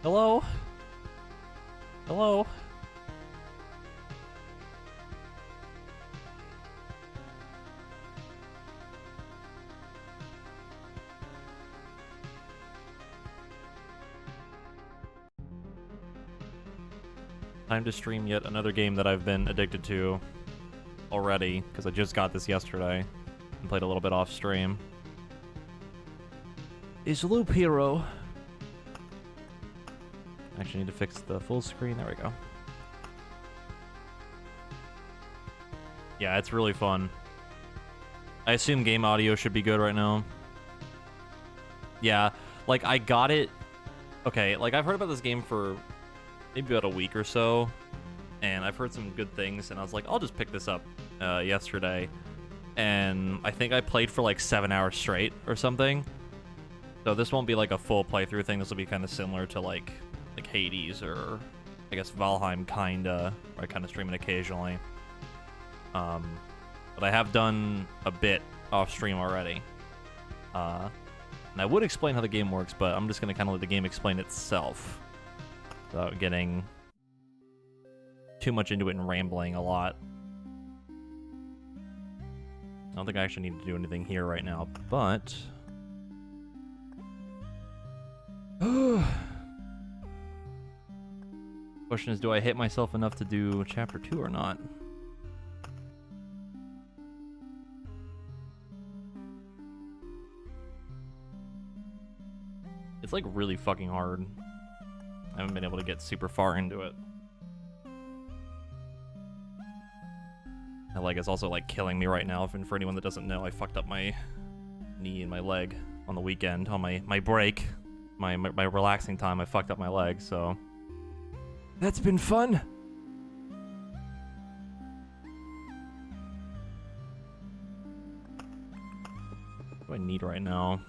Hello? Hello? Time to stream yet another game that I've been addicted to already, because I just got this yesterday and played a little bit off stream. Is Loop Hero. Actually need to fix the full screen. There we go. Yeah, it's really fun. I assume game audio should be good right now. Yeah, like I got it. Okay, like I've heard about this game for maybe about a week or so, and I've heard some good things, and I was like, I'll just pick this up yesterday. And I think I played for like 7 hours straight or something. So this won't be like a full playthrough thing. This will be kind of similar to like Hades or I guess Valheim kinda, where I kind of stream it occasionally. But I have done a bit off stream already. And I would explain how the game works, but I'm just gonna kind of let the game explain itself without getting too much into it and rambling a lot. I don't think I actually need to do anything here right now, but question is, do I hit myself enough to do chapter 2 or not? It's like really fucking hard. I haven't been able to get super far into it. My leg is also like killing me right now. And for anyone that doesn't know, I fucked up my knee and my leg on the weekend on my break. My relaxing time, I fucked up my leg, so that's been fun. What do I need right now?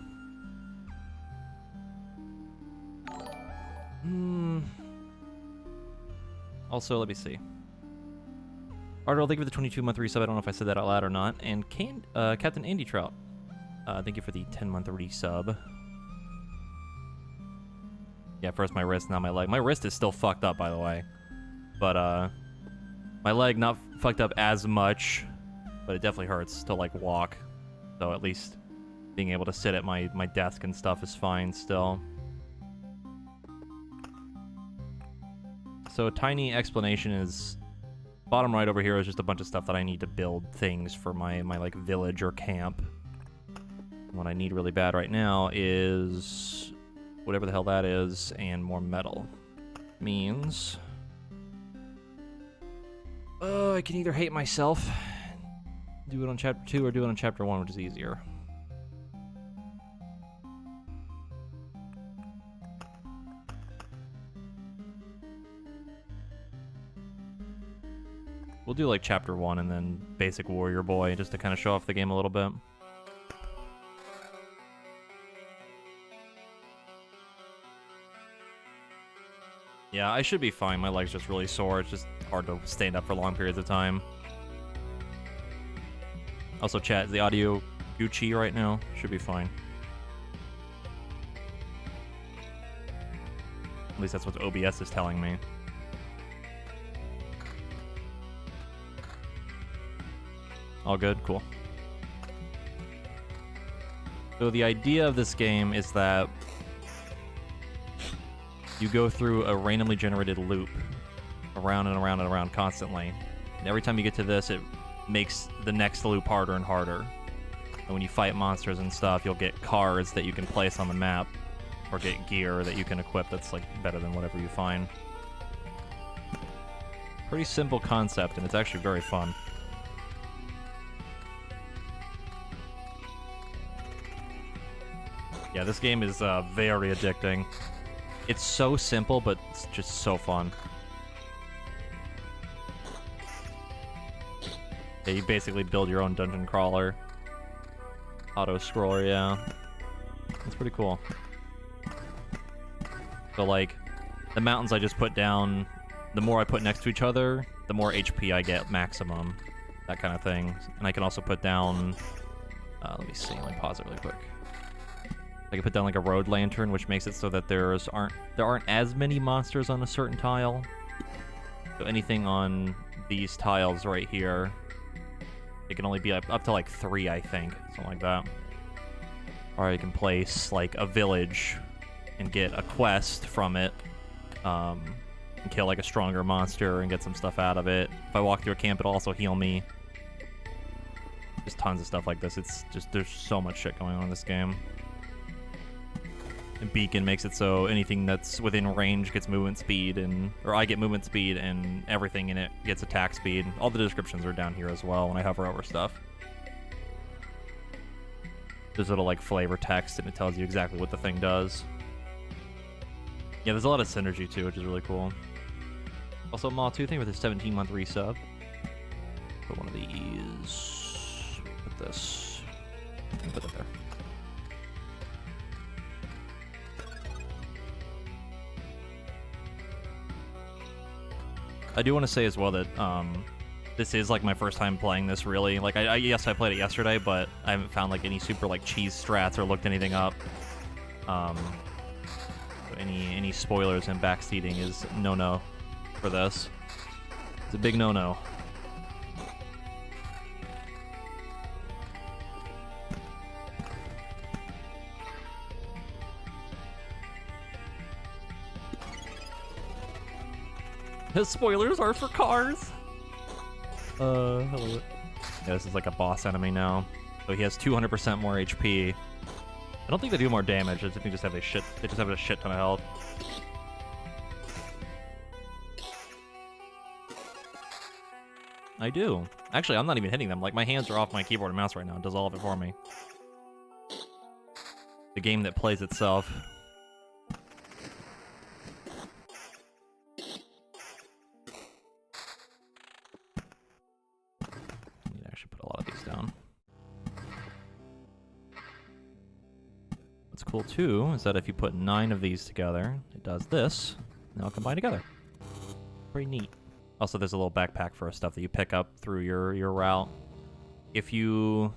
Also, let me see. Arnold, thank you for the 22-month resub. I don't know if I said that out loud or not. And Captain Andy Trout, thank you for the 10-month resub. Yeah, first my wrist, now my leg. My wrist is still fucked up, by the way. But, my leg not fucked up as much, but it definitely hurts to, like, walk. So at least being able to sit at my desk and stuff is fine still. So, tiny explanation is... Bottom right over here is just a bunch of stuff that I need to build things for my like, village or camp. What I need really bad right now is... whatever the hell that is, and more metal. Means... I can either hate myself, do it on chapter 2, or do it on chapter 1, which is easier. We'll do like chapter 1 and then basic warrior boy, just to kind of show off the game a little bit. Yeah, I should be fine. My leg's just really sore. It's just hard to stand up for long periods of time. Also, chat, is the audio Gucci right now? Should be fine. At least that's what OBS is telling me. All good? Cool. So the idea of this game is that you go through a randomly generated loop around and around and around constantly. And every time you get to this, it makes the next loop harder and harder. And when you fight monsters and stuff, you'll get cards that you can place on the map or get gear that you can equip that's like better than whatever you find. Pretty simple concept, and it's actually very fun. Yeah, this game is very addicting. It's so simple, but it's just so fun. Yeah, you basically build your own dungeon crawler. Auto-scroller, yeah. It's pretty cool. So, like, the mountains I just put down, the more I put next to each other, the more HP I get maximum. That kind of thing. And I can also put down... let me see, let me pause it really quick. I can put down like a road lantern, which makes it so that there aren't as many monsters on a certain tile. So anything on these tiles right here, it can only be up to like 3, I think, something like that. Or I can place like a village and get a quest from it, and kill like a stronger monster and get some stuff out of it. If I walk through a camp, it'll also heal me. Just tons of stuff like this. It's just, there's so much shit going on in this game. And Beacon makes it so anything that's within range gets movement speed, or I get movement speed, and everything in it gets attack speed. All the descriptions are down here as well when I hover over stuff. There's little like flavor text, and it tells you exactly what the thing does. Yeah, there's a lot of synergy too, which is really cool. Also, Ma2 thing with a 17-month resub. Put one of these. Put this. Put it there. I do want to say as well that this is like my first time playing this really. Like, yes, I played it yesterday, but I haven't found like any super like cheese strats or looked anything up. So any spoilers and backseating is no for this. It's a big no. His spoilers are for cars. Hello. Yeah, this is like a boss enemy now. So he has 200% more HP. I don't think they do more damage. I think they just have a shit ton of health. I do. Actually, I'm not even hitting them. Like, my hands are off my keyboard and mouse right now. It does all of it for me. The game that plays itself. What's cool too is that if you put 9 of these together, it does this, and they'll combine together. Pretty neat. Also, there's a little backpack for stuff that you pick up through your route. If you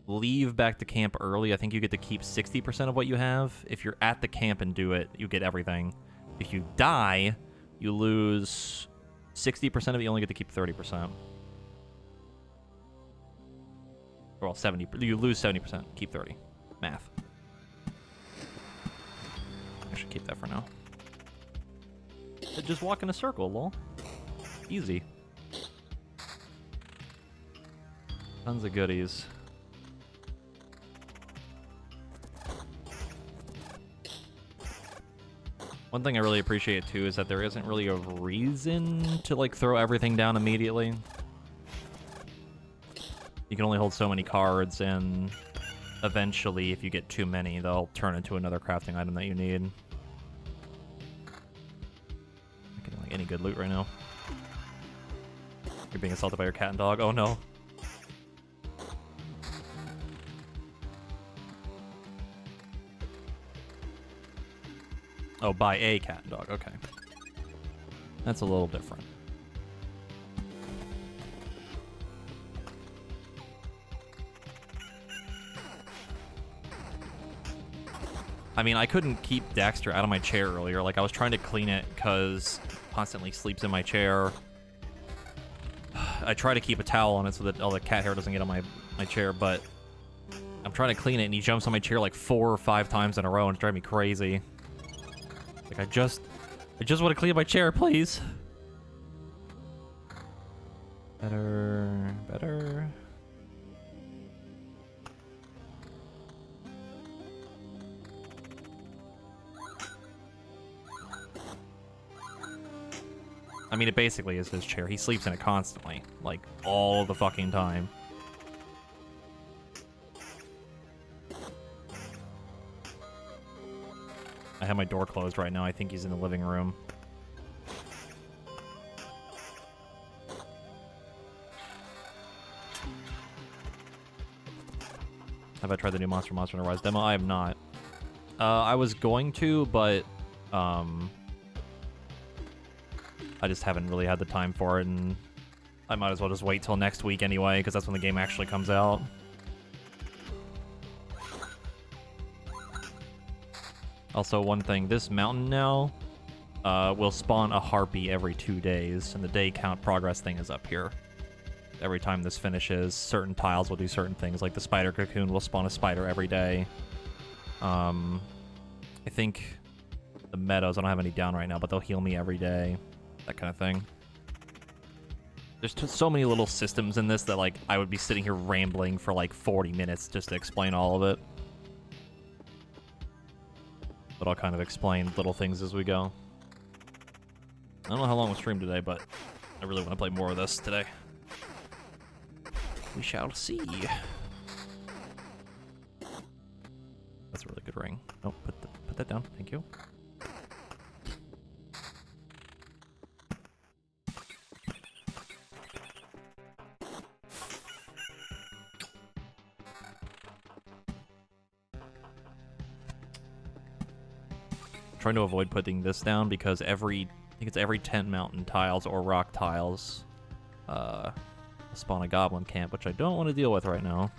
leave back to camp early, I think you get to keep 60% of what you have. If you're at the camp and do it, you get everything. If you die, you lose 60% of it, you only get to keep 30%. Well, 70. You lose 70%, keep 30. Math. I should keep that for now. Just walk in a circle, lol. Easy. Tons of goodies. One thing I really appreciate too is that there isn't really a reason to like throw everything down immediately. You can only hold so many cards, and eventually, if you get too many, they'll turn into another crafting item that you need. Not getting like any good loot right now. You're being assaulted by your cat and dog. Oh no. Oh, by a cat and dog. Okay. That's a little different. I mean, I couldn't keep Dexter out of my chair earlier. Like, I was trying to clean it because he constantly sleeps in my chair. I try to keep a towel on it so that all the cat hair doesn't get on my chair, but I'm trying to clean it and he jumps on my chair like 4 or 5 times in a row and it's driving me crazy. Like, I just want to clean my chair, please. Better. I mean, it basically is his chair. He sleeps in it constantly. Like, all the fucking time. I have my door closed right now. I think he's in the living room. Have I tried the new Monster Hunter Rise demo? I have not. I was going to, but I just haven't really had the time for it, and I might as well just wait till next week anyway, because that's when the game actually comes out. Also, one thing, this mountain now will spawn a harpy every 2 days, and the day count progress thing is up here. Every time this finishes, certain tiles will do certain things, like the spider cocoon will spawn a spider every day. I think the meadows, I don't have any down right now, but they'll heal me every day. That kind of thing. There's so many little systems in this that, like, I would be sitting here rambling for, like, 40 minutes just to explain all of it. But I'll kind of explain little things as we go. I don't know how long we'll stream today, but I really want to play more of this today. We shall see. That's a really good ring. Oh, put that down. Thank you. Trying to avoid putting this down because I think it's every 10 mountain tiles or rock tiles spawn a goblin camp, which I don't want to deal with right now.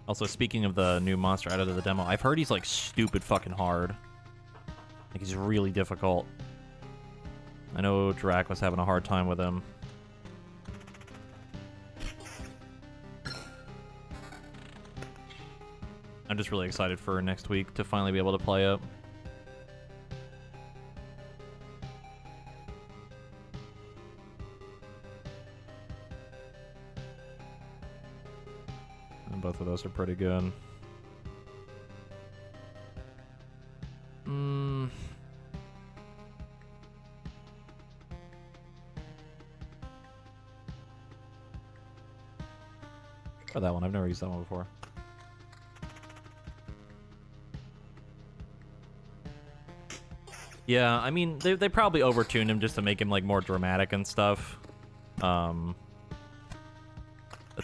Also, speaking of the new monster added to the demo, I've heard he's like stupid fucking hard. Like he's really difficult. I know Drac was having a hard time with him. I'm just really excited for next week to finally be able to play it. And both of those are pretty good. Try that one. I've never used that one before. Yeah, I mean, they probably overtuned him just to make him, like, more dramatic and stuff. That's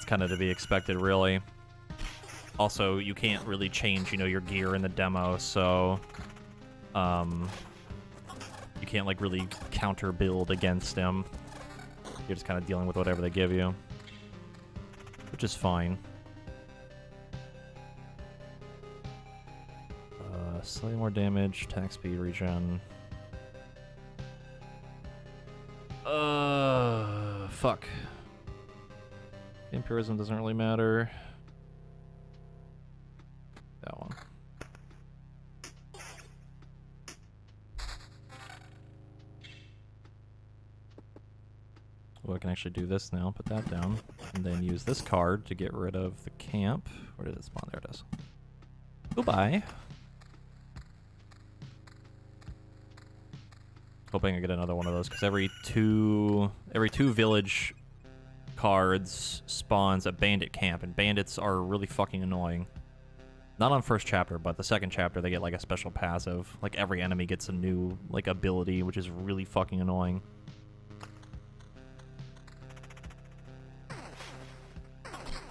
kind of to be expected, really. Also, you can't really change, you know, your gear in the demo, so... you can't, like, really counter-build against him. You're just kind of dealing with whatever they give you. Which is fine. Slightly more damage, attack speed, regen. Fuck. Vampirism doesn't really matter. That one. Well, I can actually do this now. Put that down. And then use this card to get rid of the camp. Where did it spawn? There it is. Goodbye. Hoping I get another one of those, because every two village cards spawns a bandit camp, and bandits are really fucking annoying. Not on first chapter, but the second chapter they get like a special passive. Like every enemy gets a new like ability, which is really fucking annoying.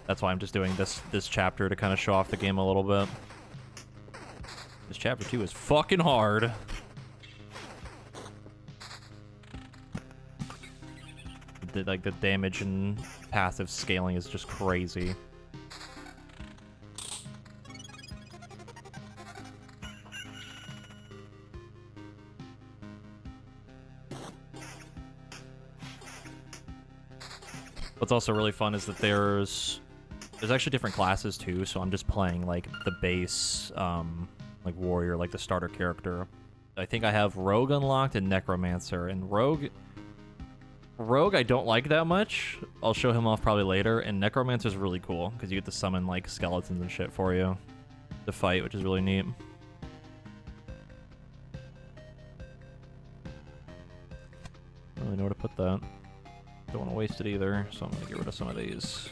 That's why I'm just doing this chapter to kind of show off the game a little bit. This chapter 2 is fucking hard. Like the damage and passive scaling is just crazy. What's also really fun is that there's actually different classes too, so I'm just playing like the base like warrior, like the starter character. I think I have Rogue unlocked and Necromancer, and Rogue I don't like that much. I'll show him off probably later, and Necromancer's really cool because you get to summon like skeletons and shit for you to fight, which is really neat. Don't really know where to put that. Don't want to waste it either, so I'm gonna get rid of some of these.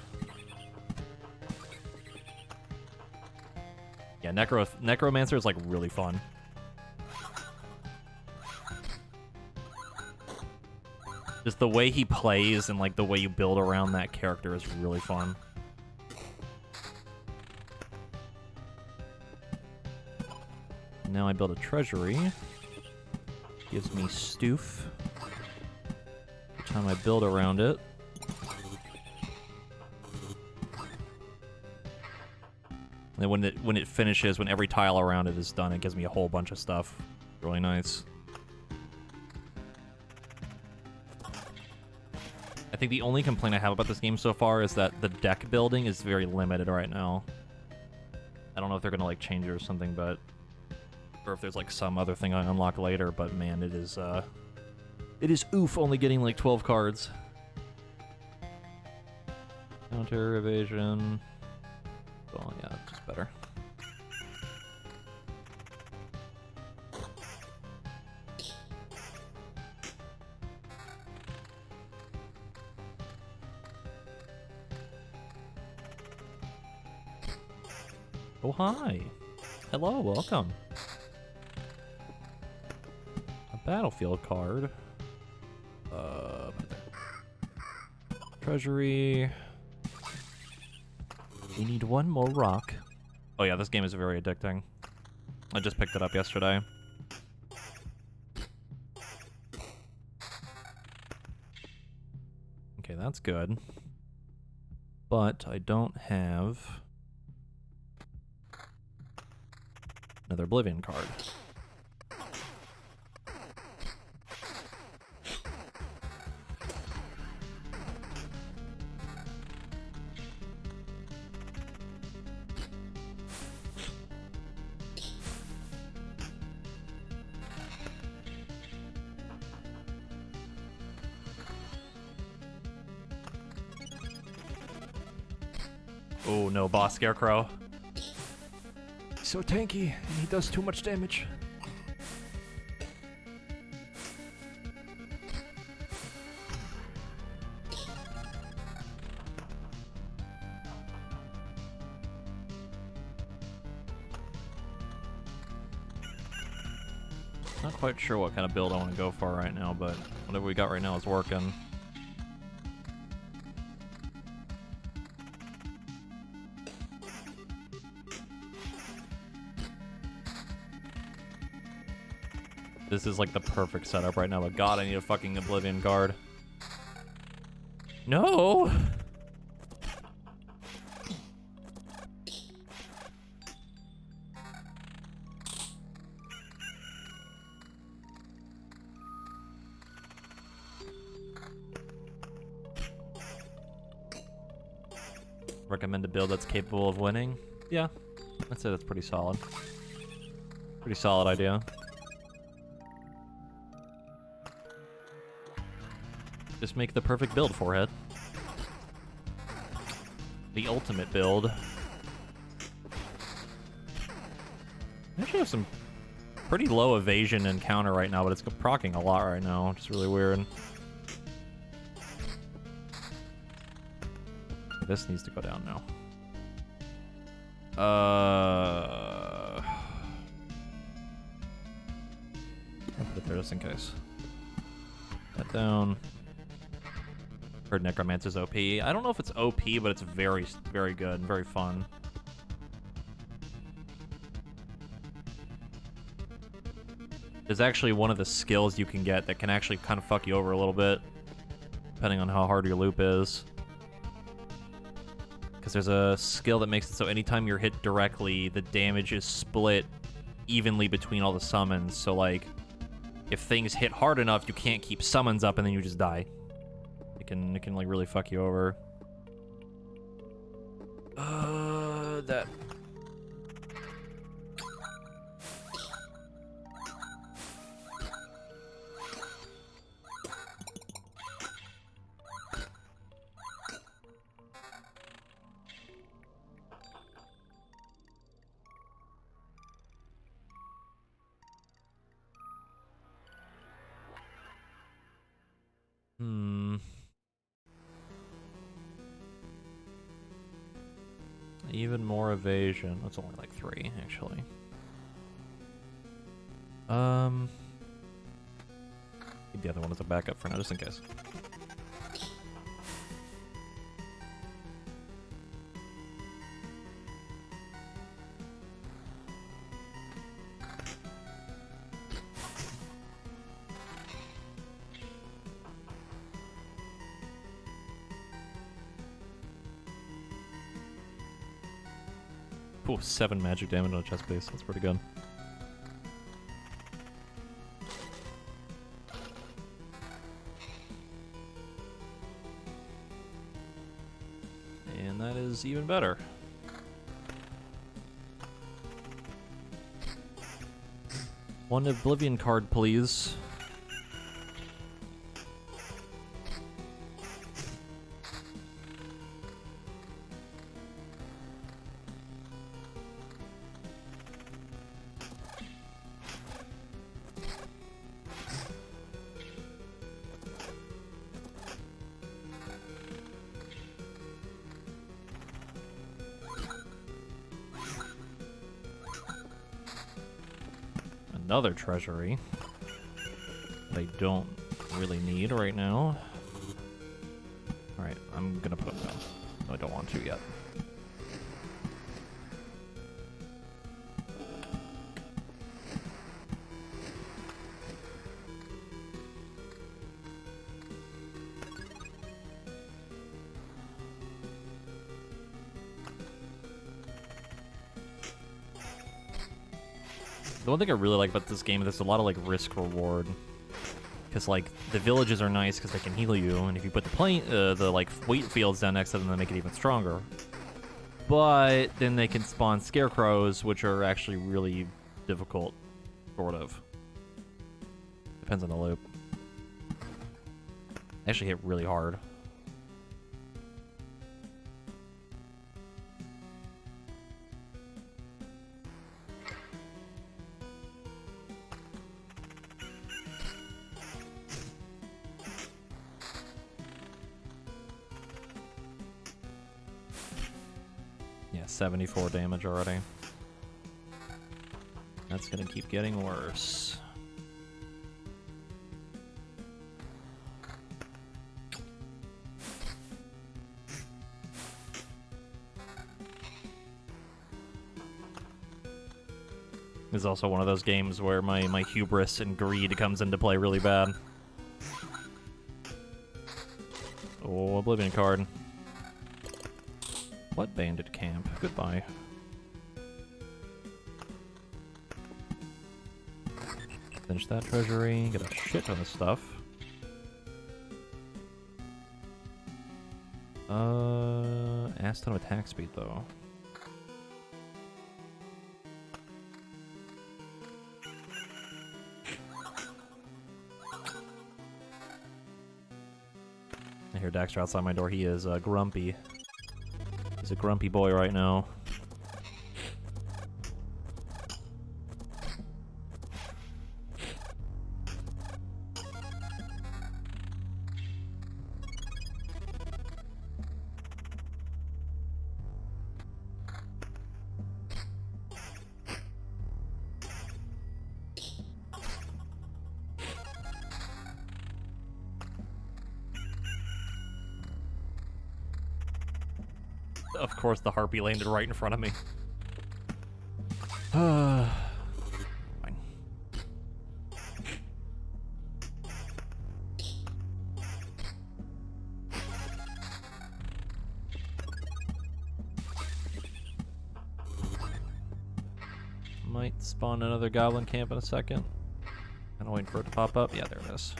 Yeah, Necromancer is like really fun. Just the way he plays and like the way you build around that character is really fun. Now I build a treasury. Gives me stoof. Every time I build around it, And then when it finishes, when every tile around it is done, it gives me a whole bunch of stuff. Really nice. I think the only complaint I have about this game so far is that the deck building is very limited right now. I don't know if they're gonna like change it or something, but or if there's like some other thing I unlock later. But man, it is oof only getting like 12 cards. Counter evasion. Well, yeah, just better. Oh, hi. Hello, welcome. A battlefield card. Treasury. We need one more rock. Oh yeah, this game is very addicting. I just picked it up yesterday. Okay, that's good. But I don't have another Oblivion card. Oh no, Boss Scarecrow. He's so tanky, and he does too much damage. Not quite sure what kind of build I want to go for right now, but whatever we got right now is working. This is like the perfect setup right now, but god, I need a fucking Oblivion guard. No! Recommend a build that's capable of winning? Yeah, I'd say that's pretty solid. Pretty solid idea. Just make the perfect build, Forehead. The ultimate build. I actually have some pretty low evasion and counter right now, but it's proccing a lot right now, which is really weird. This needs to go down now. I'll put it there just in case. That down. Heard Necromancer's OP. I don't know if it's OP, but it's very, very good and very fun. There's actually one of the skills you can get that can actually kind of fuck you over a little bit, depending on how hard your loop is. Because there's a skill that makes it so anytime you're hit directly, the damage is split evenly between all the summons. So, like, if things hit hard enough, you can't keep summons up and then you just die. It can like really fuck you over. That. Even more evasion. That's only like 3, actually. Keep the other one as a backup for now, just in case. Ooh, 7 magic damage on a chest piece. That's pretty good. And that is even better. One Oblivion card, please. Another treasury that I don't really need right now. Alright, I'm gonna put them down. No, I don't want to yet. The one thing I really like about this game is there's a lot of like risk reward, because like the villages are nice because they can heal you, and if you put the like wheat fields down next to them, they make it even stronger. But then they can spawn scarecrows, which are actually really difficult, sort of. Depends on the loop. They actually hit really hard. Yeah, 74 damage already. That's gonna keep getting worse. This is also one of those games where my hubris and greed comes into play really bad. Oh, Oblivion card. What bandit camp? Goodbye. Finish that treasury. Get a shit ton of stuff. Ass ton of attack speed though. I hear Daxter outside my door. He is grumpy. He's a grumpy boy right now. Of course, the harpy landed right in front of me. Fine. Might spawn another goblin camp in a second. Kind of waiting for it to pop up. Yeah, there it is.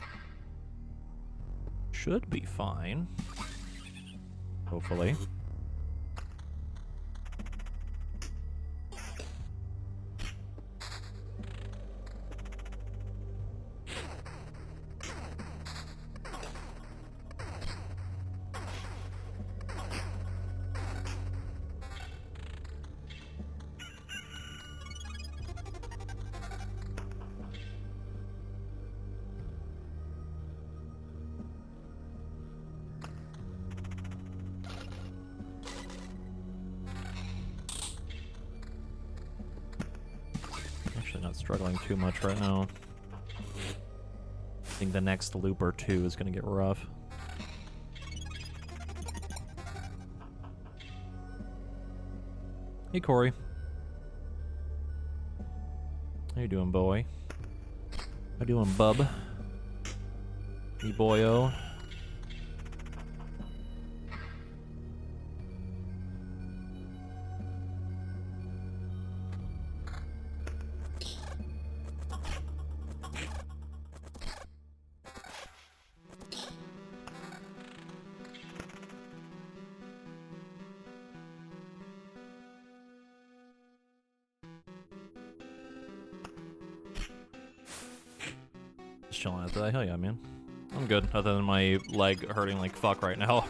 Should be fine. Hopefully. Not struggling too much right now. I think the next loop or two is gonna get rough. Hey Corey. How you doing, boy? How you doing, bub? Hey boyo. chilling after that. Hell yeah, man. I'm good, other than my leg hurting like fuck right now.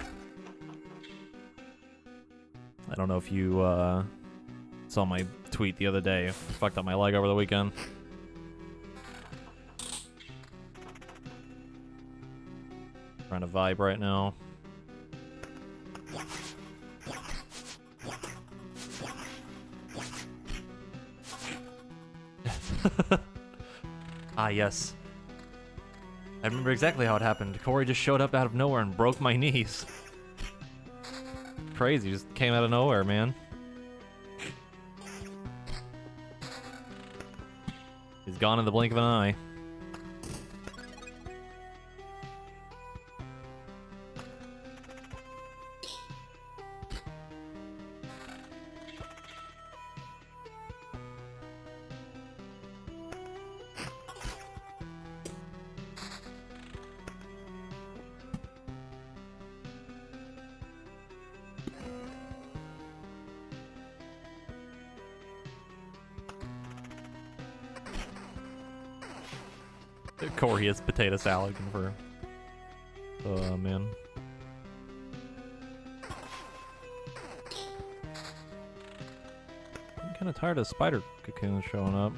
I don't know if you saw my tweet the other day. I fucked up my leg over the weekend. Trying to vibe right now. Ah, yes. I remember exactly how it happened. Corey just showed up out of nowhere and broke my knees. Crazy, just came out of nowhere, man. He's gone in the blink of an eye. Corey is potato salad confirmed. Oh man. I'm kind of tired of spider cocoons showing up.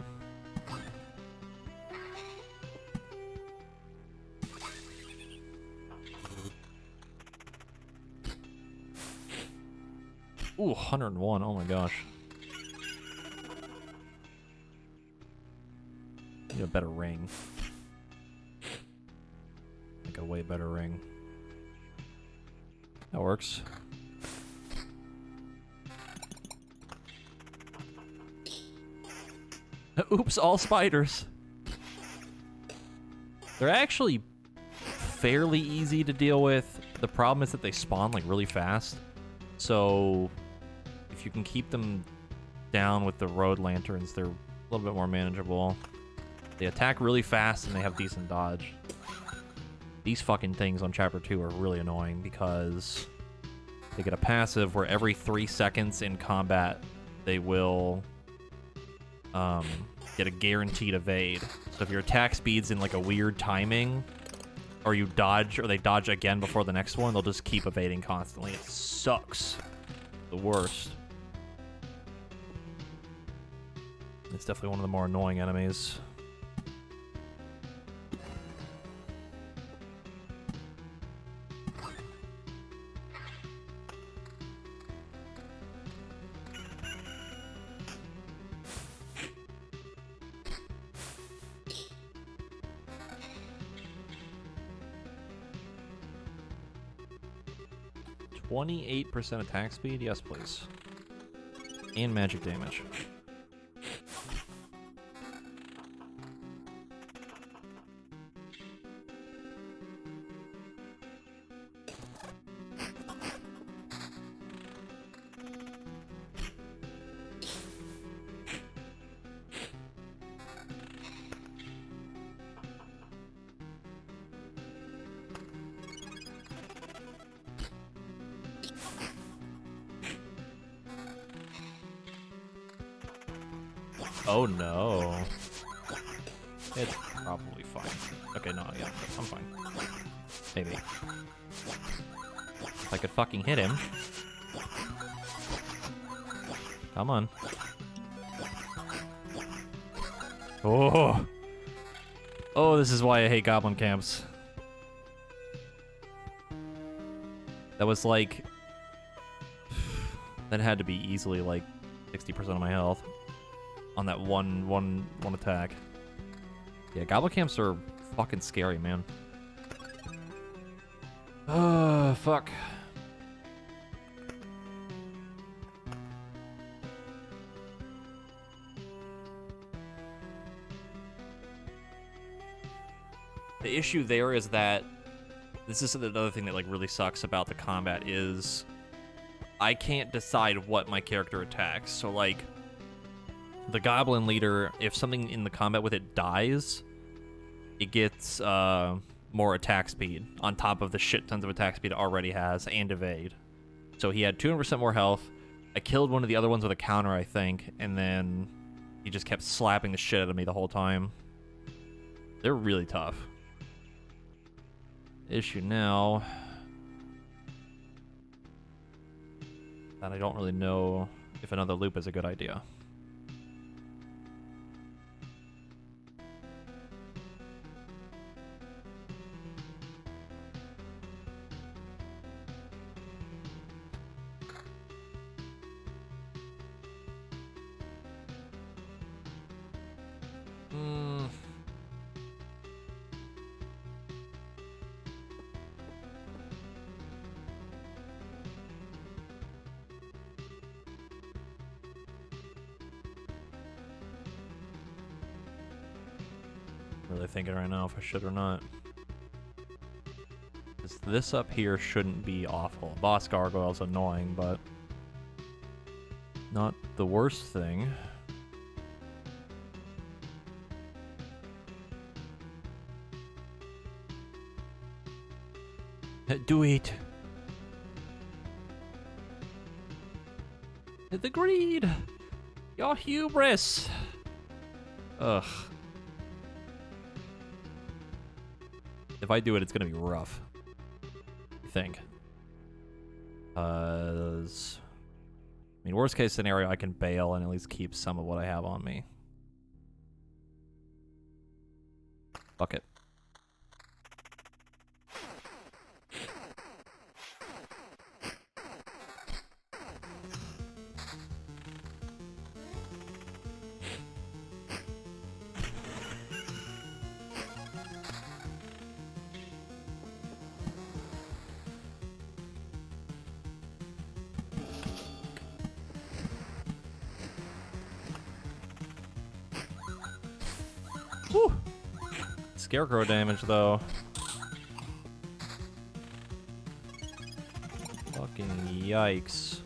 Ooh, 101. Oh my gosh. Need a better ring. Like a way better ring. That works. Oops, all spiders. They're actually fairly easy to deal with. The problem is that they spawn like really fast. So if you can keep them down with the road lanterns, they're a little bit more manageable. They attack really fast and they have decent dodge. These fucking things on Chapter 2 are really annoying because they get a passive where every 3 seconds in combat they will get a guaranteed evade. So if your attack speed's in like a weird timing, or you dodge, or they dodge again before the next one, they'll just keep evading constantly. It sucks. The worst. It's definitely one of the more annoying enemies. %28 attack speed? Yes, please. And magic damage. Oh no. It's probably fine. Okay, no, yeah, I'm fine. Maybe. If I could fucking hit him. Come on. Oh! Oh, this is why I hate goblin camps. That was like... That had to be easily like 60% of my health. On that one attack. Yeah, goblin camps are fucking scary, man. Fuck. The issue there is that this is another thing that like really sucks about the combat is I can't decide what my character attacks. So like the goblin leader, if something in the combat with it dies, it gets more attack speed on top of the shit tons of attack speed it already has and evade. So he had 200% more health. I killed one of the other ones with a counter, I think, and then he just kept slapping the shit out of me the whole time. They're really tough. issue now that I don't really know if another loop is a good idea. Really thinking right now if I should or not. This up here shouldn't be awful. Boss Gargoyle's annoying, but not the worst thing. Do it. The greed. Your hubris. Ugh. If I do it, it's gonna be rough. I think. I mean, worst case scenario, I can bail and at least keep some of what I have on me. Fuck it. Whew. Scarecrow damage, though. Fucking yikes.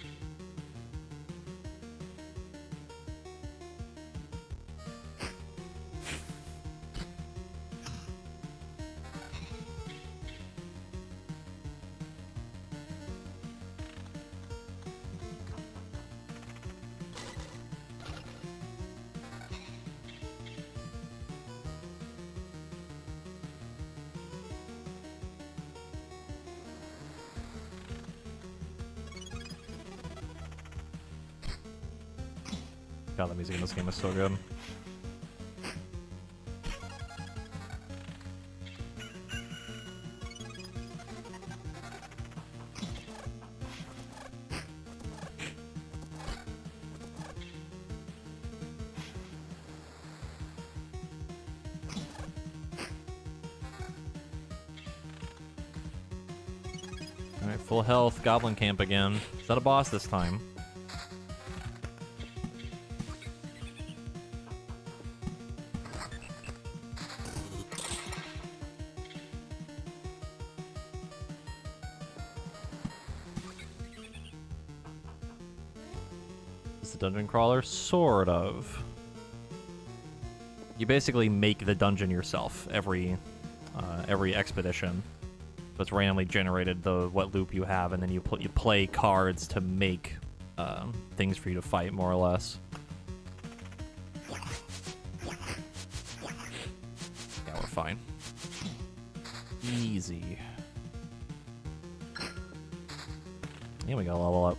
God, the music in this game is so good. Alright, full health, Goblin Camp again. Is that a boss this time? Dungeon crawler? Sort of. You basically make the dungeon yourself every expedition. So it's randomly generated what loop you have, and then you play cards to make things for you to fight, more or less. Yeah, we're fine. Easy. And we gotta level up.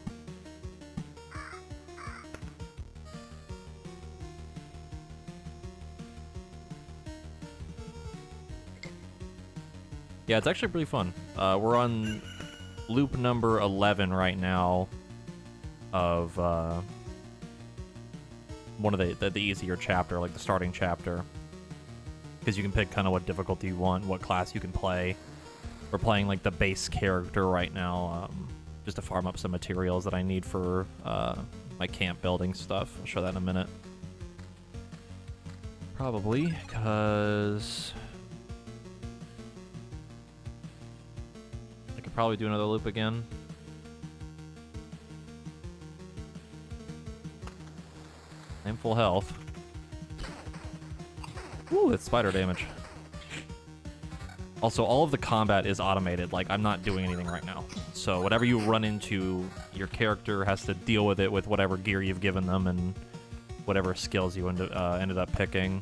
Yeah, it's actually pretty fun. We're on loop number 11 right now of one of the easier chapter, like the starting chapter. Because you can pick kind of what difficulty you want, what class you can play. We're playing like the base character right now, just to farm up some materials that I need for my camp building stuff. I'll show that in a minute. Probably, because probably do another loop again. I'm full health. Ooh, it's spider damage. Also, all of the combat is automated. Like, I'm not doing anything right now. So whatever you run into, your character has to deal with it with whatever gear you've given them and whatever skills you ended up picking.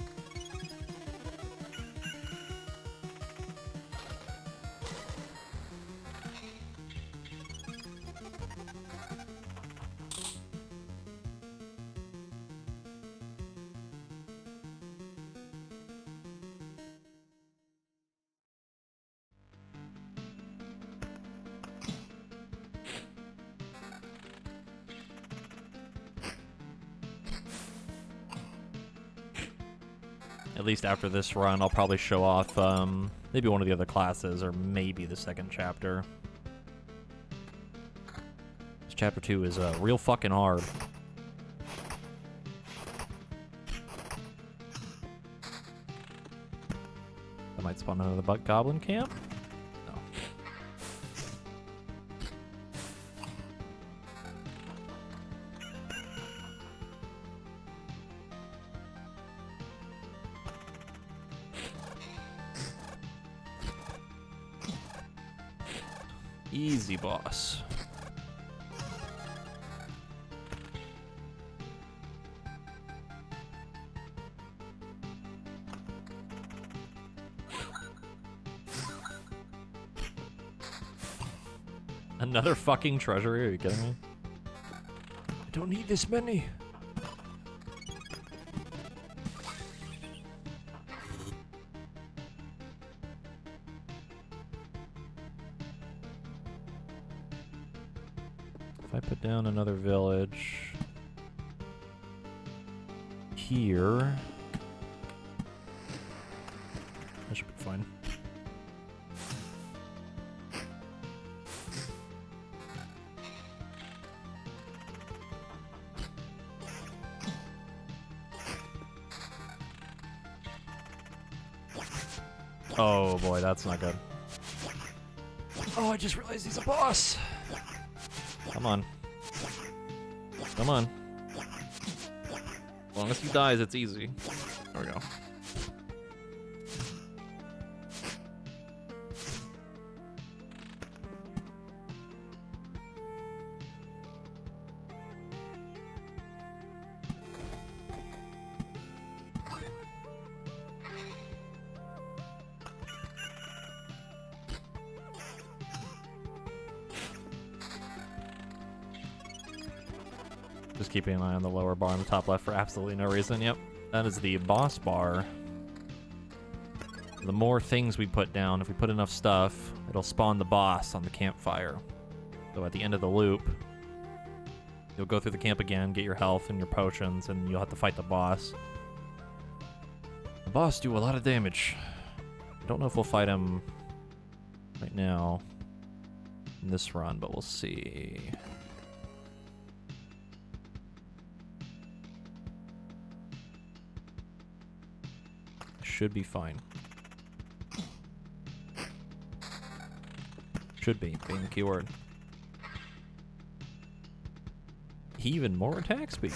At least after this run, I'll probably show off maybe one of the other classes, or maybe the second chapter. This chapter 2 is real fucking hard. I might spawn another butt goblin camp. No. Easy, boss. Another fucking treasury? Are you kidding me? I don't need this many. If I put down another village here, that should be fine. Oh boy, that's not good. Oh, I just realized he's a boss. Come on. Come on. As long as he dies, it's easy. There we go. Just keeping an eye on the lower bar on the top left for absolutely no reason. Yep, that is the boss bar. The more things we put down, if we put enough stuff, it'll spawn the boss on the campfire. So at the end of the loop, you'll go through the camp again, get your health and your potions, and you'll have to fight the boss. The boss do a lot of damage. I don't know if we'll fight him right now in this run, but we'll see. Should be fine. Should be, being the keyword. Even more attack speed.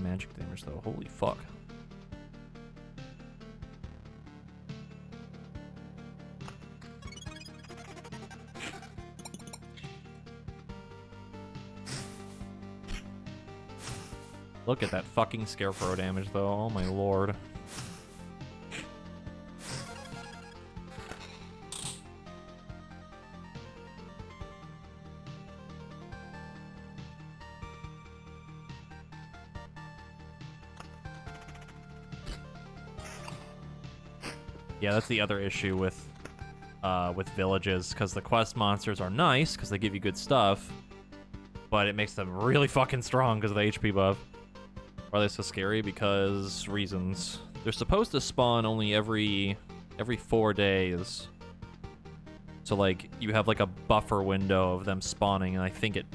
Magic damage though, holy fuck. Look at that fucking scarecrow damage though, oh my lord. Yeah, that's the other issue with villages, because the quest monsters are nice because they give you good stuff, but it makes them really fucking strong because of the HP buff. Why are they so scary? Because reasons. They're supposed to spawn only every 4 days. So like you have like a buffer window of them spawning, and I think it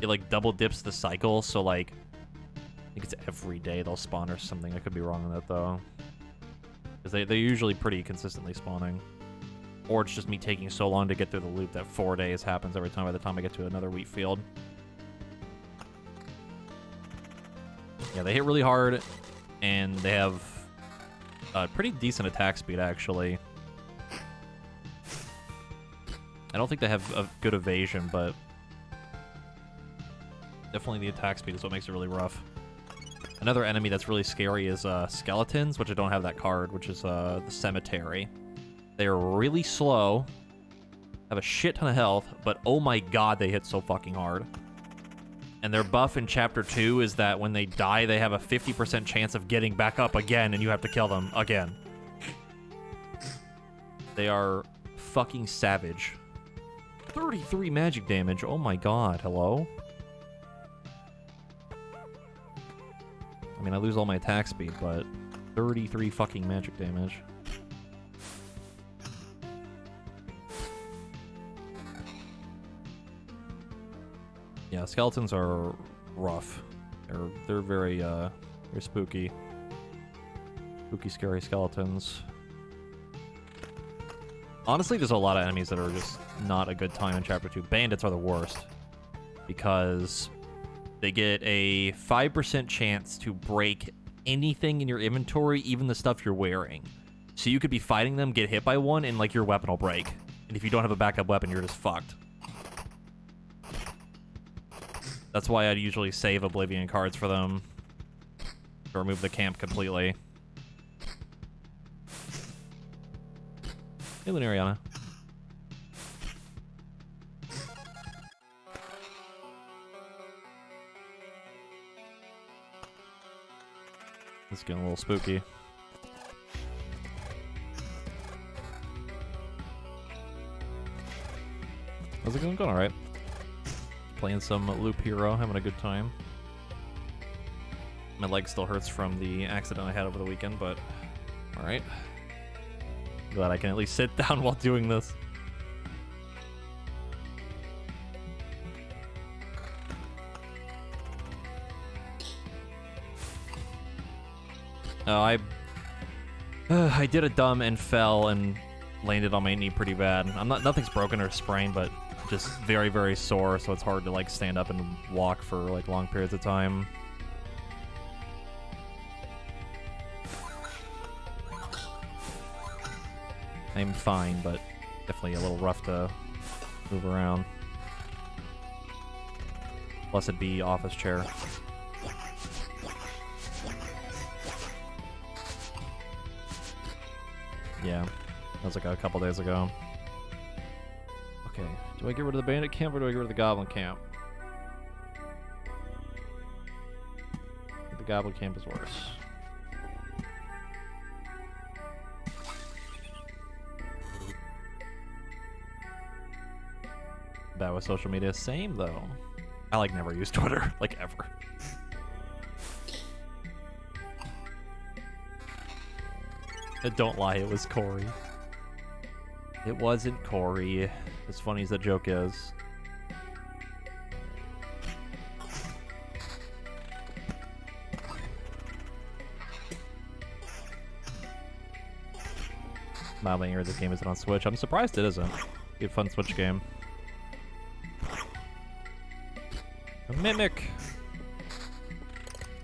like double dips the cycle. So like I think it's every day they'll spawn or something. I could be wrong on that though. Because they're usually pretty consistently spawning. Or it's just me taking so long to get through the loop that 4 days happens every time by the time I get to another wheat field. Yeah, they hit really hard, and they have pretty decent attack speed, actually. I don't think they have a good evasion, but definitely the attack speed is what makes it really rough. Another enemy that's really scary is skeletons, which I don't have that card, which is the cemetery. They are really slow, have a shit ton of health, but oh my god, they hit so fucking hard. And their buff in Chapter 2 is that when they die, they have a 50% chance of getting back up again, and you have to kill them again. They are fucking savage. 33 magic damage. Oh my god. Hello? I mean, I lose all my attack speed, but 33 fucking magic damage. Yeah, skeletons are rough. They're very spooky. Spooky, scary skeletons. Honestly, there's a lot of enemies that are just not a good time in Chapter 2. Bandits are the worst. Because they get a 5% chance to break anything in your inventory, even the stuff you're wearing. So you could be fighting them, get hit by one, and like your weapon will break. And if you don't have a backup weapon, you're just fucked. That's why I'd usually save Oblivion cards for them. To remove the camp completely. Hey, Lunariana. It's getting a little spooky. How's it going? Going alright. Playing some Loop Hero, having a good time. My leg still hurts from the accident I had over the weekend, but alright. Glad I can at least sit down while doing this. Oh, I did a dumb and fell and landed on my knee pretty bad. Nothing's broken or sprained, but just very, very sore, so it's hard to like stand up and walk for like long periods of time. I'm fine, but definitely a little rough to move around. Plus it'd be office chair. Yeah, that was like a couple days ago. Okay, do I get rid of the bandit camp or do I get rid of the goblin camp? The goblin camp is worse. Bad with social media. Same though. I like never use Twitter, like ever. Don't lie, it was Corey. It wasn't Corey. As funny as that joke is. Mildly angry the game isn't on Switch. I'm surprised it isn't. Be a fun Switch game. A Mimic!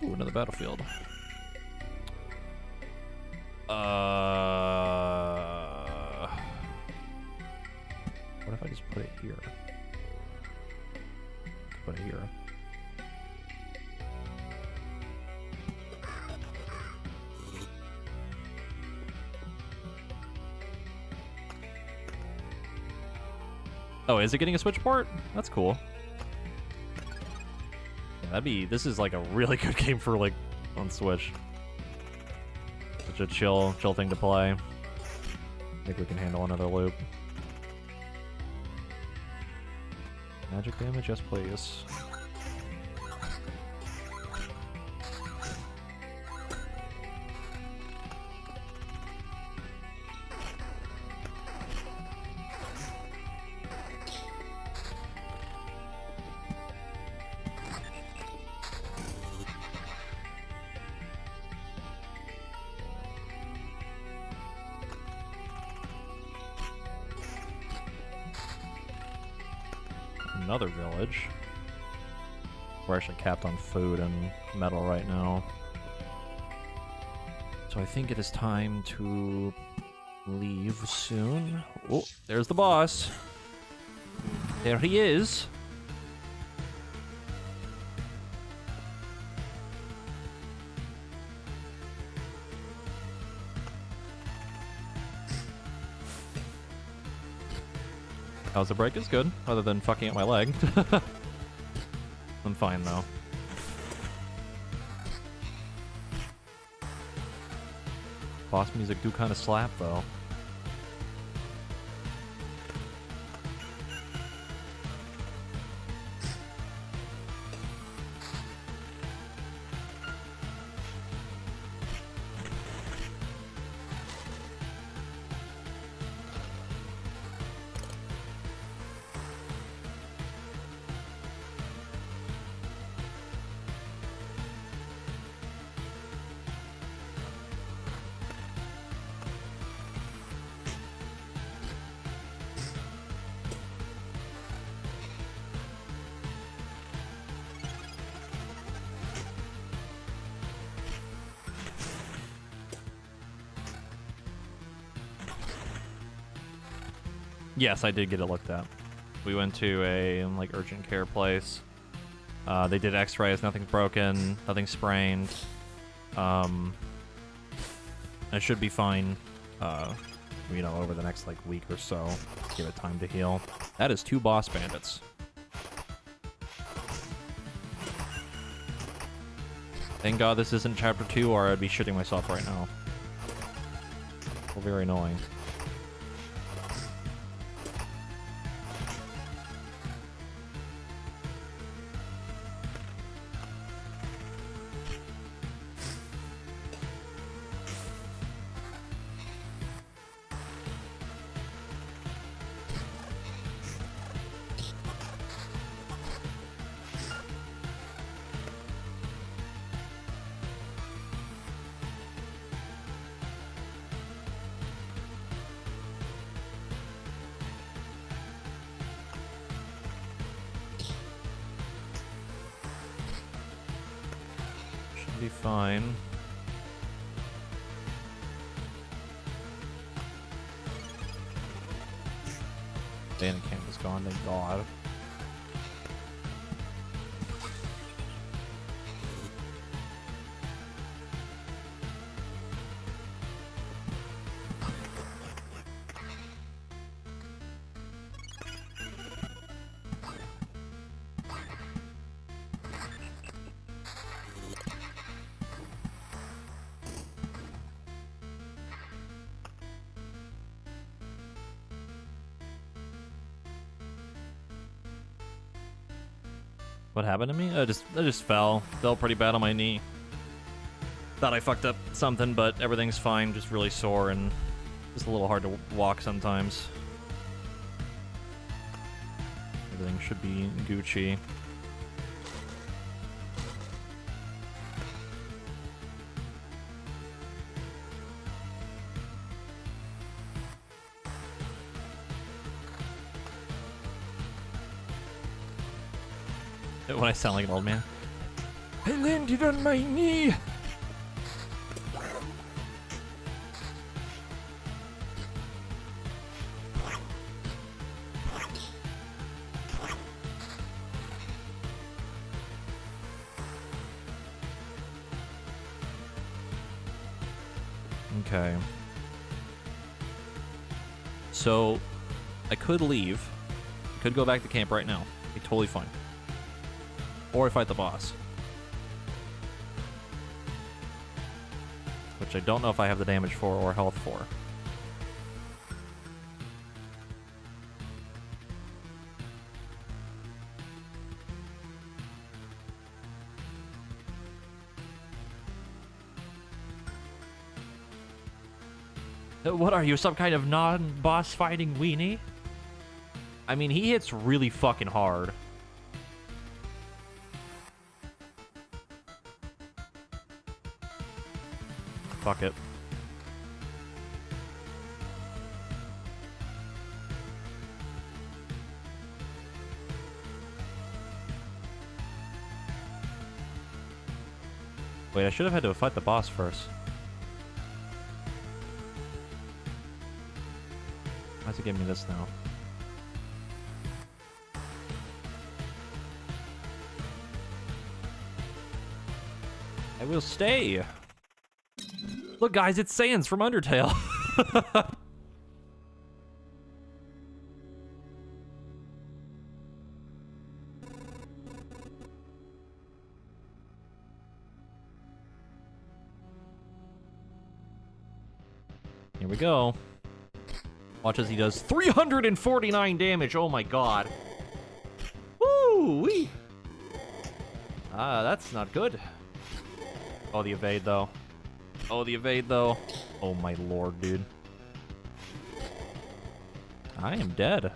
Ooh, another battlefield. What if I just put it here? Put it here. Oh, is it getting a Switch port? That's cool. Yeah, this is like a really good game for like on Switch. Such a chill thing to play. I think we can handle another loop. Magic damage, yes please. Another village. We're actually capped on food and metal right now. So I think it is time to leave soon. Oh, there's the boss. There he is. How's the break? Is good, other than fucking up my leg. I'm fine, though. Boss music do kind of slap, though. Yes, I did get it looked at. We went to a like urgent care place. They did x-rays, nothing's broken, nothing's sprained. I should be fine, you know, over the next like week or so. Give it time to heal. That is 2 boss bandits. Thank God this isn't chapter 2 or I'd be shitting myself right now. So very annoying. Be fine. Bandit camp is gone, thank God. What happened to me? I just fell. Fell pretty bad on my knee. Thought I fucked up something, but everything's fine. Just really sore and just a little hard to walk sometimes. Everything should be Gucci. When I sound like an old man. I landed on my knee! Okay. So, I could leave. I could go back to camp right now. Be totally fine. Or fight the boss. Which I don't know if I have the damage for or health for. What are you, some kind of non-boss fighting weenie? I mean, he hits really fucking hard. Fuck it. Wait, I should have had to fight the boss first. Why's it giving me this now? I will stay. Look, guys, it's Sans from Undertale. we go. Watch as he does 349 damage. Oh my god. Woo-wee. That's not good. Oh, the evade, though. Oh, the evade, though. Oh my lord, dude. I am dead.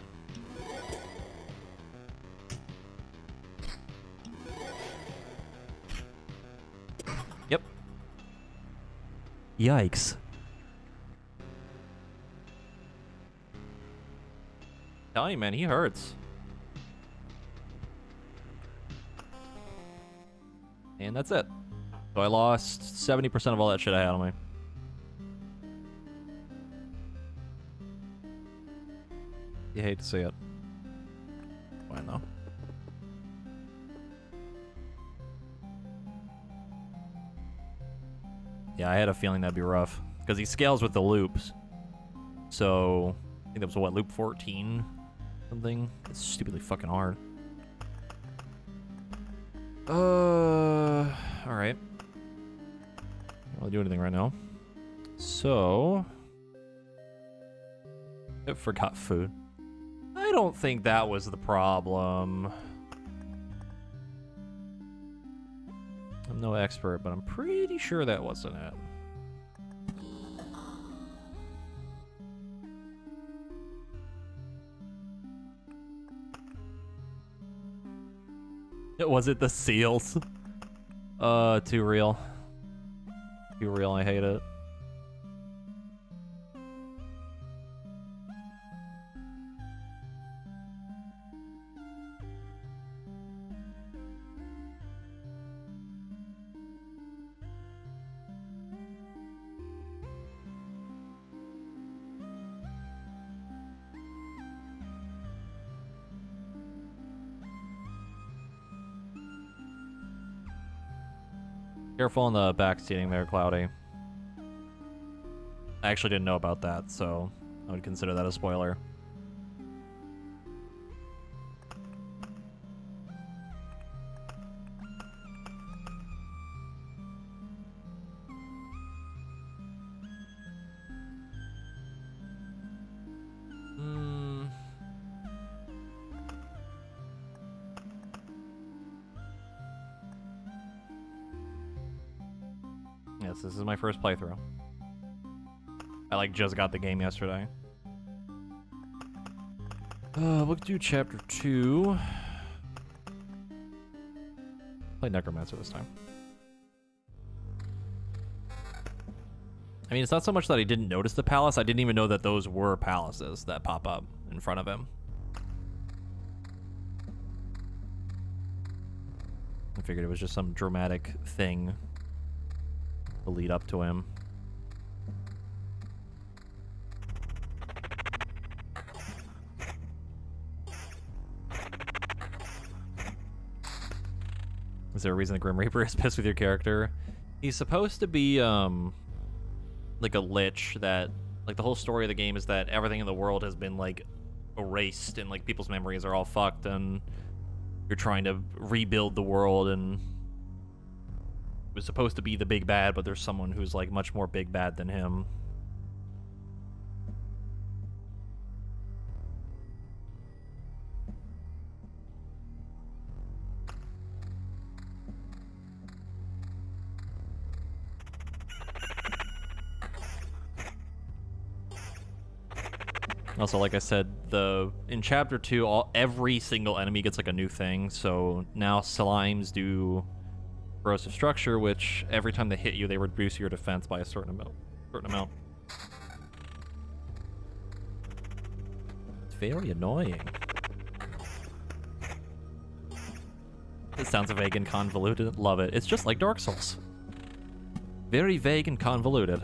Yep. Yikes. Tell you, man, he hurts. And that's it. So I lost 70% of all that shit I had on me. You hate to see it. Fine, though. Yeah, I had a feeling that'd be rough. Because he scales with the loops. So, I think that was, what, loop 14? Something? It's stupidly fucking hard. Alright. Can't really do anything right now. So... I forgot food. I don't think that was the problem. I'm no expert, but I'm pretty sure that wasn't it. Was it the seals? Too real. Too real, I hate it. Careful on the back seating there, Cloudy. I actually didn't know about that, so I would consider that a spoiler. Yes, this is my first playthrough. I like just got the game yesterday. We'll do chapter 2. Play Necromancer this time. I mean, it's not so much that I didn't notice the palace, I didn't even know that those were palaces that pop up in front of him. I figured it was just some dramatic thing to lead up to him. Is there a reason the Grim Reaper is pissed with your character? He's supposed to be, like a lich that, like, the whole story of the game is that everything in the world has been, like, erased and, like, people's memories are all fucked and you're trying to rebuild the world, and it was supposed to be the big bad, but there's someone who's, like, much more big bad than him. Also, like I said, in chapter 2, every single enemy gets like a new thing. So now slimes do corrosive structure, which every time they hit you, they reduce your defense by a certain amount. It's very annoying. It sounds vague and convoluted. Love it. It's just like Dark Souls. Very vague and convoluted.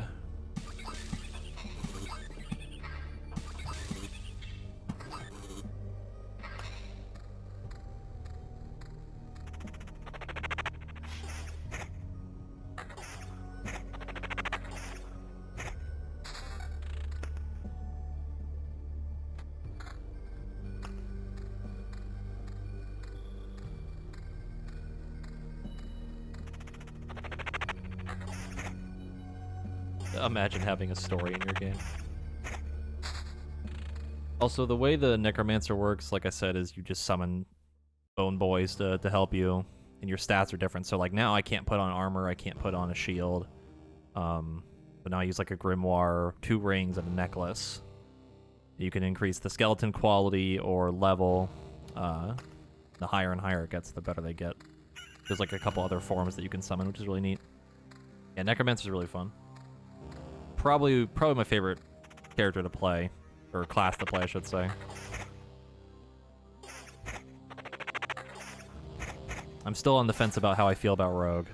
Imagine having a story in your game. Also, the way the Necromancer works, like I said, is you just summon Bone Boys to help you, and your stats are different. So, like, now I can't put on armor, I can't put on a shield. But now I use, like, a Grimoire, 2 rings, and a necklace. You can increase the skeleton quality or level. The higher and higher it gets, the better they get. There's, like, a couple other forms that you can summon, which is really neat. Yeah, Necromancer is really fun. Probably my favorite character to play. Or class to play, I should say. I'm still on the fence about how I feel about Rogue.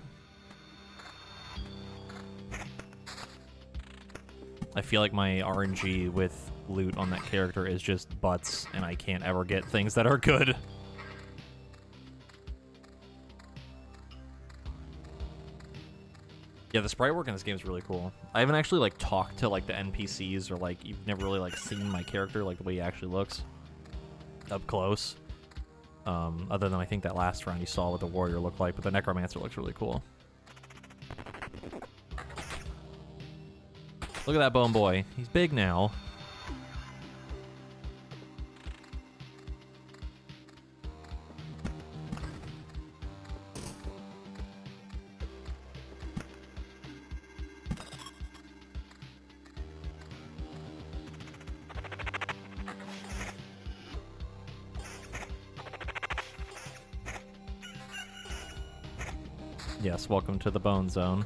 I feel like my RNG with loot on that character is just butts, and I can't ever get things that are good. Yeah, the sprite work in this game is really cool. I haven't actually, like, talked to, like, the NPCs, or, like, you've never really, like, seen my character, like, the way he actually looks up close. Other than, I think, that last round you saw what the warrior looked like, but the Necromancer looks really cool. Look at that bone boy. He's big now. Yes, welcome to the Bone Zone.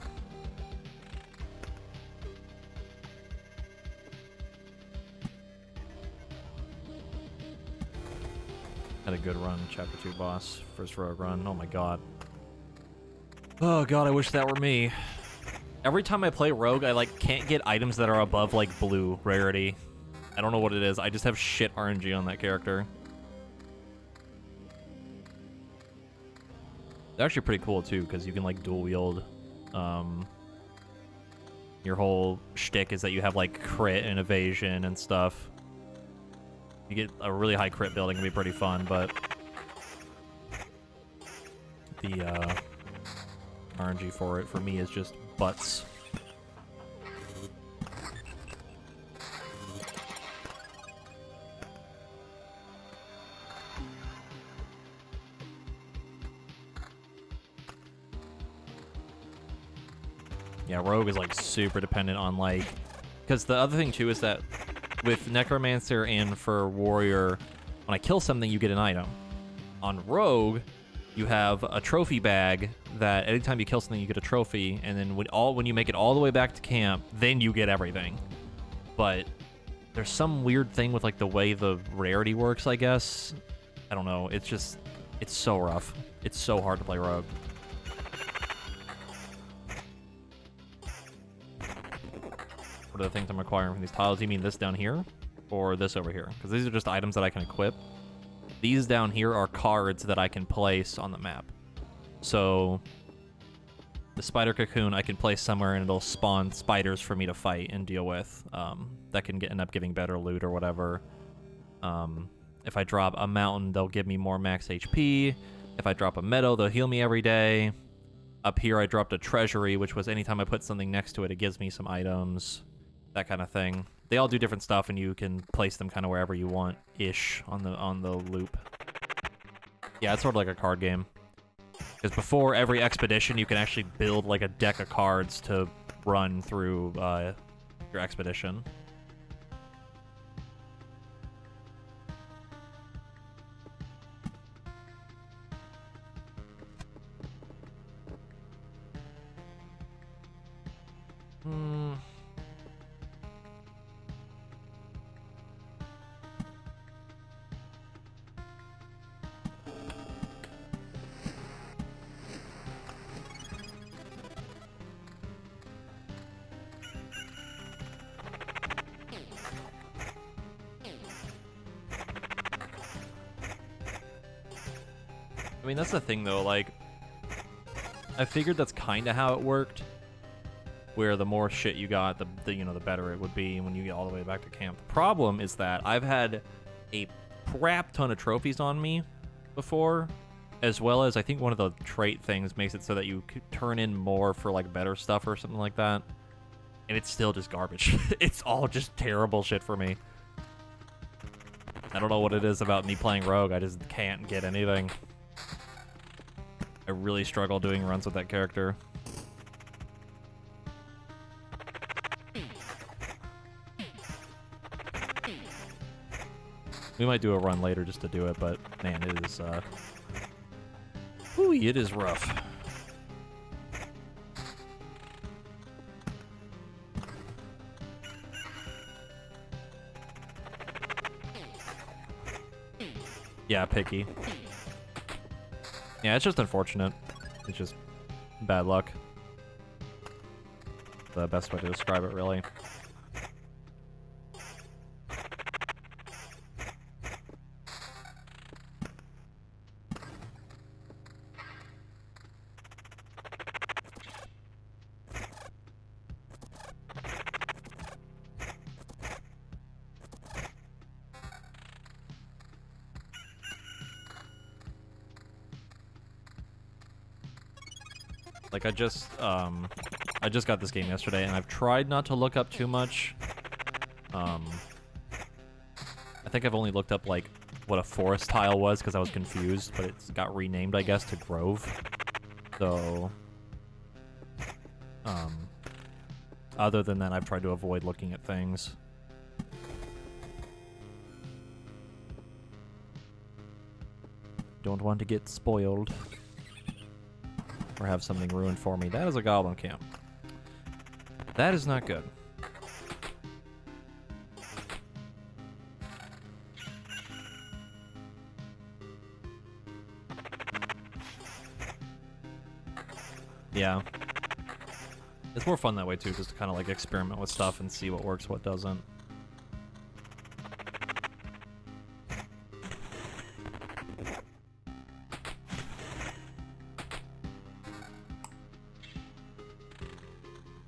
Had a good run, Chapter 2 boss. First Rogue run. Oh my god. Oh god, I wish that were me. Every time I play Rogue, I, like, can't get items that are above, like, blue rarity. I don't know what it is. I just have shit RNG on that character. They're actually pretty cool, too, because you can, like, dual wield. Your whole shtick is that you have, like, crit and evasion and stuff. You get a really high crit build, it can be pretty fun, but the RNG for it, for me, is just butts. Yeah, Rogue is, like, super dependent on, like... Because the other thing, too, is that with Necromancer and for Warrior, when I kill something, you get an item. On Rogue, you have a trophy bag that anytime you kill something, you get a trophy, and then when you make it all the way back to camp, then you get everything. But there's some weird thing with, like, the way the rarity works, I guess. I don't know. It's just... It's so rough. It's so hard to play Rogue. What are the things I'm acquiring from these tiles? You mean this down here? Or this over here? Because these are just items that I can equip. These down here are cards that I can place on the map. So, the spider cocoon I can place somewhere and it'll spawn spiders for me to fight and deal with. That can end up giving better loot or whatever. If I drop a mountain, they'll give me more max HP. If I drop a meadow, they'll heal me every day. Up here, I dropped a treasury, which was anytime I put something next to it, it gives me some items. That kind of thing. They all do different stuff, and you can place them kind of wherever you want-ish on the loop. Yeah, it's sort of like a card game. Because before every expedition, you can actually build like a deck of cards to run through your expedition. I mean, that's the thing, though, like, I figured that's kind of how it worked, where the more shit you got, the you know, the better it would be when you get all the way back to camp. The problem is that I've had a crap ton of trophies on me before, as well as I think one of the trait things makes it so that you could turn in more for, like, better stuff or something like that, and it's still just garbage. It's all just terrible shit for me. I don't know what it is about me playing Rogue. I just can't get anything. I really struggle doing runs with that character. We might do a run later just to do it, but man, it is, ooh, it is rough. Yeah, picky. Yeah, it's just unfortunate. It's just bad luck. The best way to describe it, really. Like, I just got this game yesterday, and I've tried not to look up too much. I think I've only looked up, like, what a forest tile was, because I was confused, but it's got renamed, I guess, to Grove. So, other than that, I've tried to avoid looking at things. Don't want to get spoiled. Or have something ruined for me. That is a goblin camp. That is not good. Yeah. It's more fun that way too, just to kind of like experiment with stuff and see what works, what doesn't.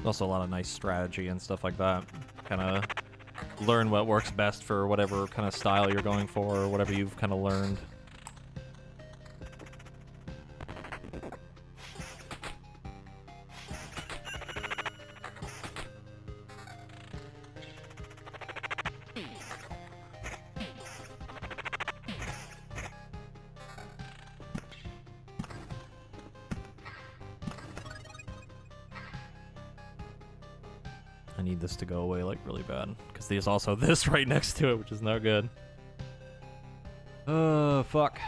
Also a lot of nice strategy and stuff like that. Kind of learn what works best for whatever kind of style you're going for, or whatever you've kind of learned. I need this to go away, like, really bad. Because there's also this right next to it, which is not good. Oh, fuck.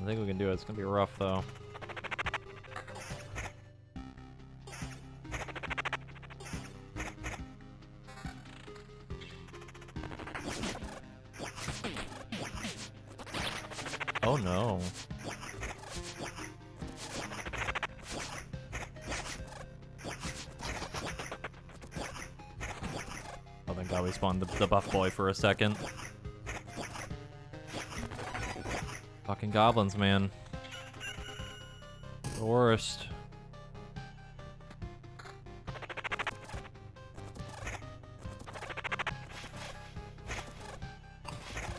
I think we can do it. It's gonna be rough, though. Oh, no. God, we spawned the buff boy for a second. Fucking goblins, man. The worst.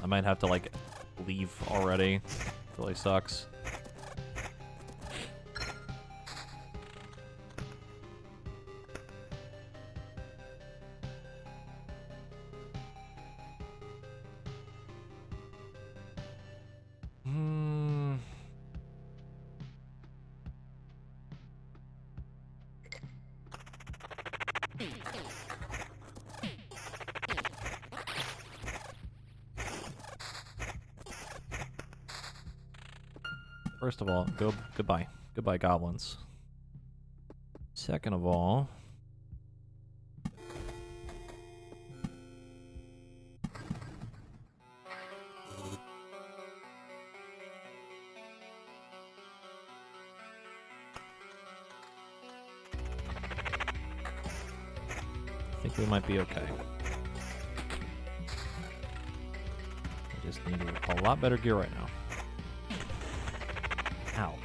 I might have to, like, leave already. It really sucks. First of all, goodbye. Goodbye, goblins. Second of all... I think we might be okay. I just need a lot better gear right now. Ow.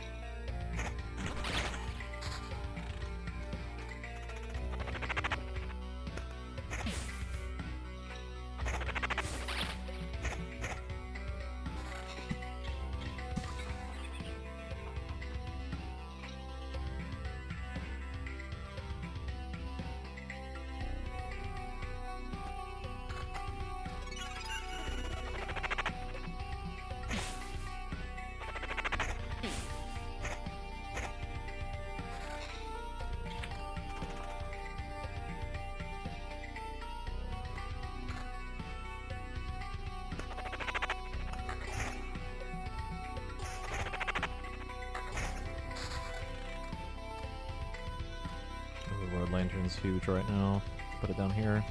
Road Lantern's huge right now. Put it down here.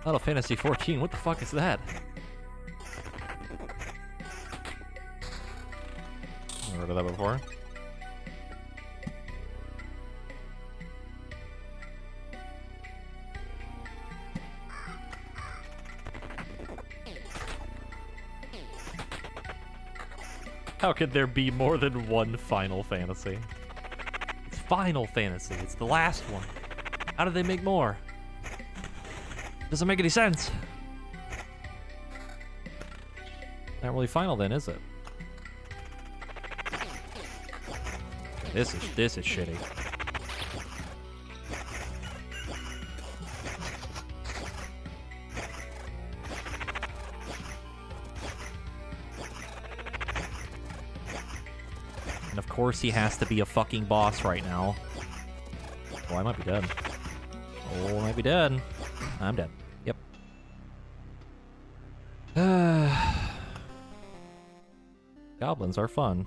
Final Fantasy 14, what the fuck is that? I've heard of that before. How could there be more than one Final Fantasy? It's Final Fantasy, it's the last one. How did they make more? Doesn't make any sense. Not really final then, is it? This is shitty. And of course he has to be a fucking boss right now. Oh, I might be dead. Oh, I might be dead. I'm dead. Yep. Goblins are fun.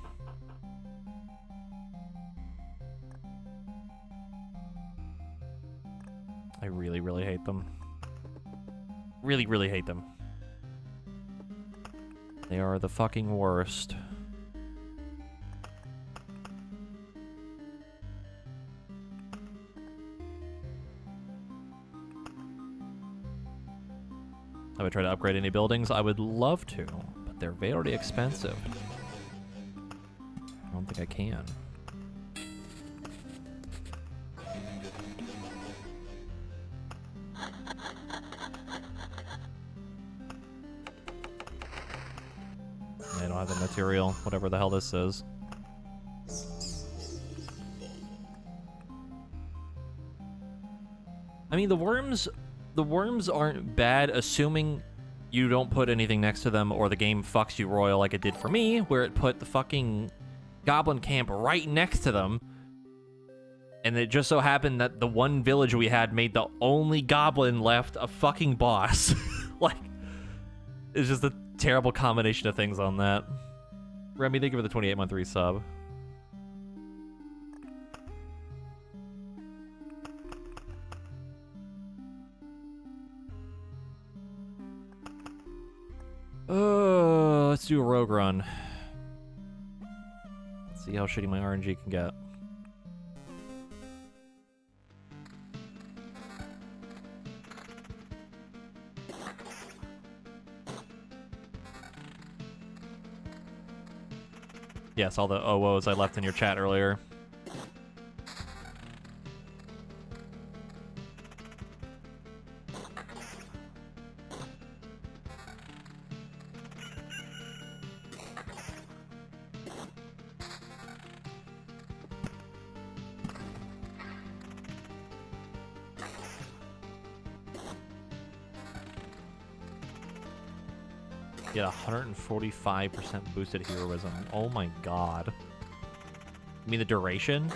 I really, really hate them. Really, really hate them. They are the fucking worst. I would try to upgrade any buildings. I would love to, but they're very expensive. I don't think I can. I don't have the material, whatever the hell this is. I mean, the worms aren't bad, assuming you don't put anything next to them or the game fucks you royal like it did for me, where it put the fucking goblin camp right next to them. And it just so happened that the one village we had made the only goblin left a fucking boss. Like, it's just a terrible combination of things on that. Remy, thank you for the 28-month resub. Let's do a rogue run. Let's see how shitty my RNG can get. Yes, all the OOs I left in your chat earlier. Get 145% boosted heroism. Oh my god. You mean the duration?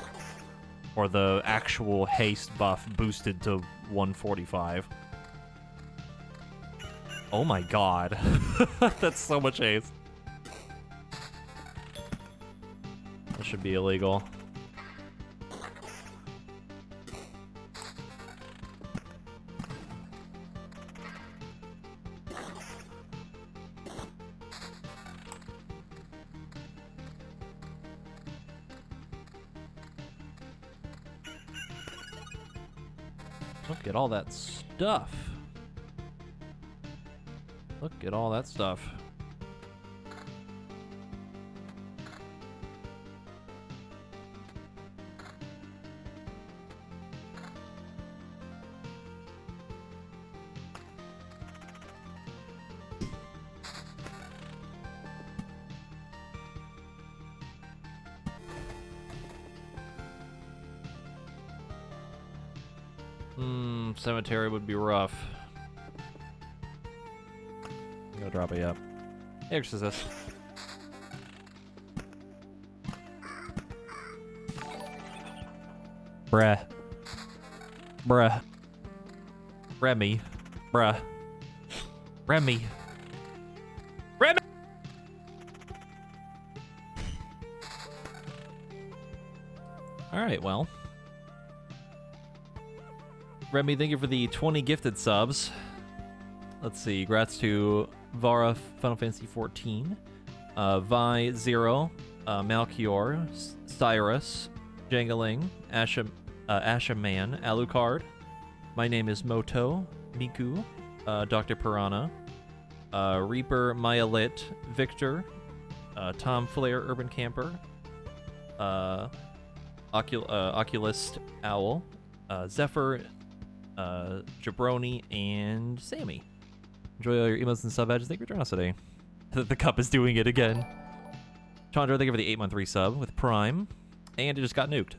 Or the actual haste buff boosted to 145? Oh my god. That's so much haste. That should be illegal. Look at all that stuff. Look at all that stuff. Cemetery would be rough. I'm gonna drop it, yep. Exorcist. Bruh. Bruh. Remy. Bruh. Remy. Remy! Alright, well. Remy, thank you for the 20 gifted subs. Let's see, grats to Vara, Final Fantasy 14, Vi, Zero, Malchior, Cyrus, Jangaling, Asha Man, Alucard. My name is Moto, Miku, Dr. Piranha, Reaper, Myalit, Victor, Tom Flair, Urban Camper, Oculist Owl, Zephyr, Jabroni, and Sammy. Enjoy all your emotes and sub badges. Thank you for joining us today. The cup is doing it again. Chandra, thank you for the 8-month resub with Prime. And it just got nuked.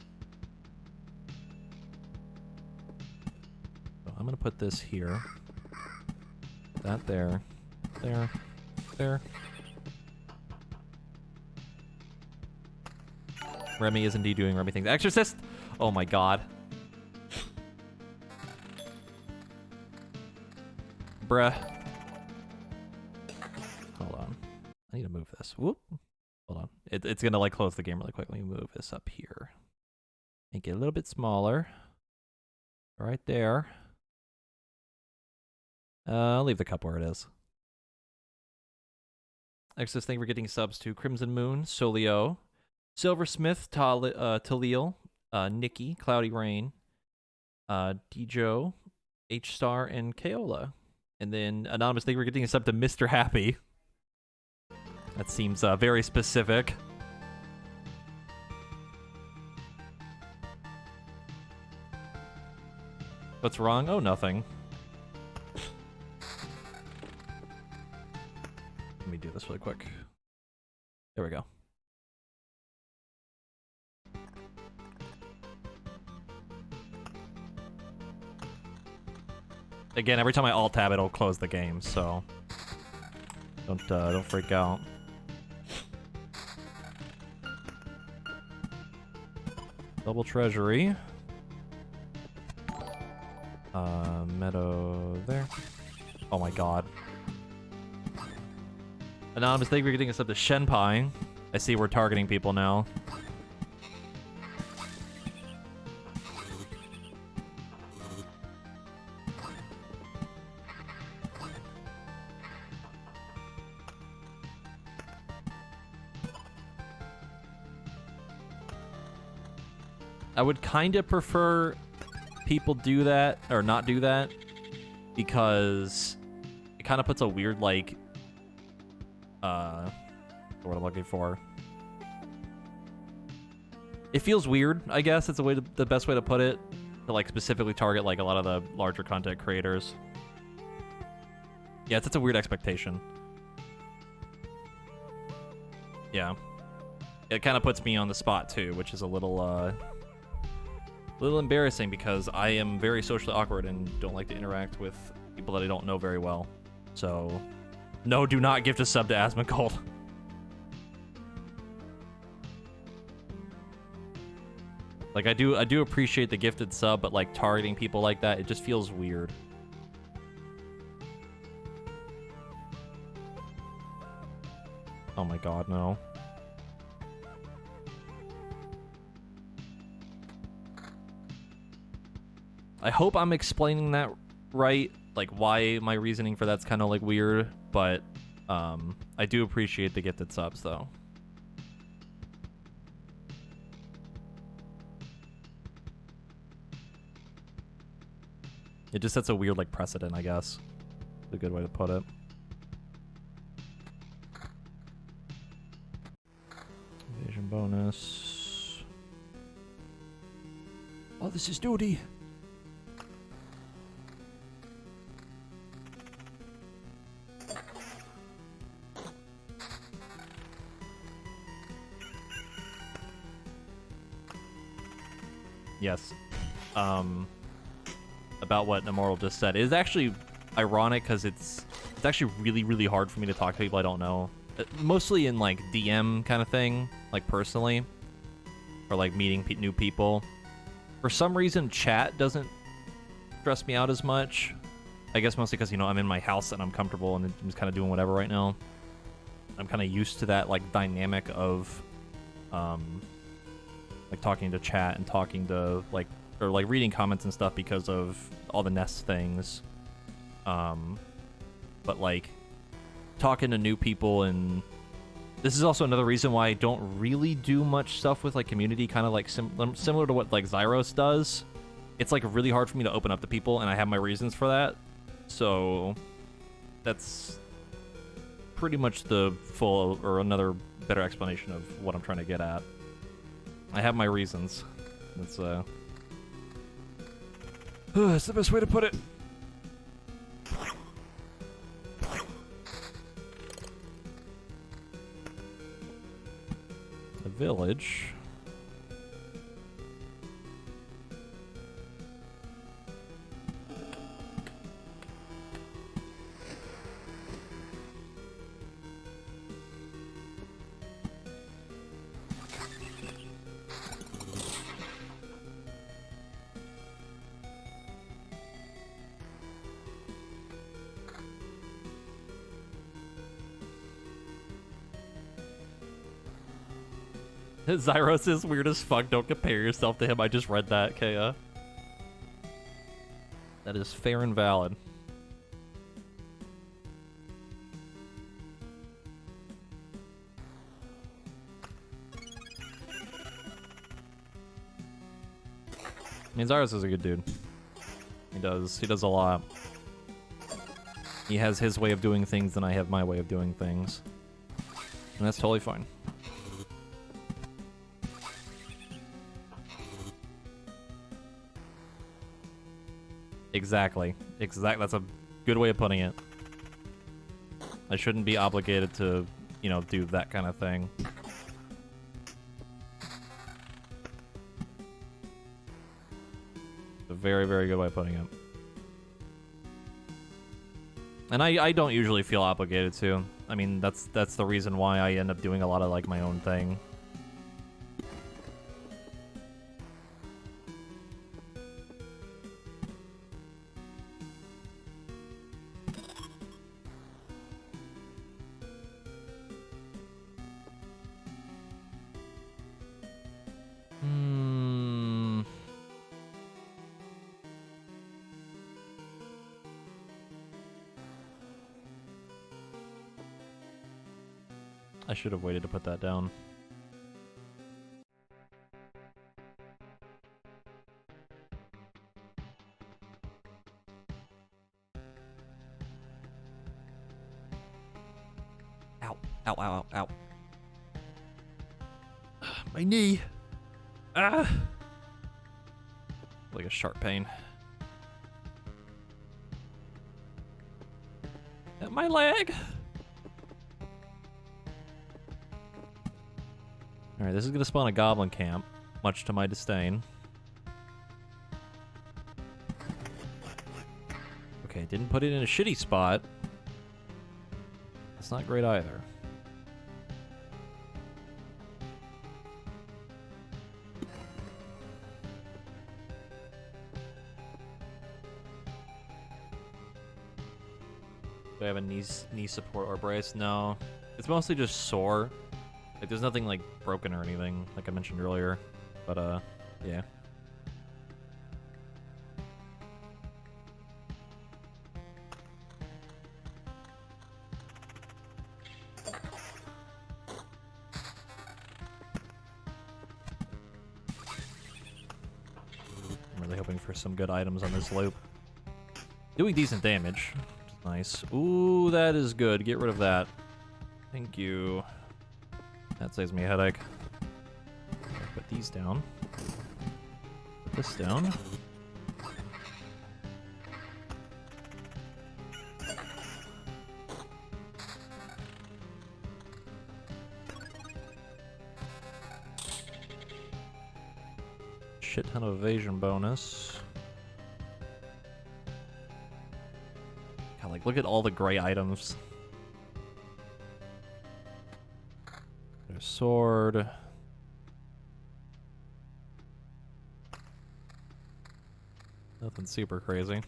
So I'm going to put this here. That there. There. There. Remy is indeed doing Remy things. Exorcist! Oh my god. Bruh. Hold on. I need to move this. Whoop. Hold on. It's gonna like close the game really quick. Let me move this up here. Make it a little bit smaller. Right there. I'll leave the cup where it is. Exodus, thank you for getting subs to Crimson Moon, Solio, Silversmith, Talil, Nikki, Cloudy Rain, Djo, H Star, and Kaola. And then Anonymous, thank you for getting a sub to Mr. Happy. That seems very specific. What's wrong? Oh, nothing. Let me do this really quick. There we go. Again, every time I alt tab, it'll close the game, so don't freak out. Double treasury. Meadow there. Oh my god. Anonymous, thank you for getting us up to Shenpai. I see we're targeting people now. I would kind of prefer people do that or not do that because it kind of puts a weird like what I'm looking for. It feels weird, I guess. It's the best way to put it, to like specifically target like a lot of the larger content creators. Yeah, it's a weird expectation. Yeah. It kind of puts me on the spot too, which is a little embarrassing because I am very socially awkward and don't like to interact with people that I don't know very well. So, no, do not gift a sub to Asmongold. Like, I do appreciate the gifted sub, but like targeting people like that, it just feels weird. Oh my god, no. I hope I'm explaining that right, like why my reasoning for that's kind of like weird, but I do appreciate the gifted subs though. It just sets a weird like precedent, I guess. That's a good way to put it. Evasion bonus. Oh, this is duty. Yes. about what Immortal just said. It's actually ironic because it's actually really, really hard for me to talk to people I don't know. Mostly in like DM kind of thing, like personally, or like meeting new people. For some reason, chat doesn't stress me out as much. I guess mostly because, you know, I'm in my house and I'm comfortable and I'm just kind of doing whatever right now. I'm kind of used to that like dynamic of like talking to chat and talking to like, or like reading comments and stuff because of all the Nest things. But like talking to new people, and this is also another reason why I don't really do much stuff with like community, kind of like similar to what like Zyros does. It's like really hard for me to open up to people, and I have my reasons for that. So that's pretty much the full, or another better explanation of what I'm trying to get at. I have my reasons. That's that's the best way to put it. The village. Zyros is weird as fuck. Don't compare yourself to him. I just read that, Kaya. That is fair and valid. I mean, Zyros is a good dude. He does a lot. He has his way of doing things, and I have my way of doing things. And that's totally fine. Exactly. That's a good way of putting it. I shouldn't be obligated to, you know, do that kind of thing. A very, very good way of putting it. And I don't usually feel obligated to. I mean, that's the reason why I end up doing a lot of like my own thing. I should have waited to put that down. Ow. Ow, ow, ow, ow. My knee. Ah! Like a sharp pain. At my leg! Alright, this is gonna spawn a goblin camp, much to my disdain. Okay, didn't put it in a shitty spot. That's not great either. Do I have a knee support or brace? No. It's mostly just sore. Like, there's nothing, like, broken or anything, like I mentioned earlier. But, yeah. I'm really hoping for some good items on this loop. Doing decent damage, which is nice. Ooh, that is good. Get rid of that. Thank you. That saves me a headache. Put these down. Put this down. Shit ton of evasion bonus. like, look at all the gray items. There's sword. Nothing super crazy.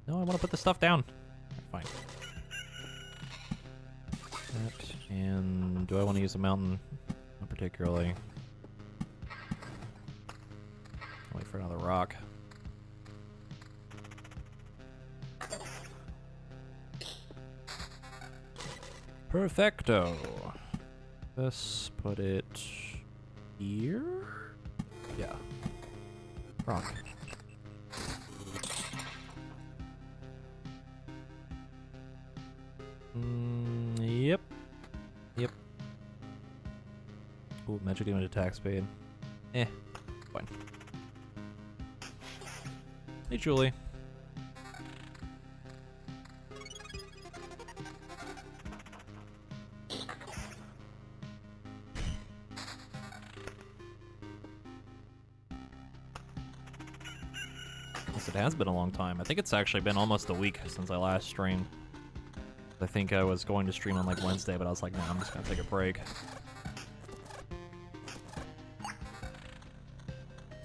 No, I want to put the stuff down. Fine. That, and do I want to use a mountain? Not particularly. Wait for another rock. Perfecto. Let's put it here. Yeah. Rock. Yep. Yep. Ooh, magic damage attack speed. Fine. Hey, Julie. Yes, it has been a long time. I think it's actually been almost a week since I last streamed. I think I was going to stream on like Wednesday, but I was like, nah, I'm just gonna take a break.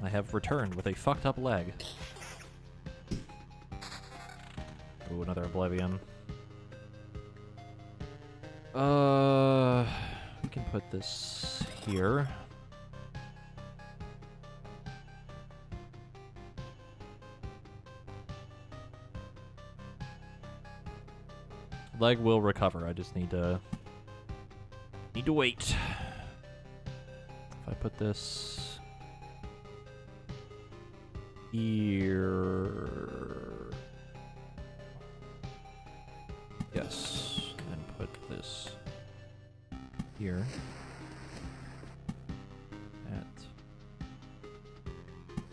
I have returned with a fucked up leg. Ooh, another Oblivion. We can put this here. Leg will recover. I just need to wait. If I put this here, yes, and put this here. At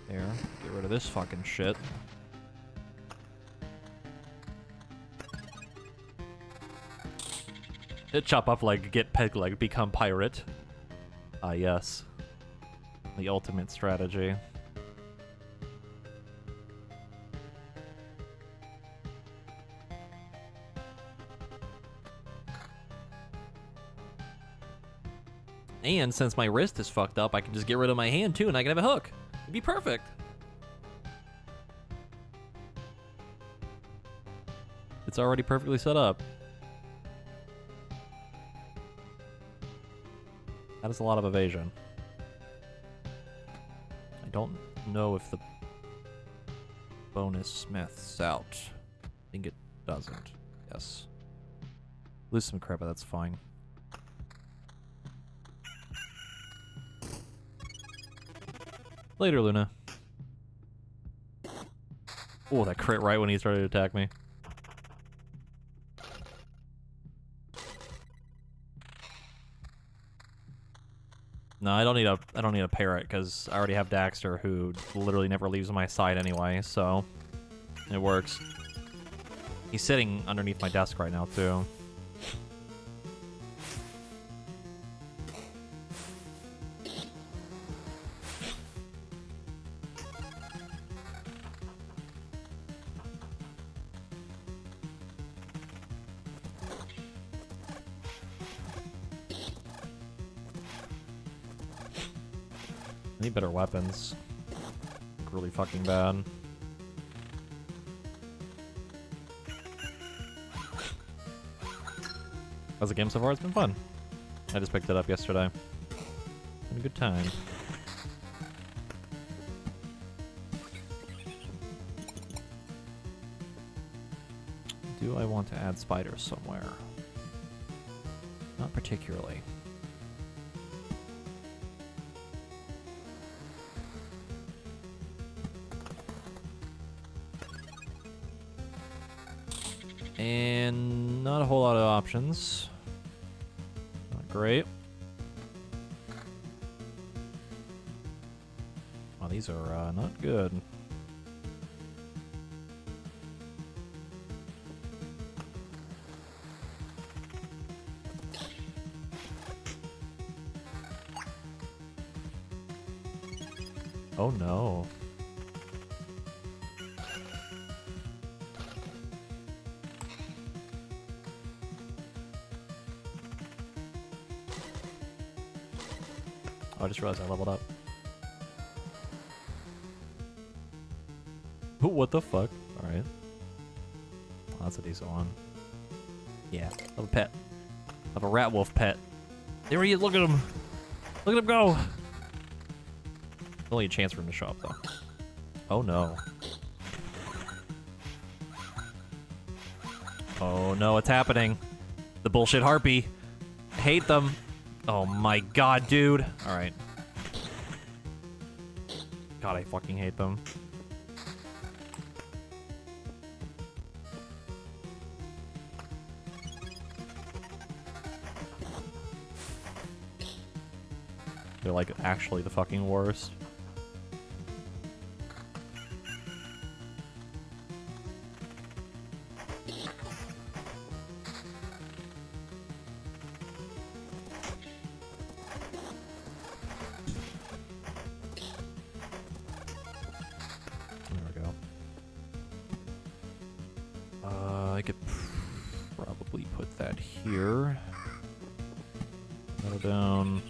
there. Get rid of this fucking shit. Chop off leg, get peg leg, become pirate. Ah, yes. The ultimate strategy. And since my wrist is fucked up, I can just get rid of my hand too and I can have a hook. It'd be perfect. It's already perfectly set up. That is a lot of evasion. I don't know if the bonus smiths out. I think it doesn't. Yes. Lose some credit, that's fine. Later, Luna. Oh, that crit right when he started to attack me. No, I don't need a parrot because I already have Daxter, who literally never leaves my side anyway, so it works. He's sitting underneath my desk right now too. I need better weapons. Really fucking bad. How's the game so far? It's been fun. I just picked it up yesterday. Been a good time. Do I want to add spiders somewhere? Not particularly. And not a whole lot of options. Not great. Oh, these are not good. Oh no. Oh, I just realized I leveled up. Oh, what the fuck? Alright. Oh, that's a decent one. Yeah, I have a pet. I have a rat wolf pet. There he is, look at him! Look at him go! Only a chance for him to show up, though. Oh no. Oh no, it's happening. The bullshit harpy. I hate them. Oh my god, dude. Alright. God, I fucking hate them. They're like actually the fucking worst. I could probably put that here. Metal down.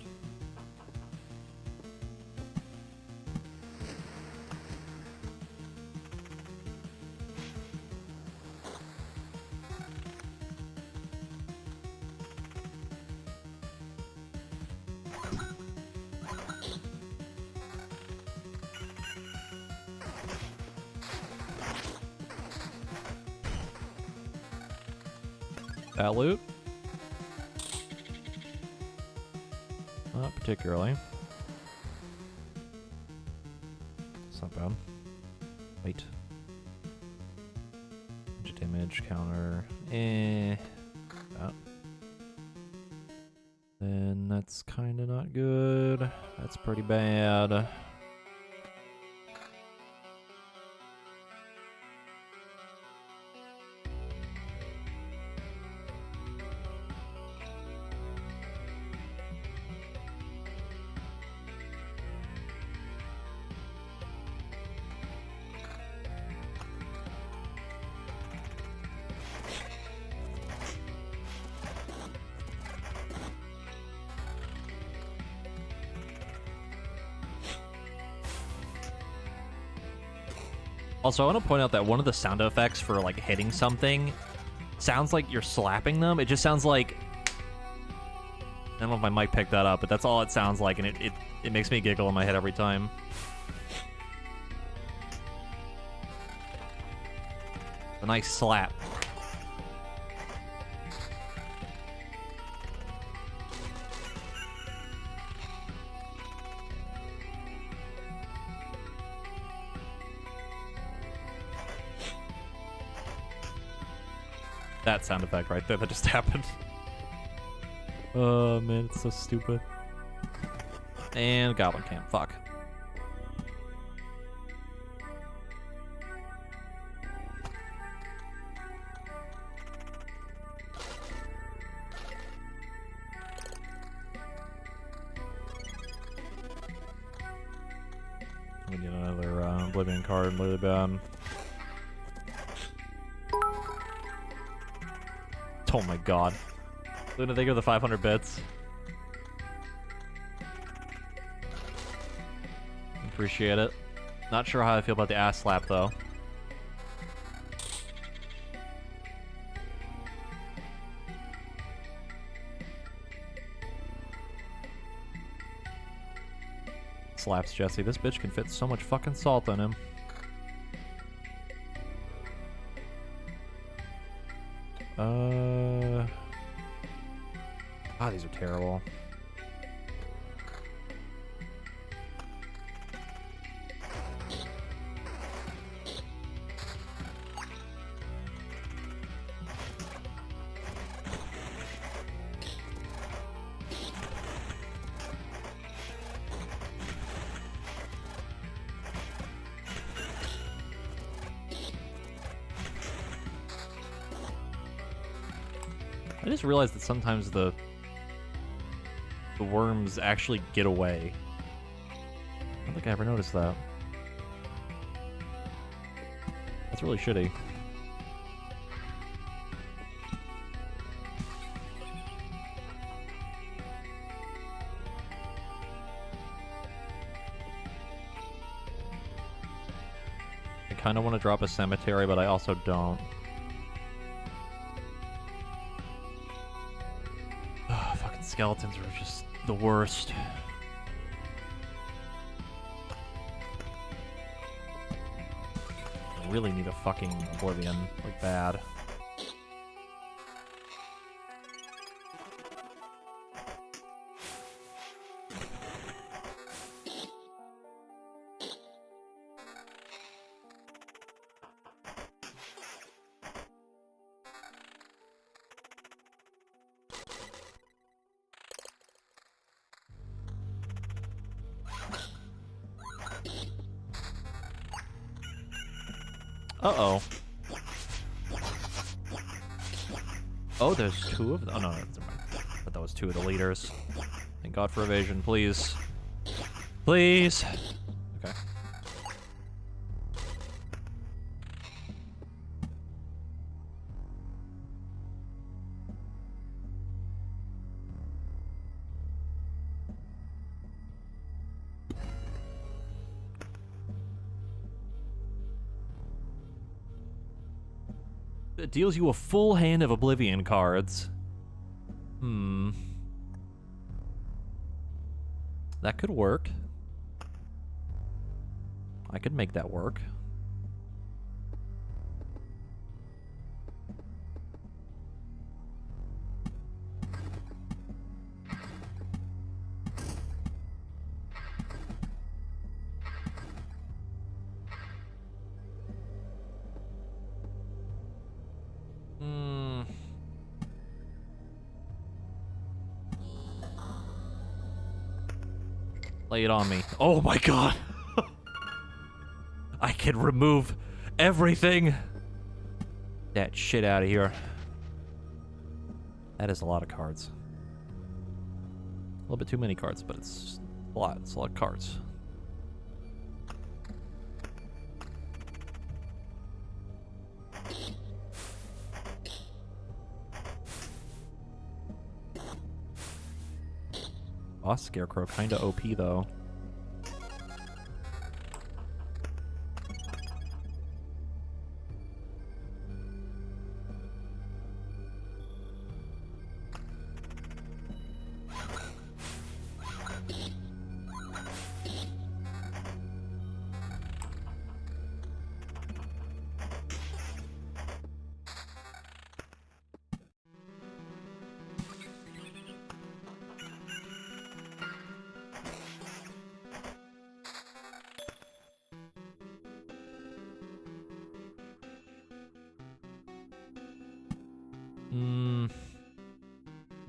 That loot? Not particularly. It's not bad. Wait. Damage counter. That. Then that's kind of not good. That's pretty bad. Also, I want to point out that one of the sound effects for, like, hitting something sounds like you're slapping them. It just sounds like... I don't know if my mic picked that up, but that's all it sounds like, and it makes me giggle in my head every time. A nice slap. That sound effect right there that just happened. Oh man, it's so stupid. And Goblin Camp, fuck. We need another Oblivion card, really bad. Oh my god. Luna, thank you for the 500 bits. Appreciate it. Not sure how I feel about the ass slap, though. Slaps Jesse. This bitch can fit so much fucking salt on him. Ah, these are terrible. I just realized that sometimes the worms actually get away. think I ever noticed that. That's really shitty. I kind of want to drop a cemetery, but I also don't. Fucking skeletons are just the worst. I really need a fucking Oblivion, like bad. Uh-oh. Oh, there's two of them. Oh, no, never mind. I thought that was two of the leaders. Thank God for evasion, please. Please! Okay. It deals you a full hand of Oblivion cards. That could work. I could make that work. Lay it on me. Oh my god! I can remove everything! That shit out of here. That is a lot of cards. A little bit too many cards, but it's a lot. It's a lot of cards. Boss Scarecrow, kinda OP though.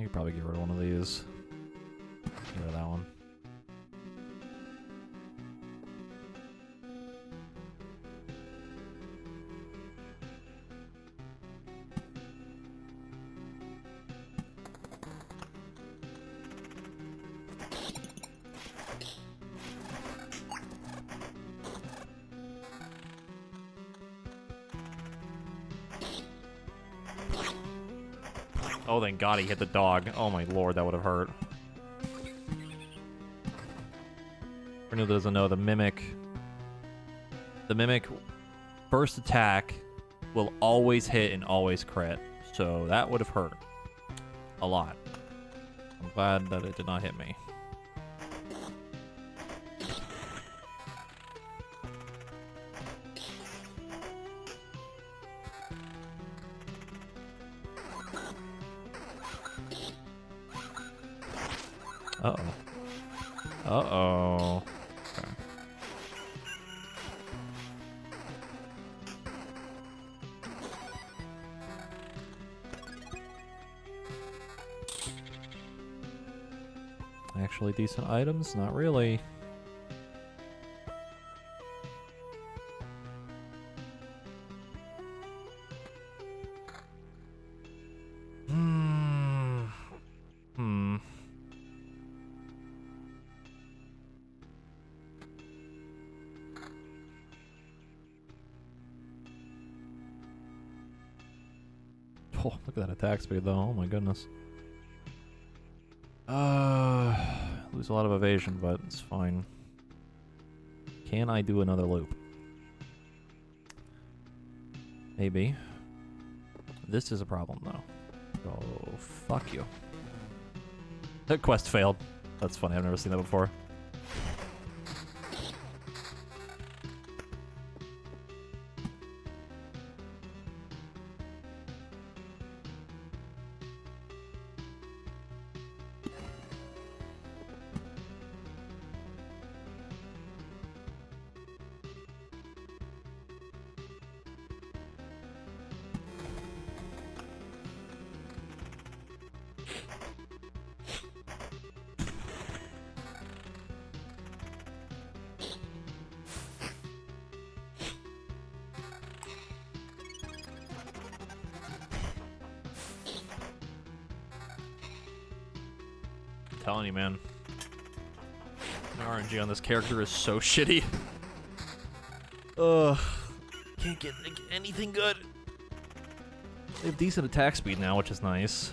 I could probably get rid of one of these. Get rid of that one. Oh, thank God he hit the dog. Oh my lord, that would have hurt. For anyone who doesn't know, the Mimic first attack will always hit and always crit. So that would have hurt a lot. I'm glad that it did not hit me. Uh-oh. Uh-oh. Okay. Actually decent items? Not really. Oh, look at that attack speed, though. Oh my goodness. Lose a lot of evasion, but it's fine. Can I do another loop? Maybe. This is a problem, though. Oh, fuck you. The quest failed. That's funny. I've never seen that before. Telling you, man. The RNG on this character is so shitty. Ugh. Can't get anything good. They have decent attack speed now, which is nice.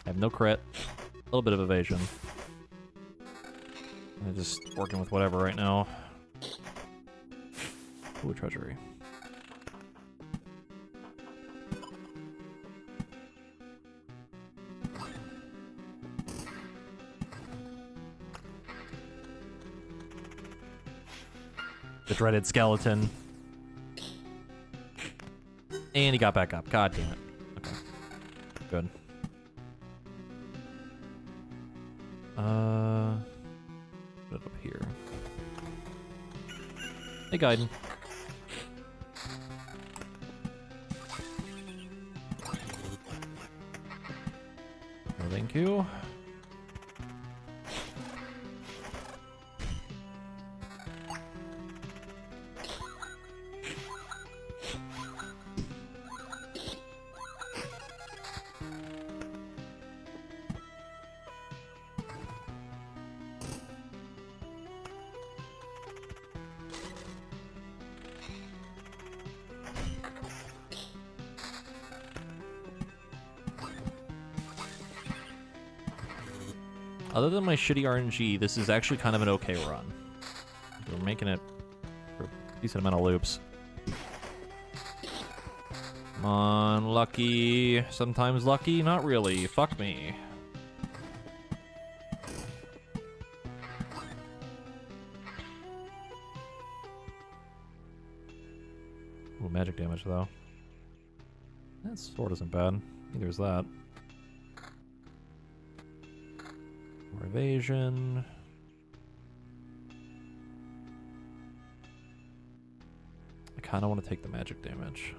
I have no crit. A little bit of evasion. I'm just working with whatever right now. Ooh, treasury. The dreaded skeleton. And he got back up. God damn it. Okay. Good. Put it up here. Hey, Gaiden. No, thank you. Other than my shitty RNG, this is actually kind of an okay run. We're making it for a decent amount of loops. Come on, lucky. Sometimes lucky, not really. Fuck me. Ooh, magic damage, though. That sword isn't bad. Neither is that. More evasion. I kind of want to take the magic damage.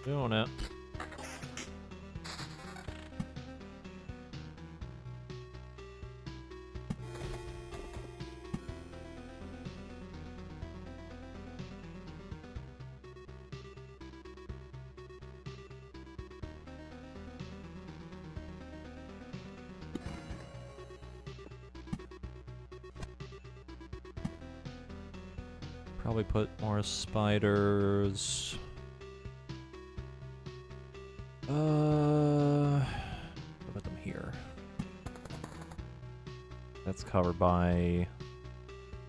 Doing it. Probably put more spiders. Put them here. That's covered by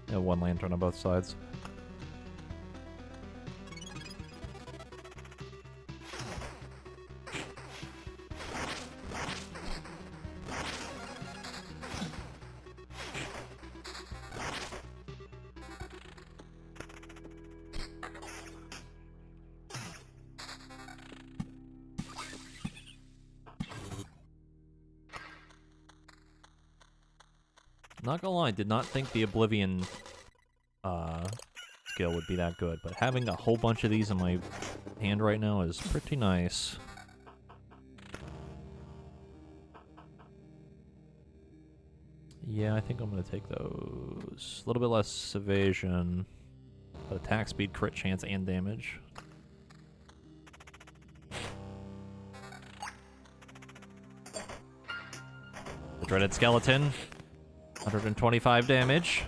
one lantern on both sides. Not gonna lie, did not think the Oblivion skill would be that good, but having a whole bunch of these in my hand right now is pretty nice. Yeah, I think I'm gonna take those. A little bit less evasion, but attack speed, crit chance, and damage. The dreaded skeleton, 125 damage.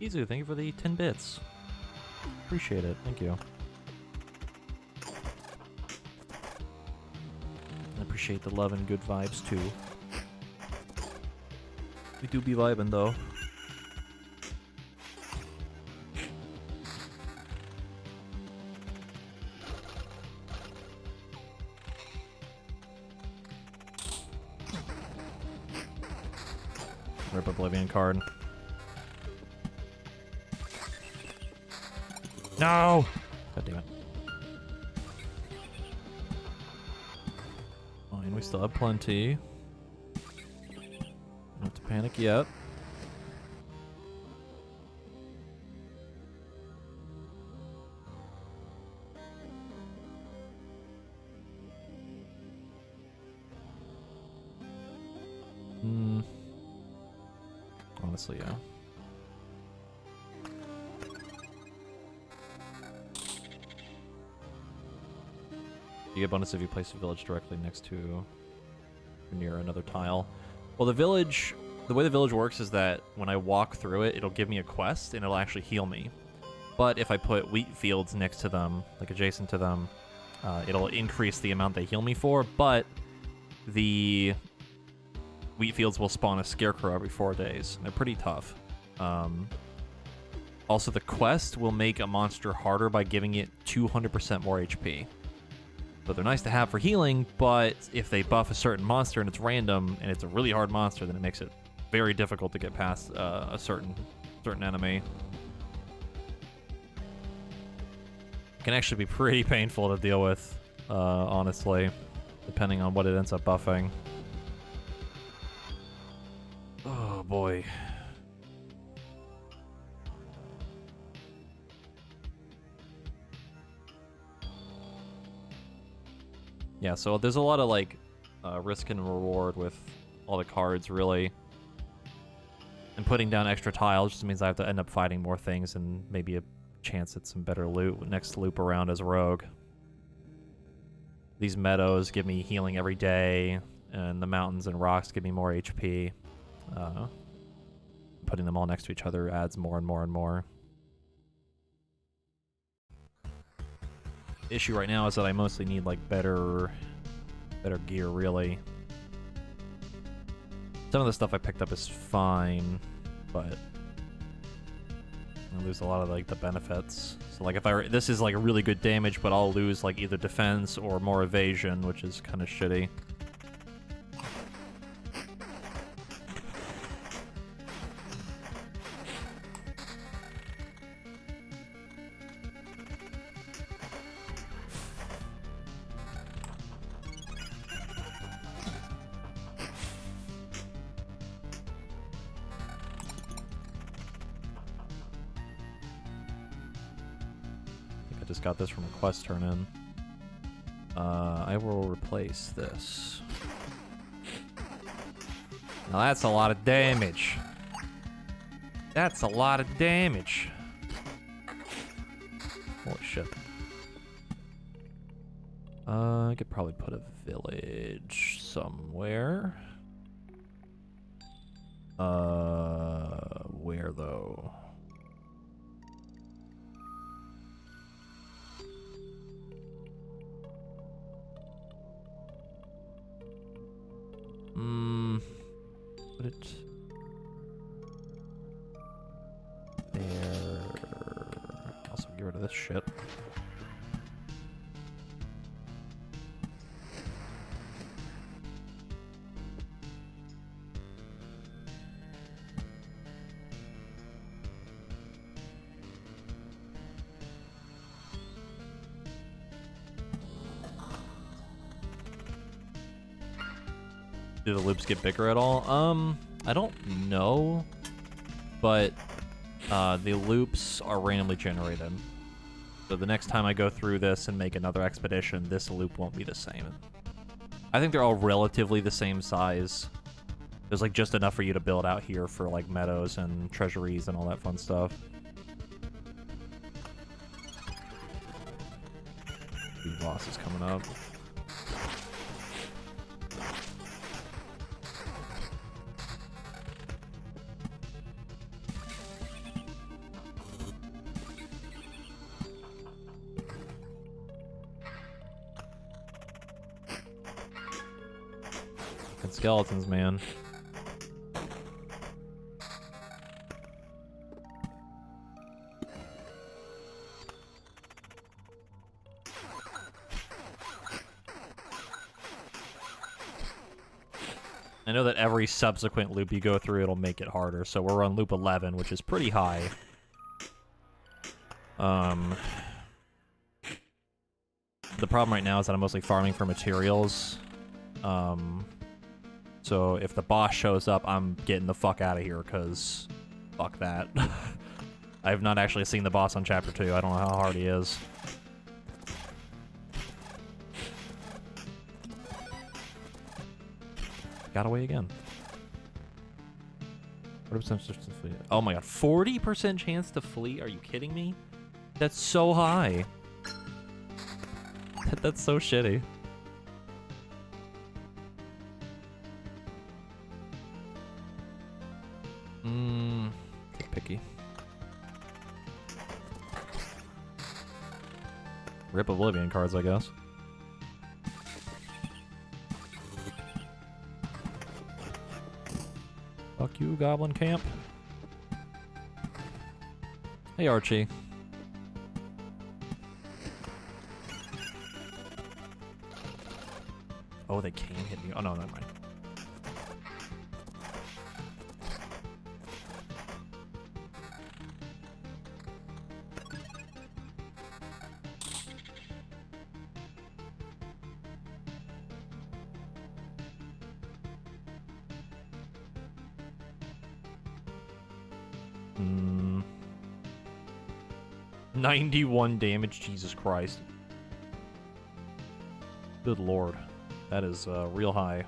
Izu, thank you for the 10 bits. Appreciate it. Thank you. I appreciate the love and good vibes too. We do be vibing though. Rip Oblivion card. No! God damn it. Fine, we still have plenty. Not to panic yet. Honestly, yeah. You get bonus if you place a village directly next to or near another tile. Well, the way the village works is that when I walk through it, it'll give me a quest and it'll actually heal me. But if I put wheat fields next to them, like adjacent to them, it'll increase the amount they heal me for, but the wheat fields will spawn a scarecrow every 4 days. They're pretty tough. Also, the quest will make a monster harder by giving it 200% more HP. So they're nice to have for healing, but if they buff a certain monster and it's random and it's a really hard monster, then it makes it very difficult to get past a certain enemy. It can actually be pretty painful to deal with, honestly, depending on what it ends up buffing. Oh boy. Yeah, so there's a lot of like risk and reward with all the cards, really. And putting down extra tiles just means I have to end up fighting more things and maybe a chance at some better loot next loop around as a rogue. These meadows give me healing every day, and the mountains and rocks give me more HP. Putting them all next to each other adds more and more and more. The issue right now is that I mostly need like better gear, really. Some of the stuff I picked up is fine, but I lose a lot of like the benefits. So like if this is like a really good damage, but I'll lose like either defense or more evasion, which is kind of shitty. Got this from a quest turn in. I will replace this. Now that's a lot of damage. That's a lot of damage. Holy shit. I could probably put a village somewhere. Where though? Put it there. Get rid of this shit. Do the loops get bigger at all? I don't know, but the loops are randomly generated. So the next time I go through this and make another expedition, this loop won't be the same. I think they're all relatively the same size. There's like just enough for you to build out here for like meadows and treasuries and all that fun stuff. The boss is coming up. Skeletons, man. I know that every subsequent loop you go through, it'll make it harder. So we're on loop 11, which is pretty high. The problem right now is that I'm mostly farming for materials. So if the boss shows up, I'm getting the fuck out of here, because fuck that. I have not actually seen the boss on Chapter 2. I don't know how hard he is. Got away again. 40% chance to flee. Oh my god, 40% chance to flee? Are you kidding me? That's so high. That's so shitty. Picky. Rip Oblivion cards, I guess. Fuck you, Goblin Camp. Hey, Archie. Oh, they can hit me. Oh, no, never mind. Hmm. 91 damage, Jesus Christ. Good lord. That is real high.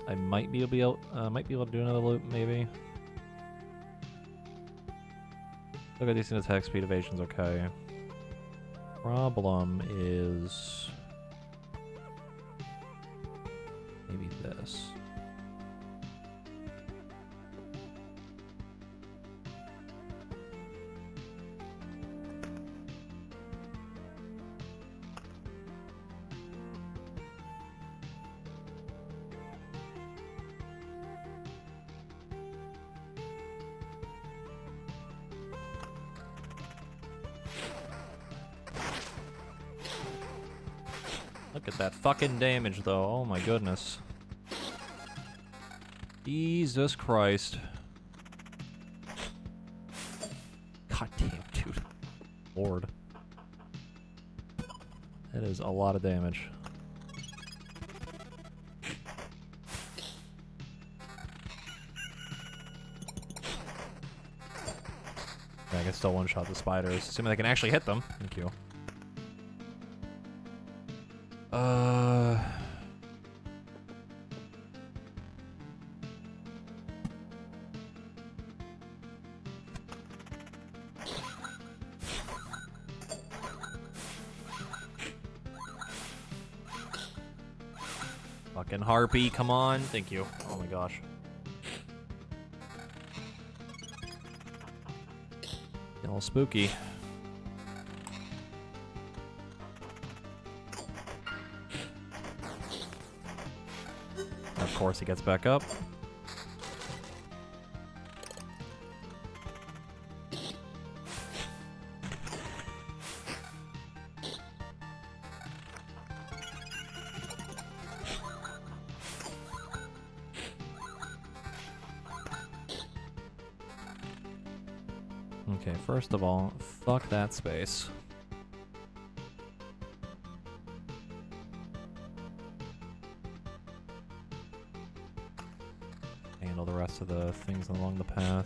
I might be able to do another loop, maybe. Look at decent attack speed, evasion's okay. Problem is maybe this. Look at that fucking damage, though. Oh my goodness. Jesus Christ. God damn, dude. Lord. That is a lot of damage. Yeah, I can still one-shot the spiders, assuming I can actually hit them. Thank you. Fucking harpy, come on. Thank you. Oh my gosh. Getting a little spooky. Of course he gets back up. Okay, first of all, fuck that space. Handle the rest of the things along the path.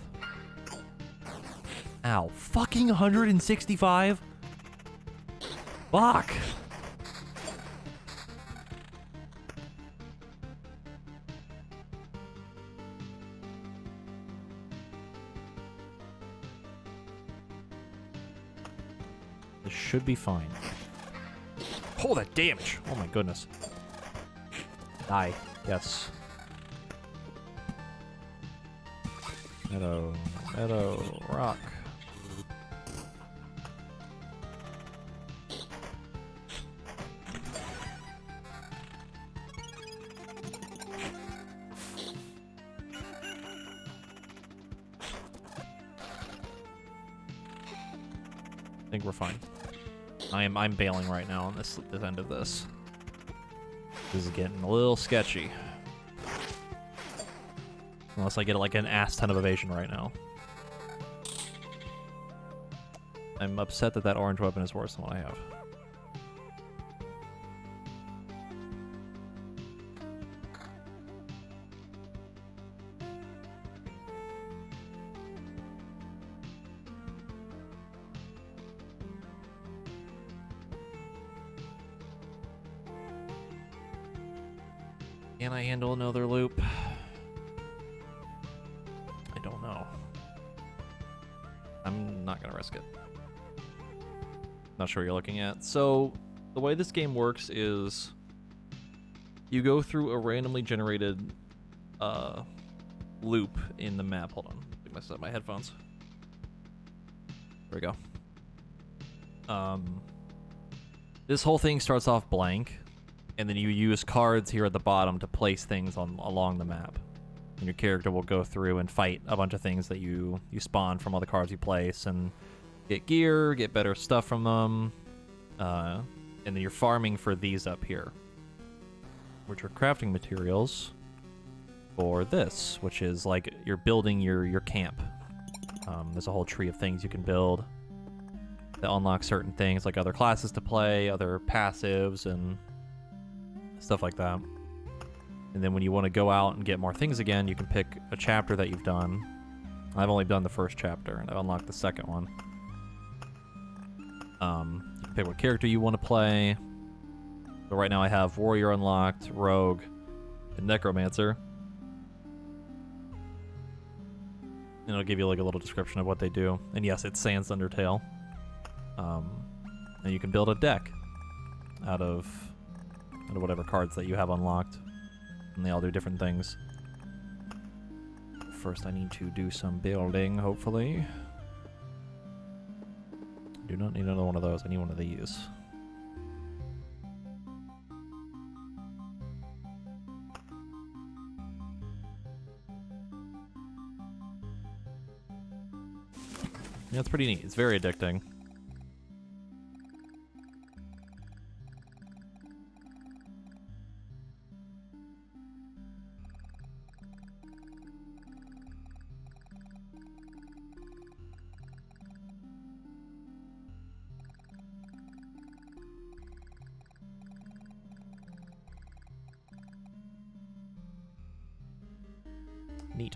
Ow. Fucking 165? Fuck! This should be fine. Oh, that damage! Oh my goodness. Die. Yes. Meadow. Meadow. Rock. I think we're fine. I'm bailing right now on this end of this. This is getting a little sketchy. Unless I get like an ass ton of evasion right now. I'm upset that that orange weapon is worse than what I have. Can I handle another loop? I don't know. I'm not gonna risk it. Not sure what you're looking at. So, the way this game works is you go through a randomly generated loop in the map. Hold on. I messed up my headphones. There we go. This whole thing starts off blank. And then you use cards here at the bottom to place things along the map. And your character will go through and fight a bunch of things that you spawn from all the cards you place and get gear, get better stuff from them. And then you're farming for these up here, which are crafting materials for this, which is like you're building your camp. There's a whole tree of things you can build that unlock certain things, like other classes to play, other passives, and stuff like that. And then when you want to go out and get more things again, you can pick a chapter that you've done. I've only done the first chapter, and I've unlocked the second one. You can pick what character you want to play. So right now I have Warrior unlocked, Rogue, and Necromancer. And it'll give you like a little description of what they do. And yes, it's Sans Undertale. And you can build a deck out of whatever cards that you have unlocked, and they all do different things. First, I need to do some building, hopefully. Do not need another one of those. I need one of these. Yeah, it's pretty neat. It's very addicting. Neat.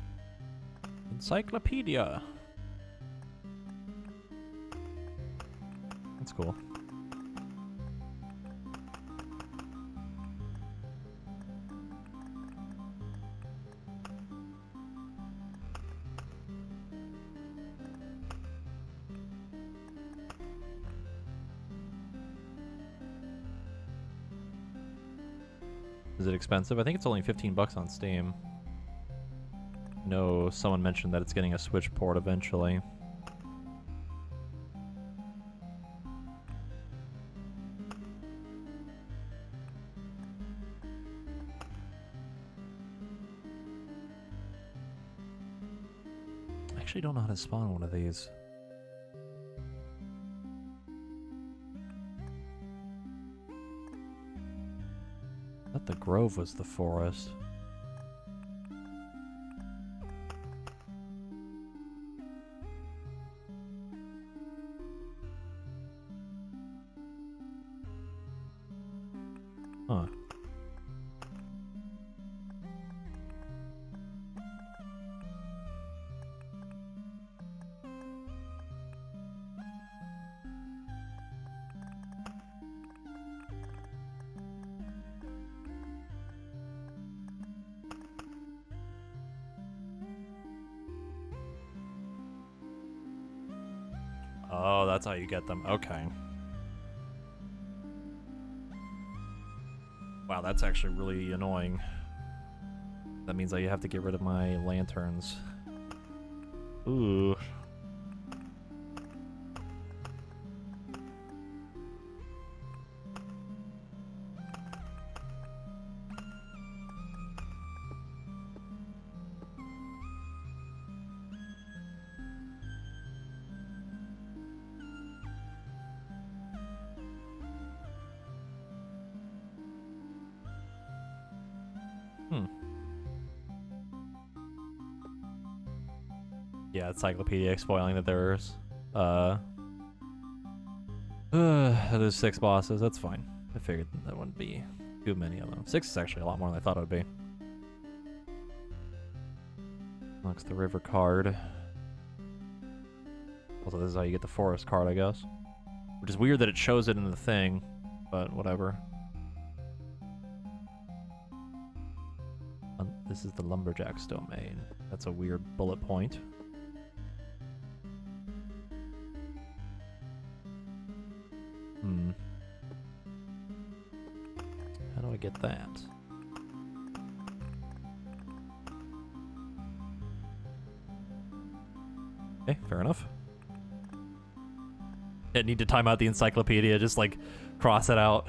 Encyclopedia. That's cool. Is it expensive? I think it's only 15 bucks on Steam. No, someone mentioned that it's getting a Switch port eventually. I actually don't know how to spawn one of these. I thought the grove was the forest. Huh. Oh, that's how you get them. Okay. Wow, that's actually really annoying. That means that you have to get rid of my lanterns. Ooh. Yeah, Encyclopedia spoiling that there's there's 6 bosses. That's fine. I figured that wouldn't be too many of them. 6 is actually a lot more than I thought it would be. Unlocks the river card. Also, this is how you get the forest card, I guess. Which is weird that it shows it in the thing, but whatever. This is the lumberjack's domain. That's a weird bullet point. How do I get that? Okay, fair enough. Didn't need to time out the encyclopedia, just like cross it out.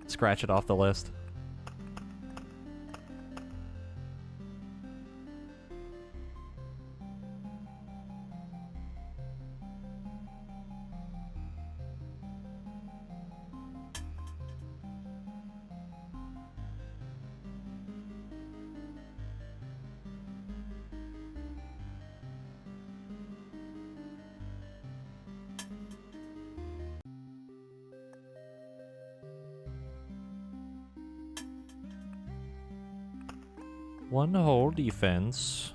Scratch it off the list. One whole defense.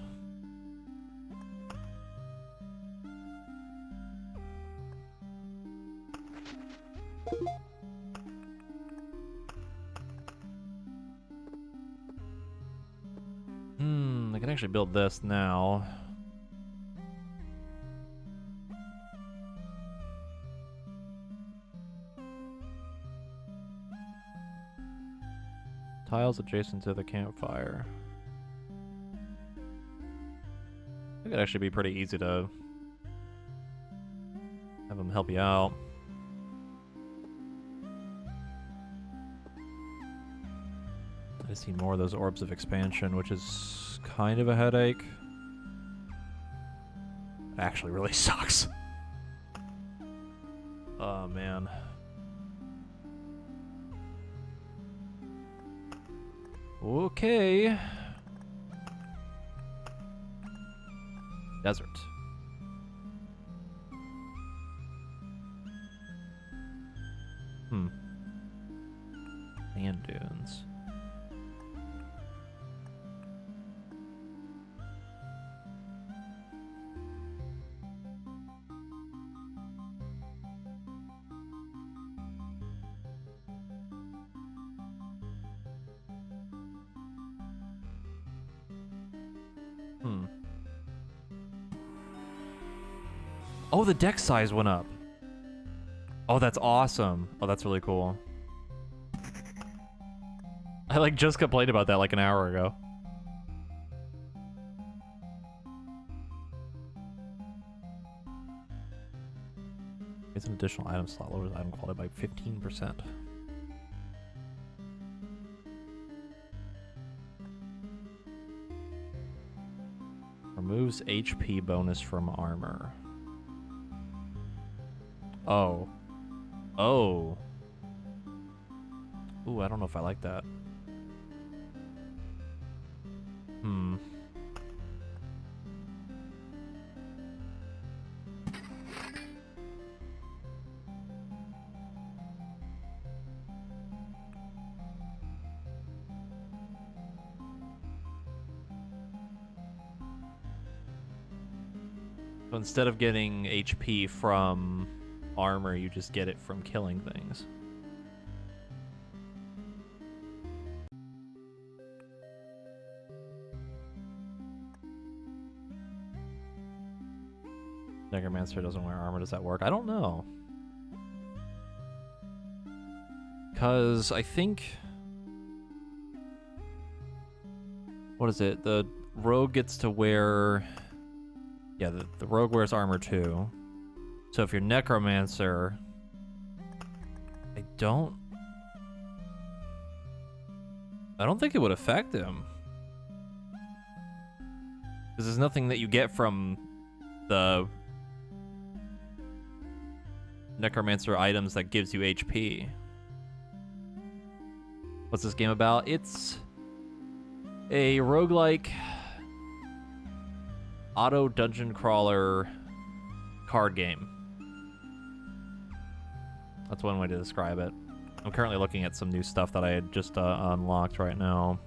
I can actually build this now. Tiles adjacent to the campfire. I think it'd actually be pretty easy to have them help you out. I just need more of those orbs of expansion, which is kind of a headache. It actually really sucks. Oh, man. Okay. Desert. Sand dunes. Oh, the deck size went up. Oh, that's awesome. Oh, that's really cool. I like just complained about that like an hour ago. It's an additional item slot, lowers item quality by 15%. Removes HP bonus from armor. Oh. Oh. Ooh, I don't know if I like that. Hmm. So instead of getting HP from armor, you just get it from killing things. Necromancer doesn't wear armor. Does that work? I don't know. Because I think... What is it? The rogue gets to wear... Yeah, the rogue wears armor too. So if you're Necromancer... I don't think it would affect him. Because there's nothing that you get from the Necromancer items that gives you HP. What's this game about? It's a roguelike auto dungeon crawler card game. That's one way to describe it. I'm currently looking at some new stuff that I had just unlocked right now.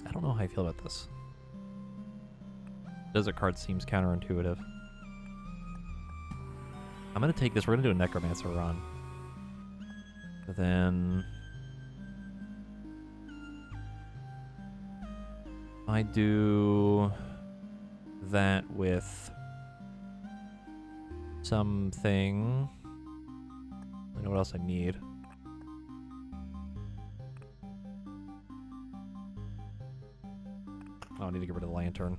I don't know how I feel about this. Desert card seems counterintuitive. I'm gonna take this. We're gonna do a Necromancer run. Then I do that with something. I know what else I need. Oh, I need to get rid of the lantern.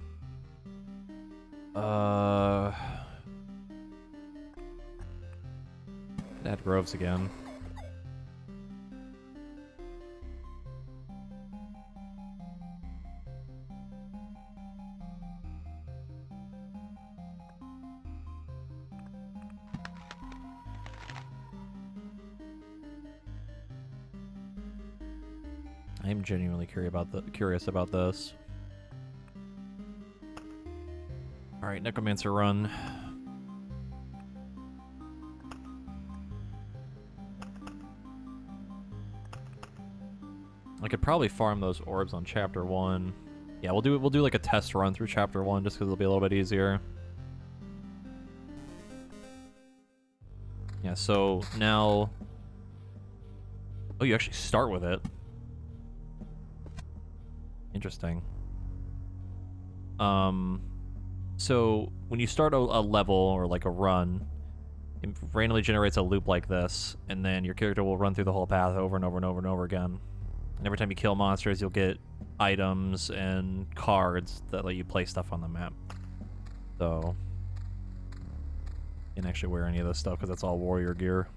Add groves again. I am genuinely curious about this. All right, Necromancer run. I could probably farm those orbs on chapter 1. Yeah, we'll do like a test run through chapter 1 just because it'll be a little bit easier. Yeah, so now... Oh, you actually start with it. Interesting. So when you start a level or like a run, it randomly generates a loop like this, and then your character will run through the whole path over and over and over and over again. And every time you kill monsters, you'll get items and cards that let you place stuff on the map. So you can't actually wear any of this stuff because that's all warrior gear.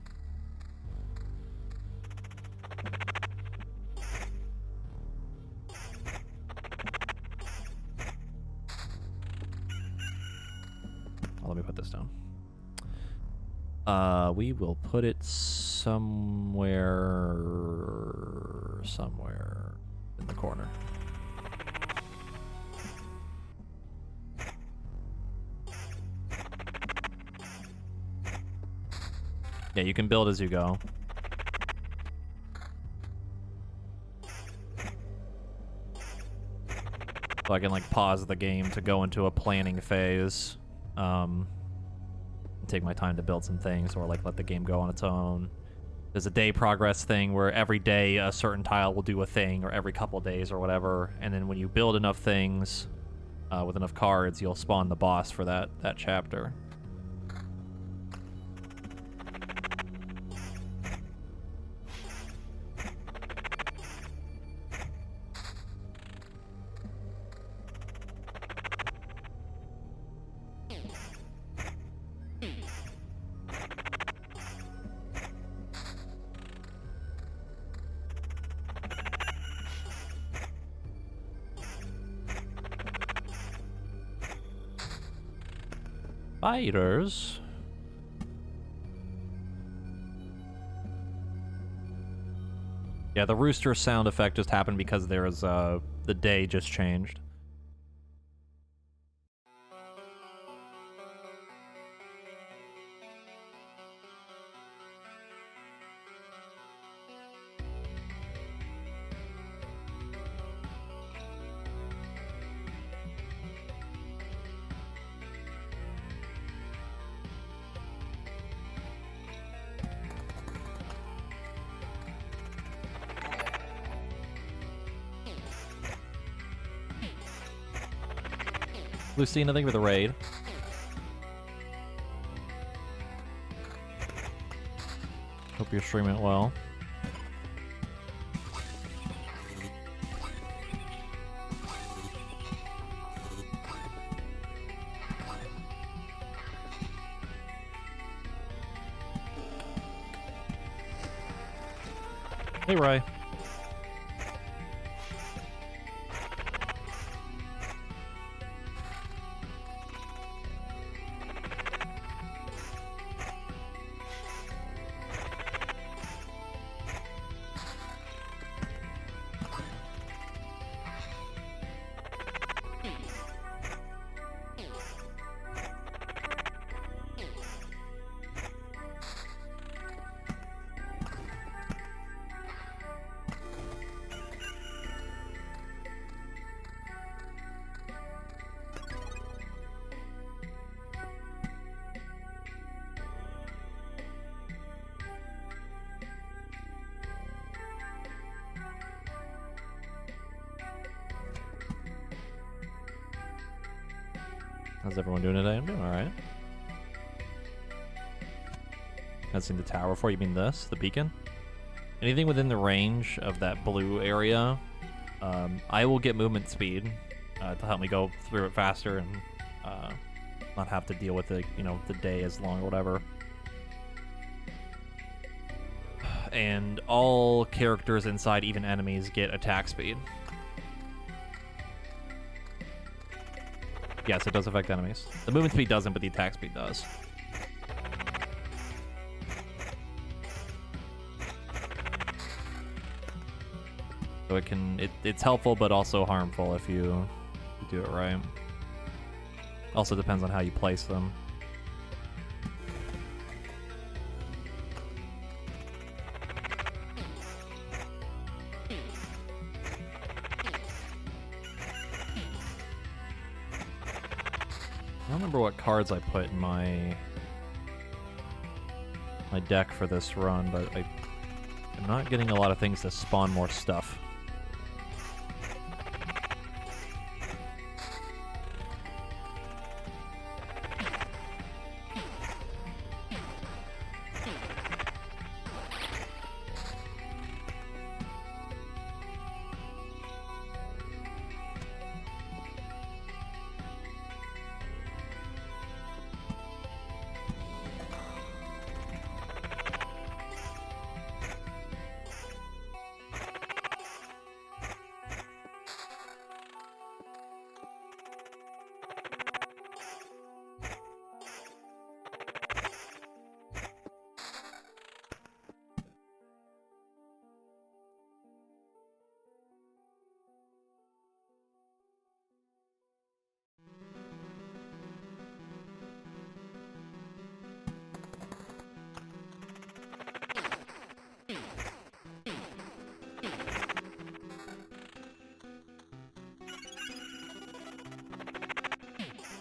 Let me put this down. We will put it somewhere in the corner. Yeah, you can build as you go. So I can like pause the game to go into a planning phase. Take my time to build some things, or like let the game go on its own. There's a day progress thing where every day a certain tile will do a thing, or every couple days or whatever, and then when you build enough things with enough cards, you'll spawn the boss for that chapter. Spiders. Yeah, the rooster sound effect just happened because there's the day just changed. Lucina, thank you for the raid. Hope you're streaming it well. Hey, Ray. How's everyone doing today? I'm doing alright. Haven't seen the tower before. You mean this? The beacon? Anything within the range of that blue area, I will get movement speed to help me go through it faster and not have to deal with the, you know, the day as long or whatever. And all characters inside, even enemies, get attack speed. Yes, it does affect enemies. The movement speed doesn't, but the attack speed does. So it can, it's helpful, but also harmful if you do it right. Also depends on how you place them. I don't remember what cards I put in my deck for this run, but I'm not getting a lot of things to spawn more stuff.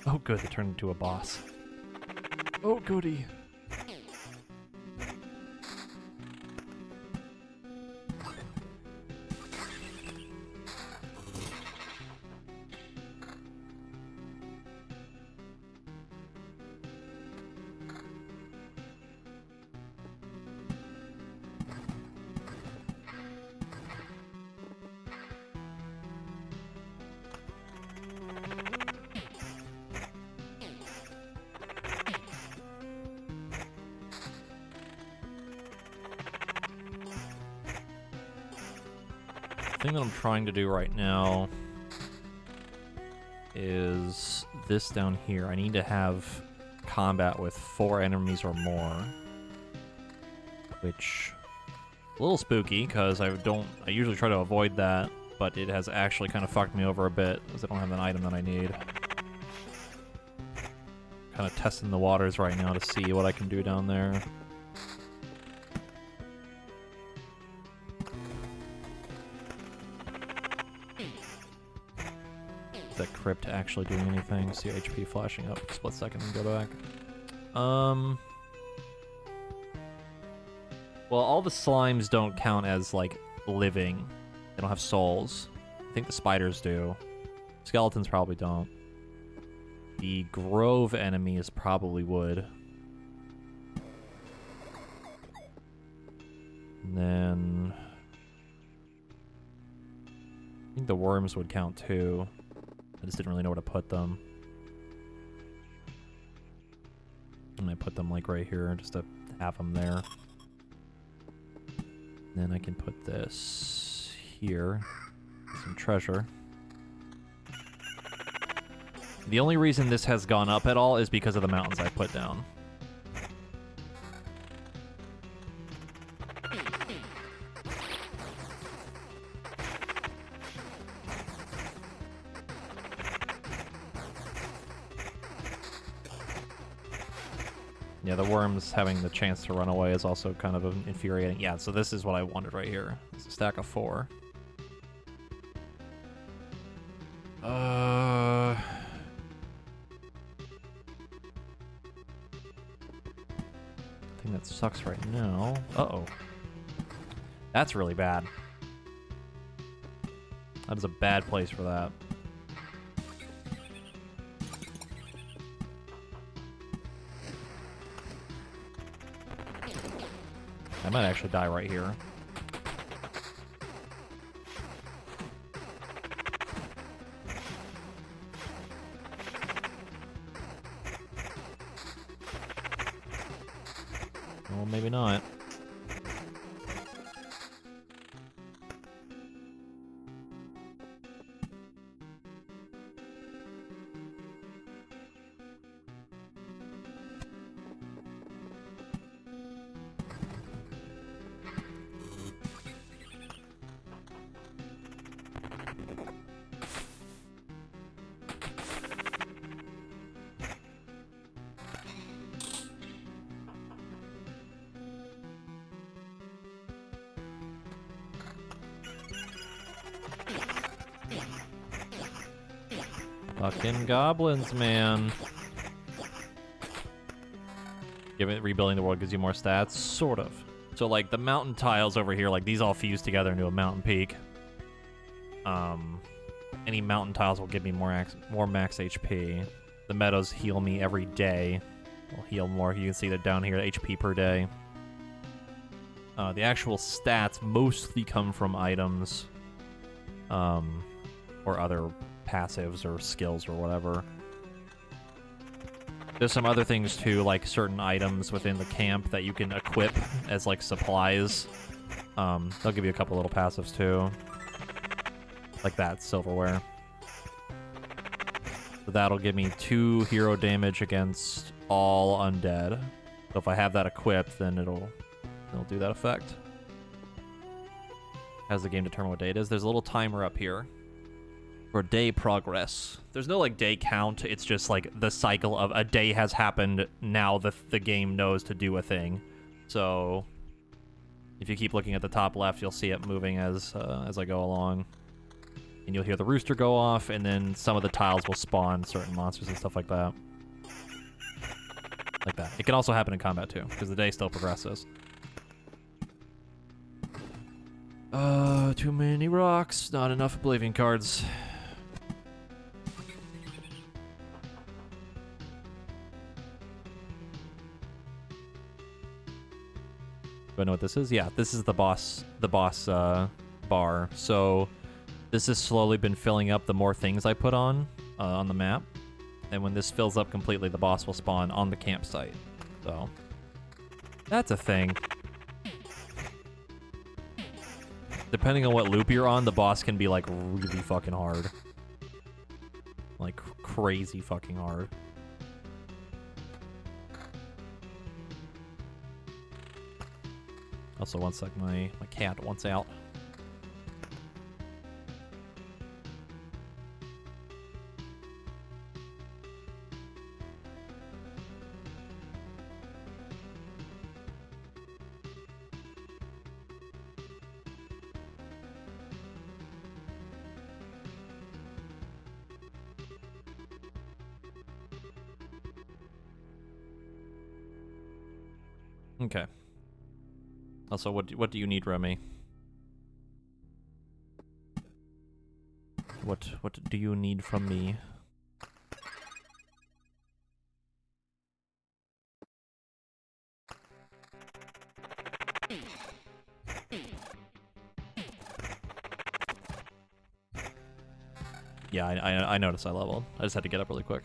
Oh good, it turned into a boss. Oh goody. The thing that I'm trying to do right now is this down here. I need to have combat with 4 enemies or more. Which, a little spooky, because I usually try to avoid that, but it has actually kind of fucked me over a bit, because I don't have an item that I need. Kind of testing the waters right now to see what I can do down there. Is that crypt actually doing anything? See HP flashing up, split second and go back. Well, all the slimes don't count as, like, living. They don't have souls. I think the spiders do. Skeletons probably don't. The grove enemies probably would. And then... I think the worms would count too. I just didn't really know where to put them. And I put them, like, right here just to have them there. Then I can put this here. Some treasure. The only reason this has gone up at all is because of the mountains I put down. Yeah, the worms having the chance to run away is also kind of infuriating. Yeah, so this is what I wanted right here. It's a stack of 4. Thing that sucks right now. Uh-oh. That's really bad. That is a bad place for that. I might actually die right here. Well, maybe not. Fucking goblins, man. Rebuilding the world gives you more stats? Sort of. So, like, the mountain tiles over here, like, these all fuse together into a mountain peak. Any mountain tiles will give me more max HP. The meadows heal me every day. Will heal more. You can see that down here, HP per day. The actual stats mostly come from items, or other passives or skills or whatever. There's some other things too, like certain items within the camp that you can equip as like supplies. They'll give you a couple little passives too. Like that, silverware. So that'll give me 2 hero damage against all undead. So if I have that equipped, then it'll do that effect. How does the game determine what day it is? There's a little timer up here for day progress. There's no like day count, it's just like the cycle of a day has happened, now the game knows to do a thing. So if you keep looking at the top left, you'll see it moving as I go along. And you'll hear the rooster go off, and then some of the tiles will spawn certain monsters and stuff like that. Like that. It can also happen in combat too, because the day still progresses. Too many rocks, not enough Oblivion cards. Do I know what this is? Yeah, this is the boss bar. So this has slowly been filling up the more things I put on the map. And when this fills up completely, the boss will spawn on the campsite. So that's a thing. Depending on what loop you're on, the boss can be like really fucking hard. Like crazy fucking hard. Also, one sec, my cat wants out. Okay. Also, what do you need, Remy? What do you need from me? Yeah, I noticed I leveled. I just had to get up really quick.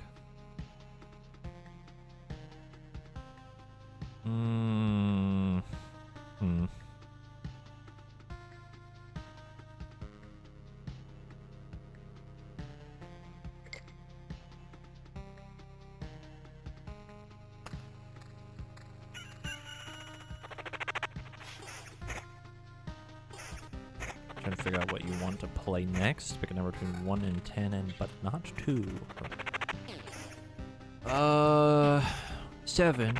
Trying to figure out what you want to play next. Pick a number between 1 and 10, but not 2. 7.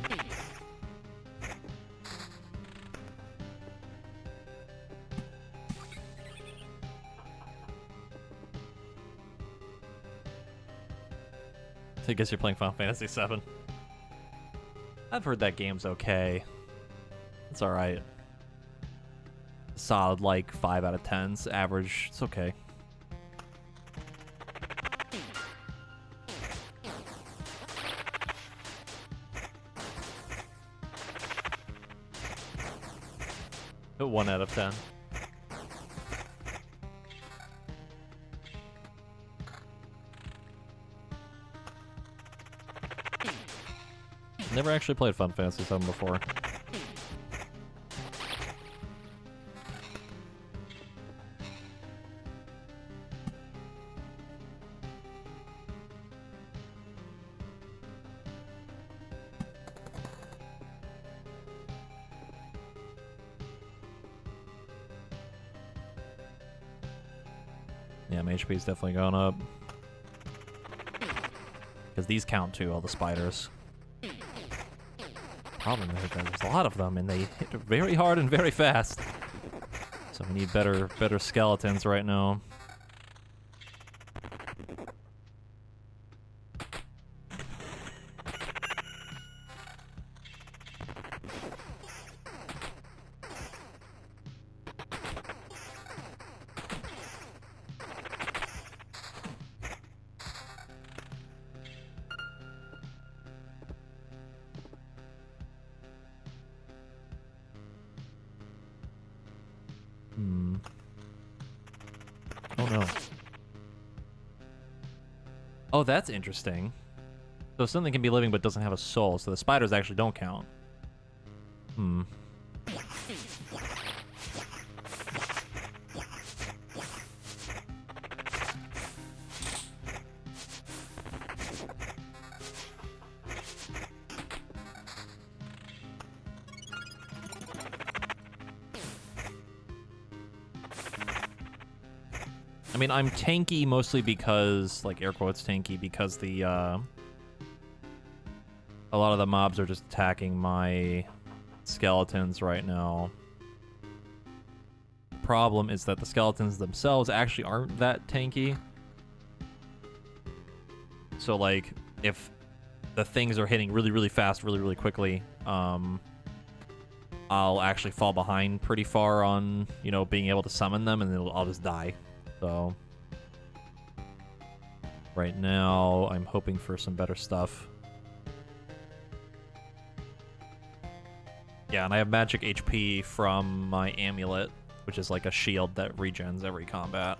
I guess you're playing Final Fantasy VII. I've heard that game's okay. It's alright. Solid, like, 5 out of 10's average. It's okay. A 1 out of 10. Never actually played Final Fantasy VII before. Yeah, my HP is definitely going up. Because these count too, all the spiders. Problem is that there's a lot of them, and they hit very hard and very fast. So we need better skeletons right now. Oh no. Oh, that's interesting. So something can be living but doesn't have a soul, so the spiders actually don't count. I mean, I'm tanky mostly because, like, air quotes tanky, because the, a lot of the mobs are just attacking my skeletons right now. The problem is that the skeletons themselves actually aren't that tanky. So, like, if the things are hitting really, really fast, really, really quickly, I'll actually fall behind pretty far on, you know, being able to summon them, and then I'll just die. So, right now, I'm hoping for some better stuff. Yeah, and I have magic HP from my amulet, which is like a shield that regens every combat.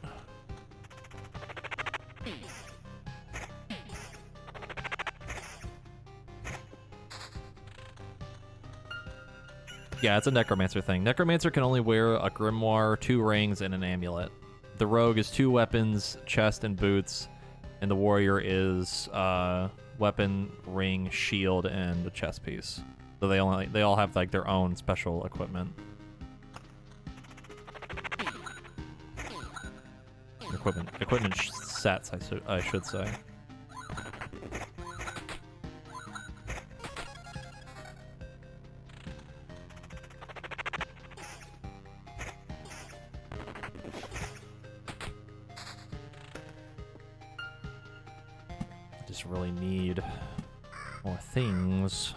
Yeah, it's a necromancer thing. Necromancer can only wear a grimoire, 2 rings, and an amulet. The rogue is 2 weapons, chest and boots, and the warrior is weapon, ring, shield, and a chest piece. So they all have like their own special equipment. equipment sets, I should say. Just really need more things.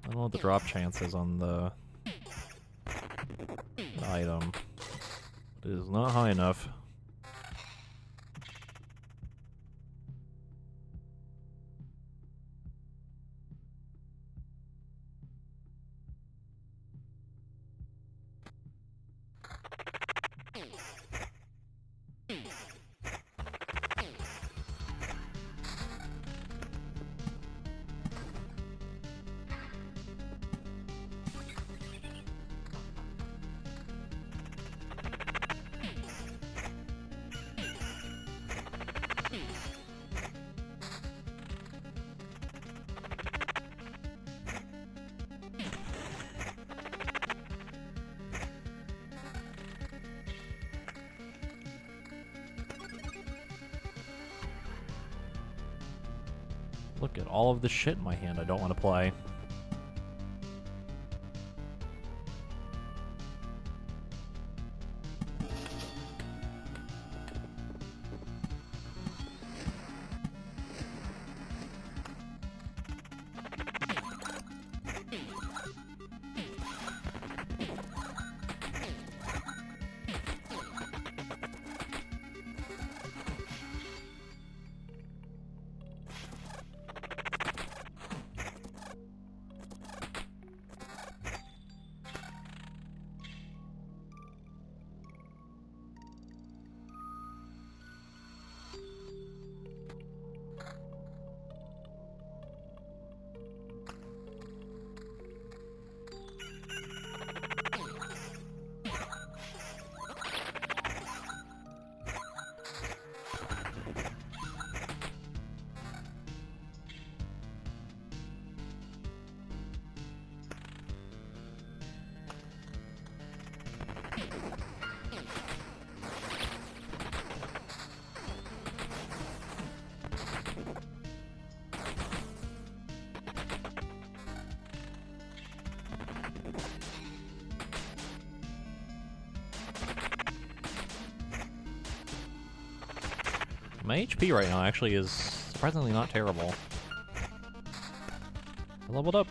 I don't know what the drop chance is on the item. It is not high enough. Look at all of the shit in my hand I don't want to play. My HP right now actually is surprisingly not terrible. I leveled up.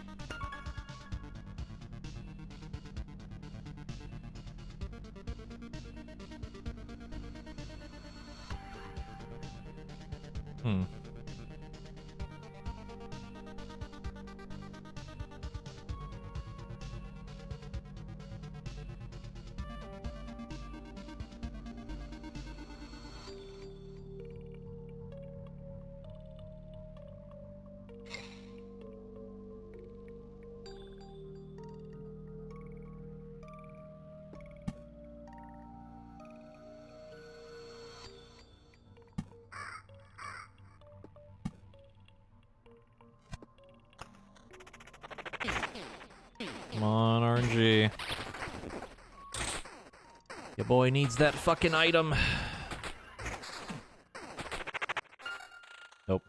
Come on, RNG. Your boy needs that fucking item. Nope.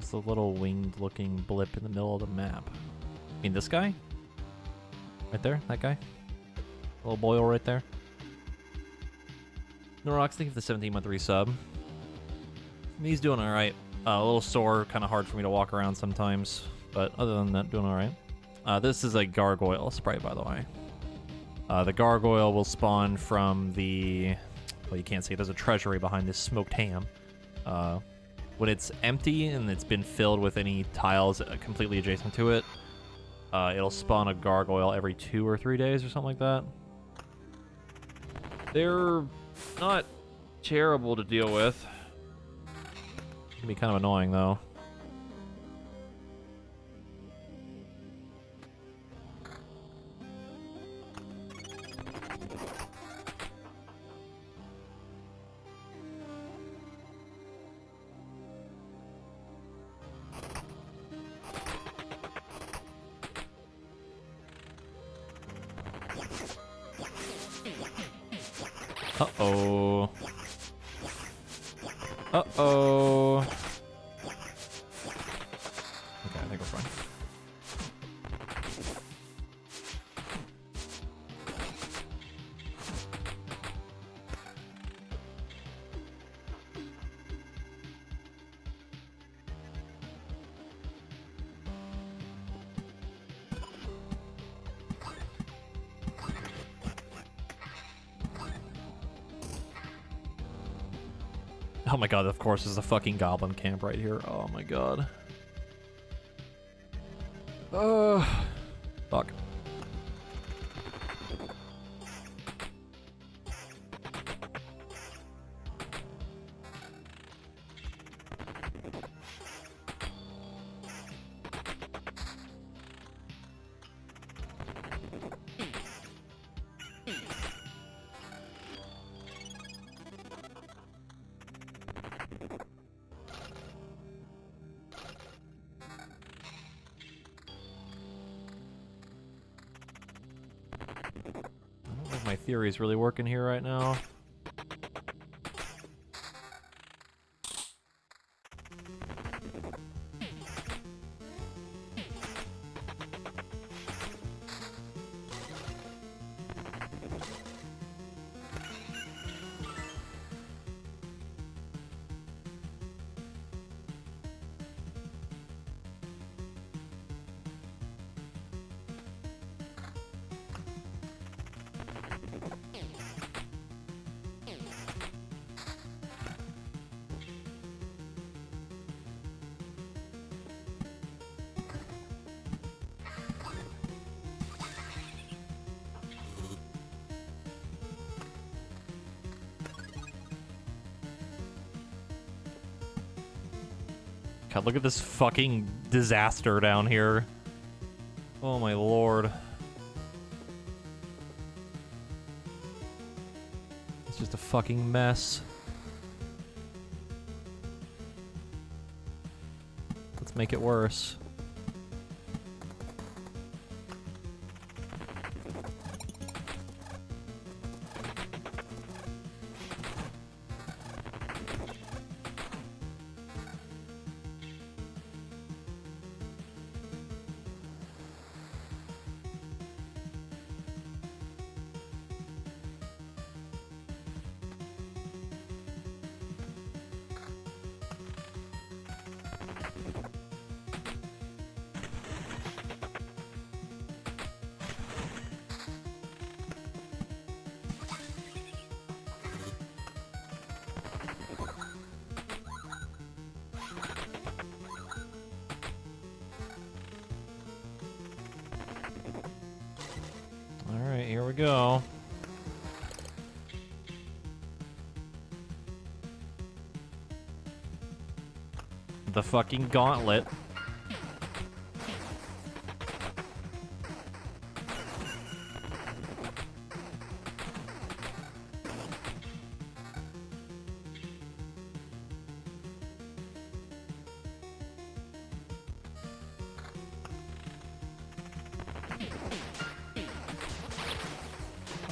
It's a little winged-looking blip in the middle of the map. I mean, this guy? Right there? That guy? Little boil right there. Norox, thank you for the 17-month resub. He's doing alright. A little sore, kind of hard for me to walk around sometimes. But other than that, doing alright. This is a gargoyle sprite, by the way. The gargoyle will spawn from the... Well, you can't see it. There's a treasury behind this smoked ham. When it's empty and it's been filled with any tiles completely adjacent to it, it'll spawn a gargoyle every 2 or 3 days or something like that. They're not terrible to deal with. Can be kind of annoying, though. Uh-oh. Uh-oh. Okay, I think we're fine. Oh my god, of course, there's a fucking goblin camp right here. Oh my god. Fuck. My theory is really working here right now. God, look at this fucking disaster down here. Oh my lord. It's just a fucking mess. Let's make it worse. Alright, here we go. The fucking gauntlet.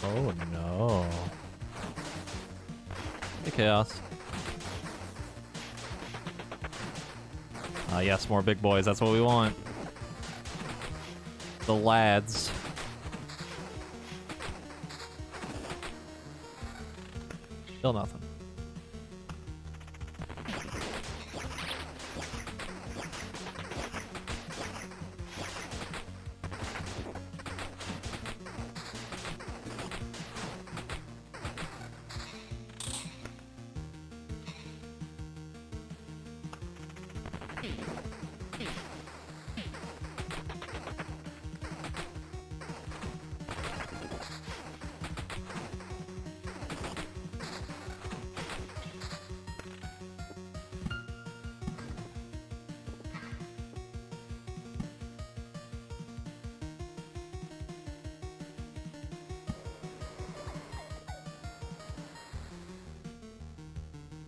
Oh no. Hey, Chaos. Yes, more big boys. That's what we want. The lads. Still nothing.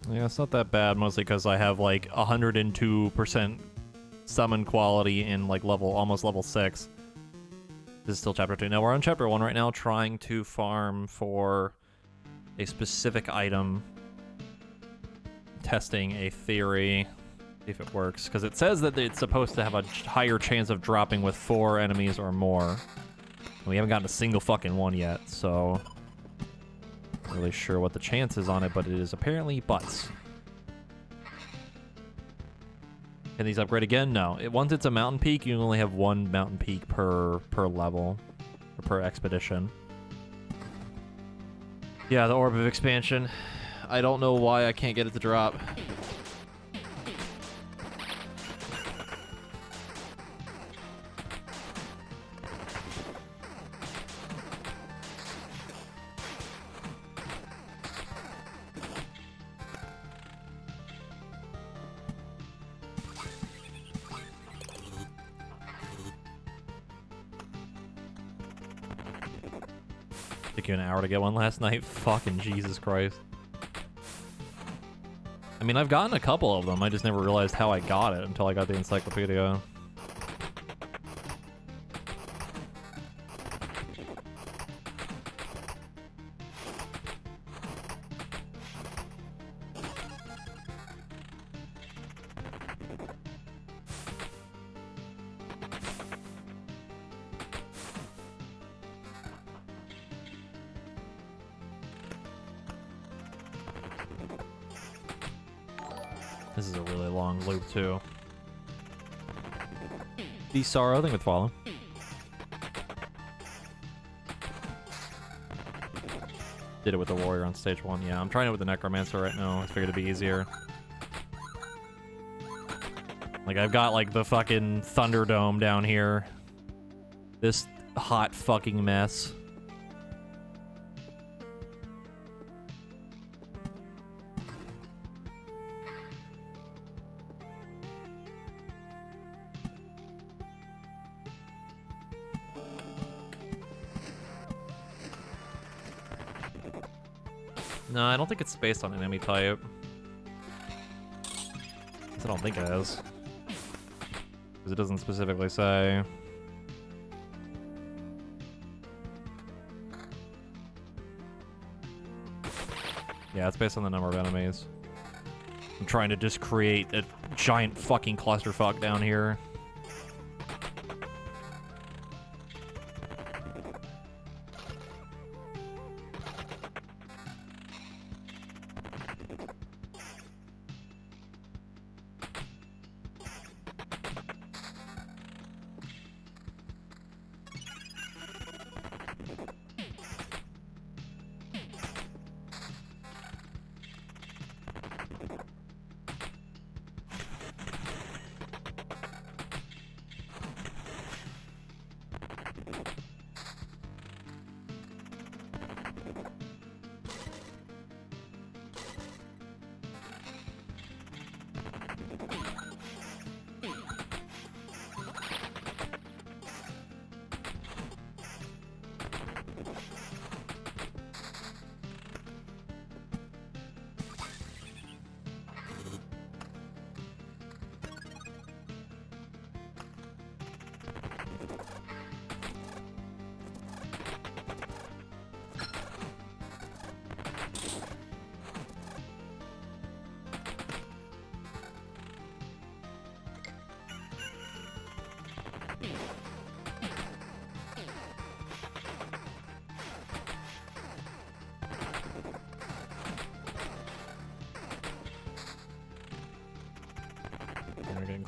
Yeah, it's not that bad, mostly because I have like 102% summon quality in like almost level 6. This is still chapter 2. Now we're on chapter 1 right now, trying to farm for a specific item, testing a theory, see if it works, because it says that it's supposed to have a higher chance of dropping with 4 enemies or more. And we haven't gotten a single fucking one yet, so not really sure what the chance is on it, but it is apparently butts. Can these upgrade again? No. Once it's a mountain peak, you only have 1 mountain peak per level, or per expedition. Yeah, the Orb of Expansion. I don't know why I can't get it to drop. Took you an hour to get one last night? Fucking Jesus Christ. I mean, I've gotten a couple of them. I just never realized how I got it until I got the encyclopedia. This is a really long loop, too. The Sorrow, I think would follow. Did it with the Warrior on stage 1. Yeah, I'm trying it with the Necromancer right now. I figured it'd be easier. Like, I've got, like, the fucking Thunderdome down here. This hot fucking mess. No, I don't think it's based on enemy type. I don't think it is. Because it doesn't specifically say. Yeah, it's based on the number of enemies. I'm trying to just create a giant fucking clusterfuck down here.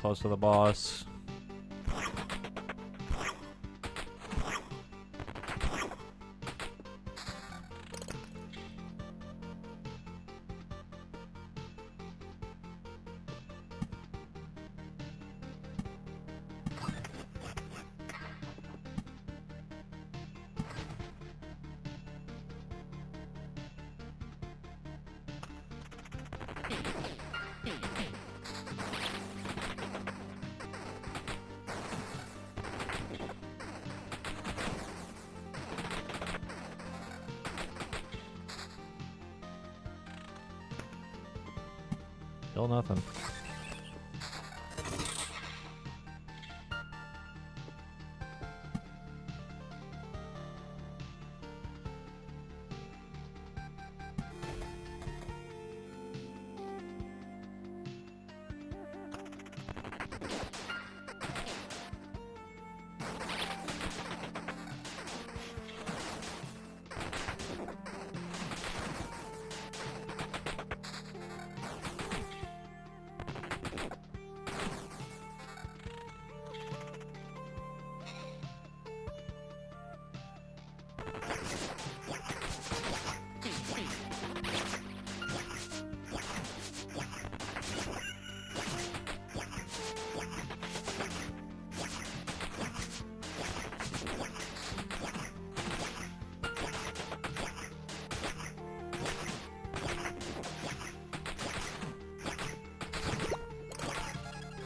close to the boss. Still nothing.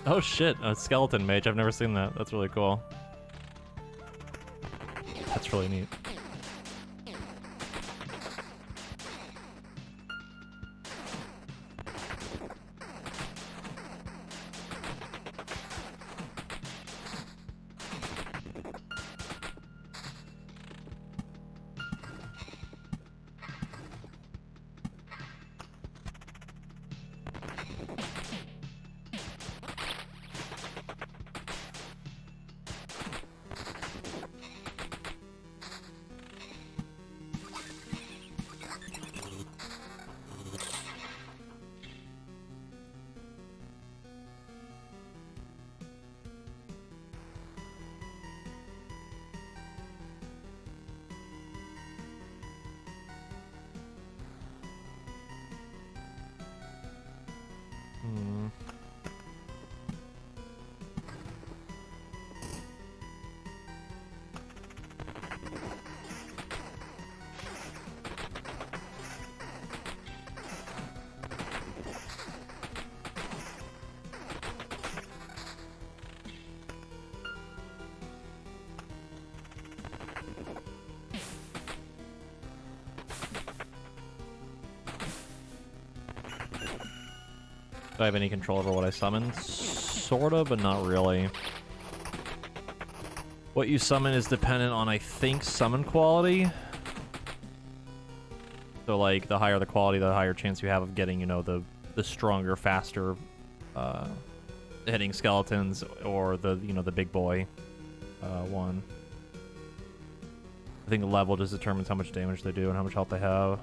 Oh shit, a skeleton mage. I've never seen that. That's really cool. That's really neat. Do I have any control over what I summon? Sorta, but not really. What you summon is dependent on, I think, summon quality. So, like, the higher the quality, the higher chance you have of getting, you know, the stronger, faster hitting skeletons, or the, you know, the big boy one. I think the level just determines how much damage they do and how much health they have.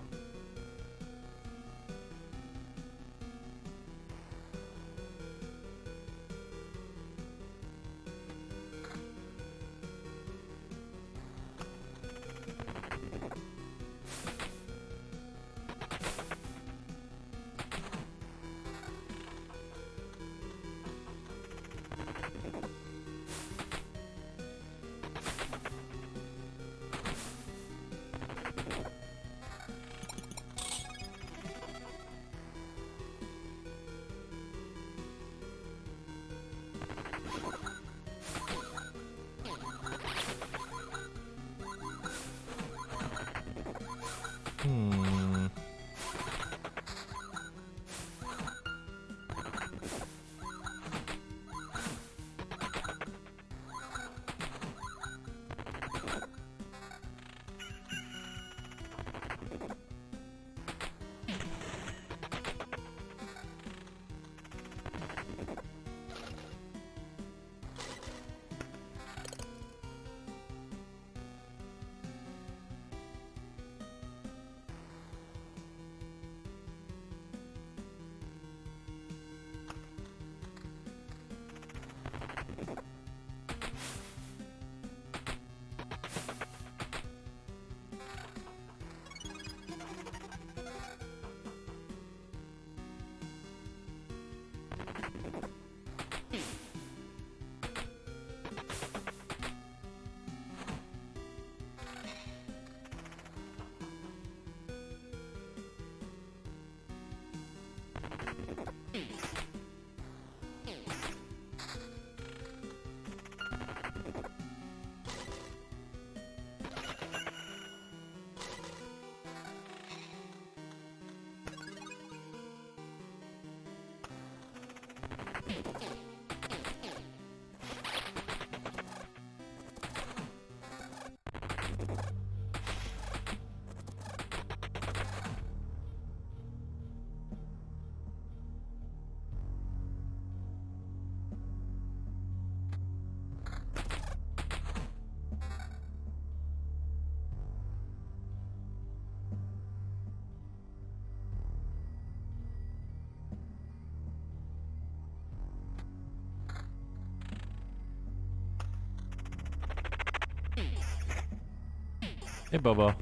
Hey, Bobo.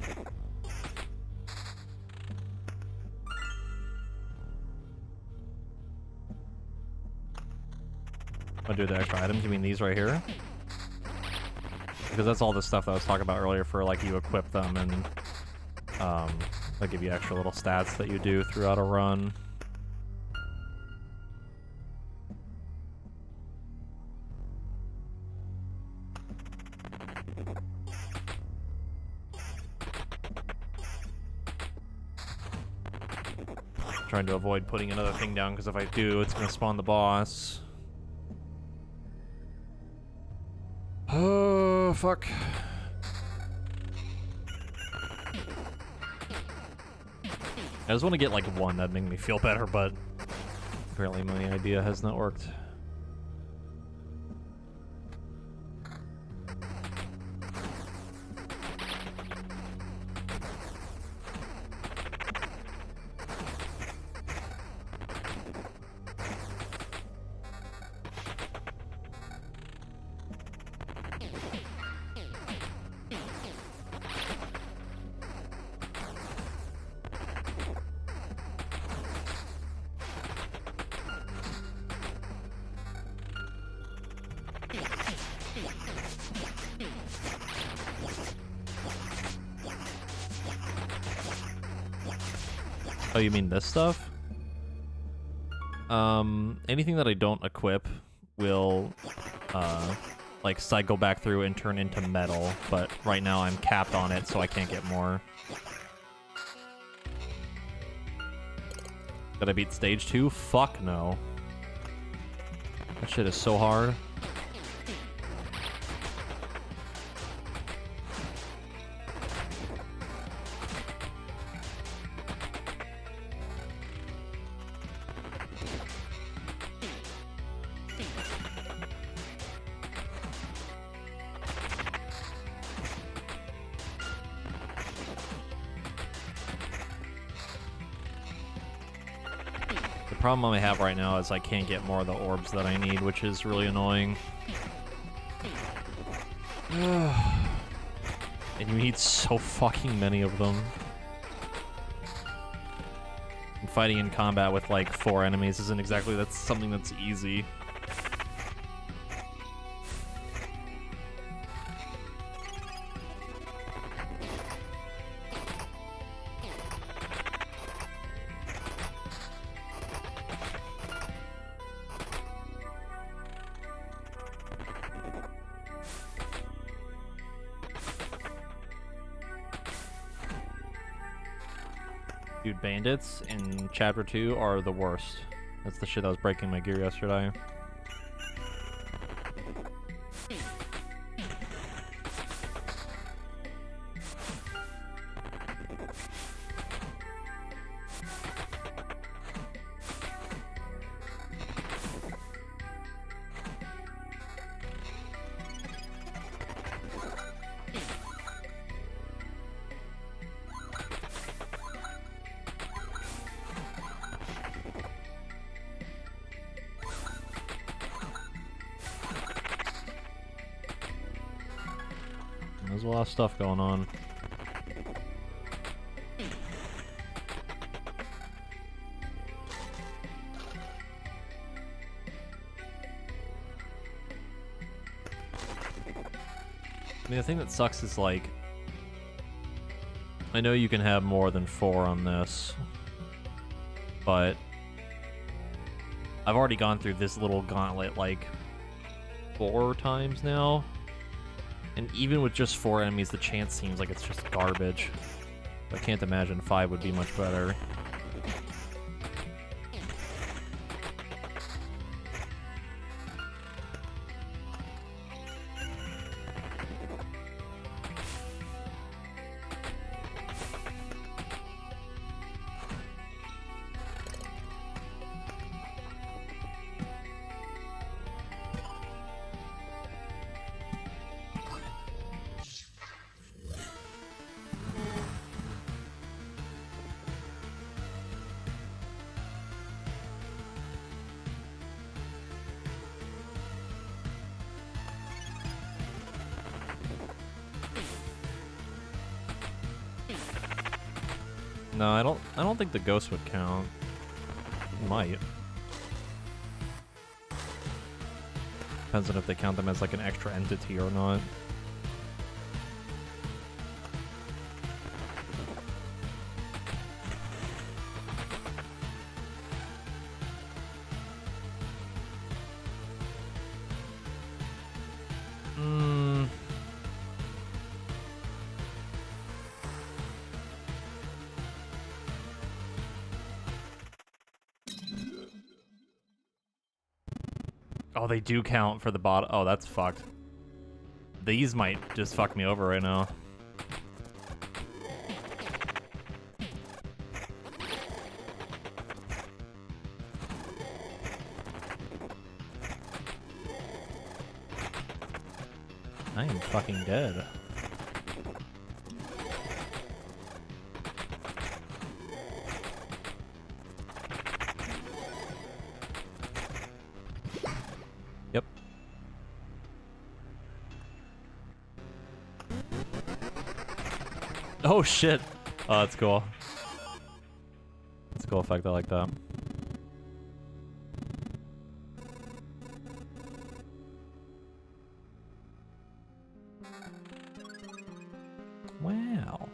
Wanna do the extra items? You mean these right here? Because that's all the stuff that I was talking about earlier for, like, you equip them and, they give you extra little stats that you do throughout a run. Trying to avoid putting another thing down, because if I do, it's gonna spawn the boss. Oh, fuck. I just want to get, like, one. That'd make me feel better, but apparently my idea has not worked. Oh, you mean this stuff? Anything that I don't equip will, like, cycle back through and turn into metal, but right now I'm capped on it, so I can't get more. Did I beat stage 2? Fuck no. That shit is so hard. The problem I have right now is I can't get more of the orbs that I need, which is really annoying. And you need so fucking many of them. And fighting in combat with like 4 enemies isn't exactly something that's easy. Dude, bandits in chapter 2 are the worst. That's the shit that was breaking my gear yesterday. There's a lot of stuff going on. I mean, the thing that sucks is, like, I know you can have more than 4 on this, but I've already gone through this little gauntlet, like, 4 times now. And even with just 4 enemies, the chance seems like it's just garbage. I can't imagine 5 would be much better. No, I don't think the ghost would count. It might. Depends on if they count them as like an extra entity or not. Oh, they do count for the bot. Oh, that's fucked. These might just fuck me over right now. I am fucking dead. Yep. Oh shit. Oh, that's cool. That's a cool effect. I like that. Wow.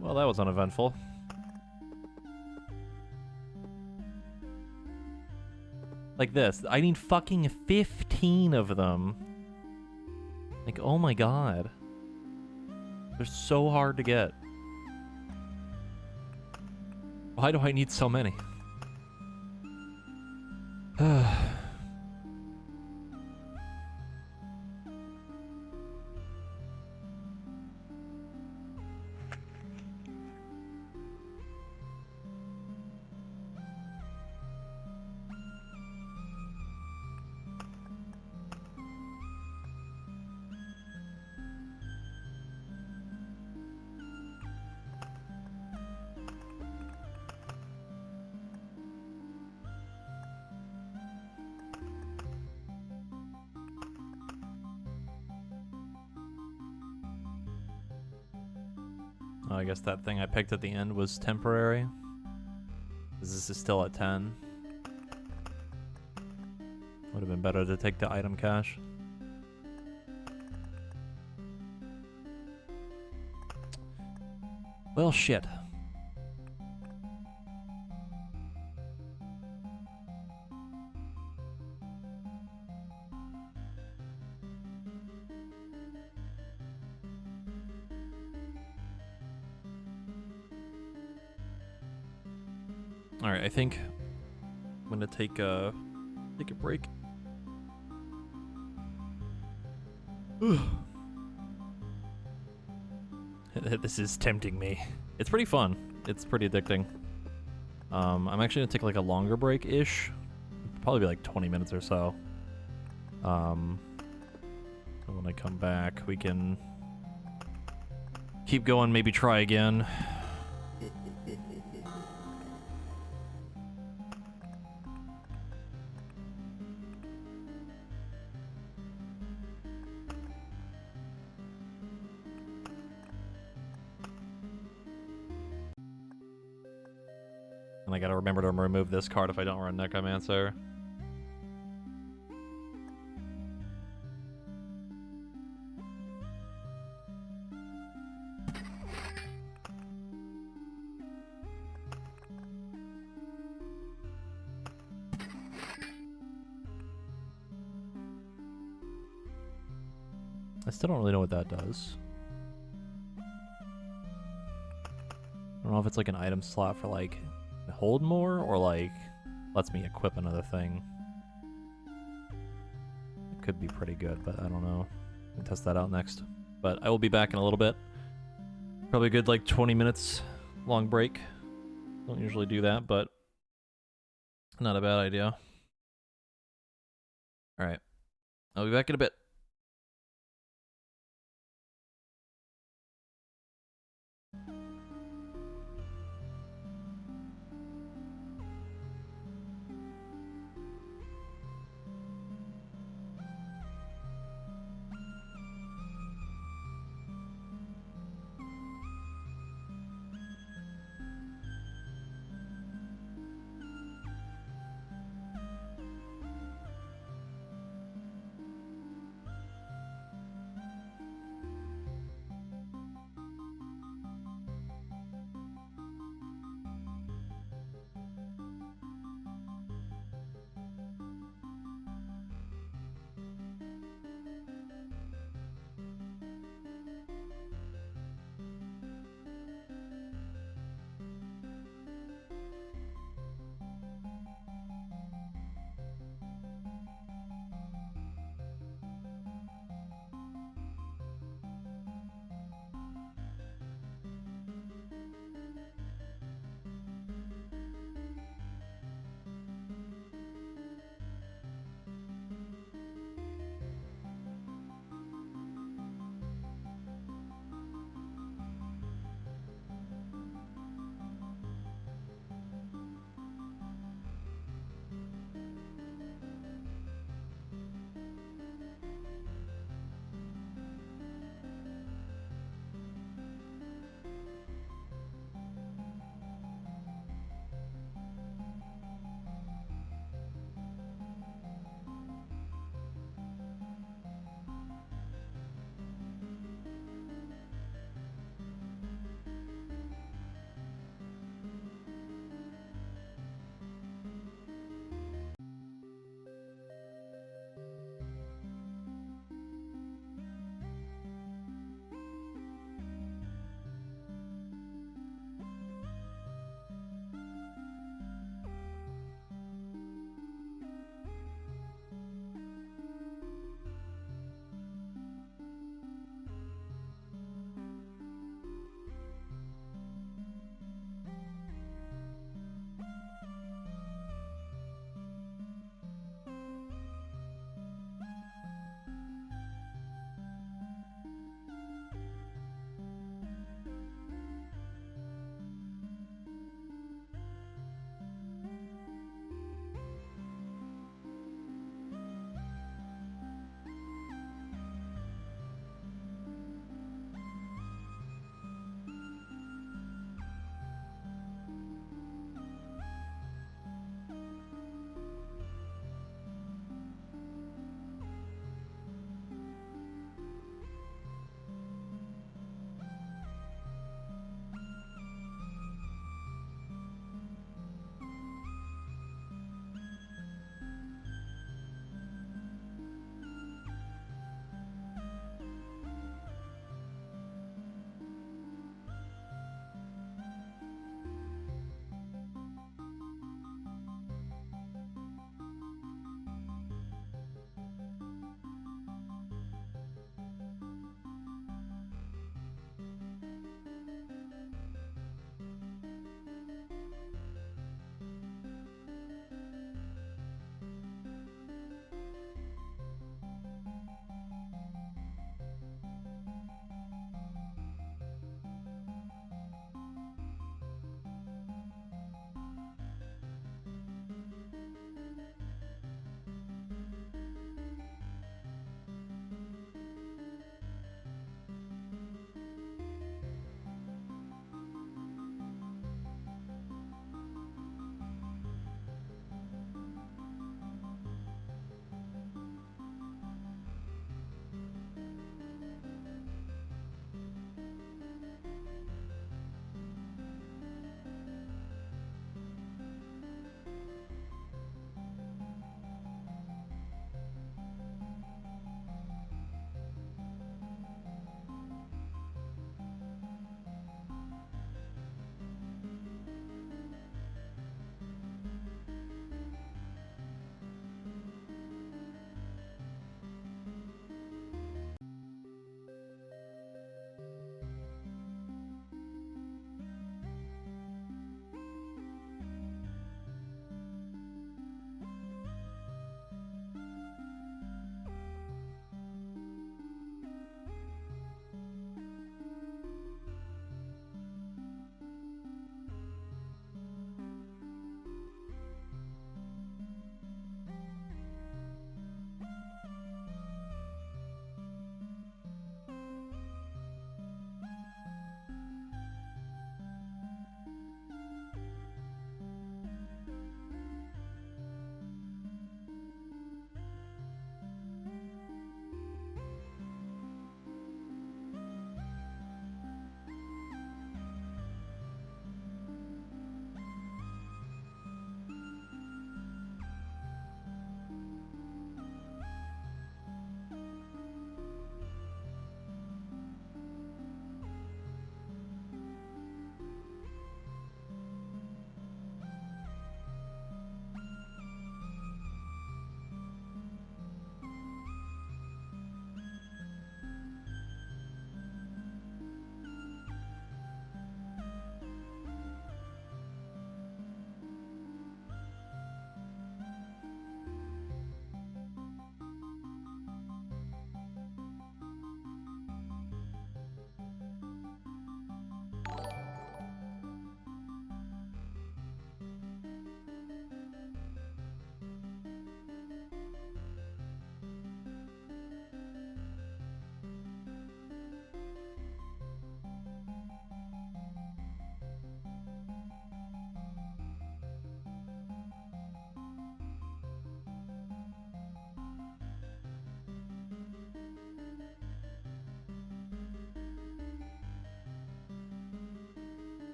Well, that was uneventful. Like this. I need fucking 15 of them. Like, oh my god. They're so hard to get. Why do I need so many? Oh, I guess that thing I picked at the end was temporary. This is still at 10. Would have been better to take the item cache. Well, shit. All right, I think I'm gonna take a break. This is tempting me. It's pretty fun. It's pretty addicting. I'm actually gonna take like a longer break-ish. Probably be like 20 minutes or so. And when I come back, we can keep going, maybe try again. And I gotta remember to remove this card if I don't run Necromancer. I still don't really know what that does. I don't know if it's like an item slot for like hold more or like lets me equip another thing. It could be pretty good, but I don't know. We'll test that out next. But I will be back in a little bit. Probably a good like 20 minutes long break. Don't usually do that, but not a bad idea. All right. I'll be back in a bit.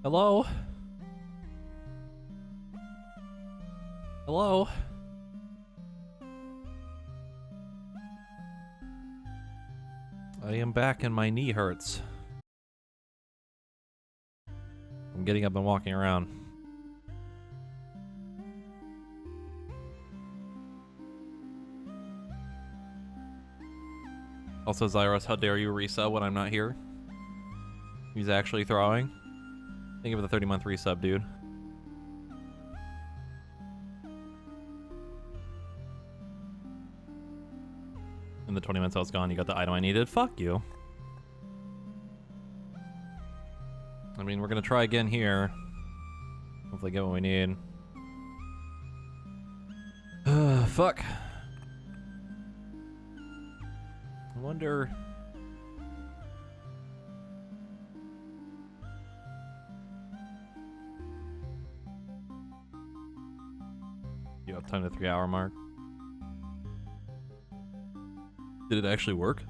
Hello? Hello? I am back and my knee hurts. I'm getting up and walking around. Also, Zyros, how dare you resub when I'm not here? He's actually throwing. Thank you for the 30-month resub, dude. In the 20 minutes I was gone, you got the item I needed. Fuck you. I mean, we're gonna try again here. Hopefully get what we need. Fuck. I wonder... You have time to 3-hour mark. Did it actually work?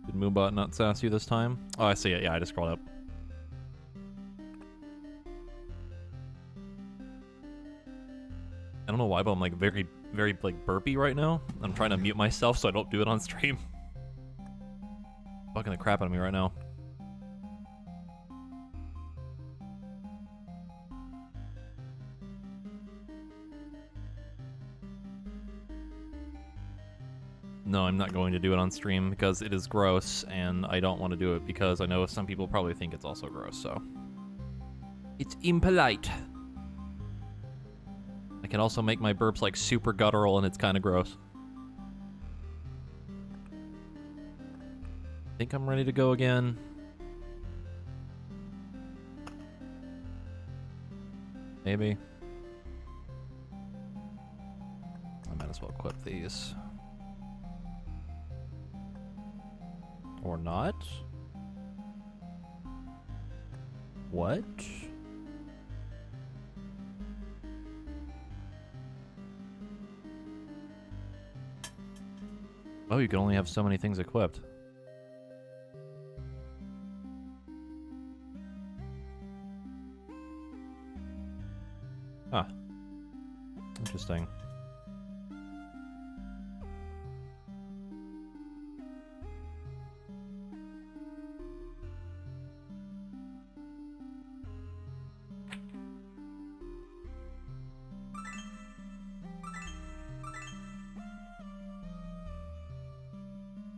Did Moobot not sass you this time? Oh, I see it. Yeah, I just scrolled up. I don't know why, but I'm like very like burpy right now. I'm trying to mute myself so I don't do it on stream. Fucking the crap out of me right now. No, I'm not going to do it on stream because it is gross, and I don't want to do it because I know some people probably think it's also gross, so... It's impolite. I can also make my burps like super guttural, and it's kind of gross. I think I'm ready to go again. Maybe. I might as well equip these. Or not? What? Oh, you can only have so many things equipped. Huh. Interesting.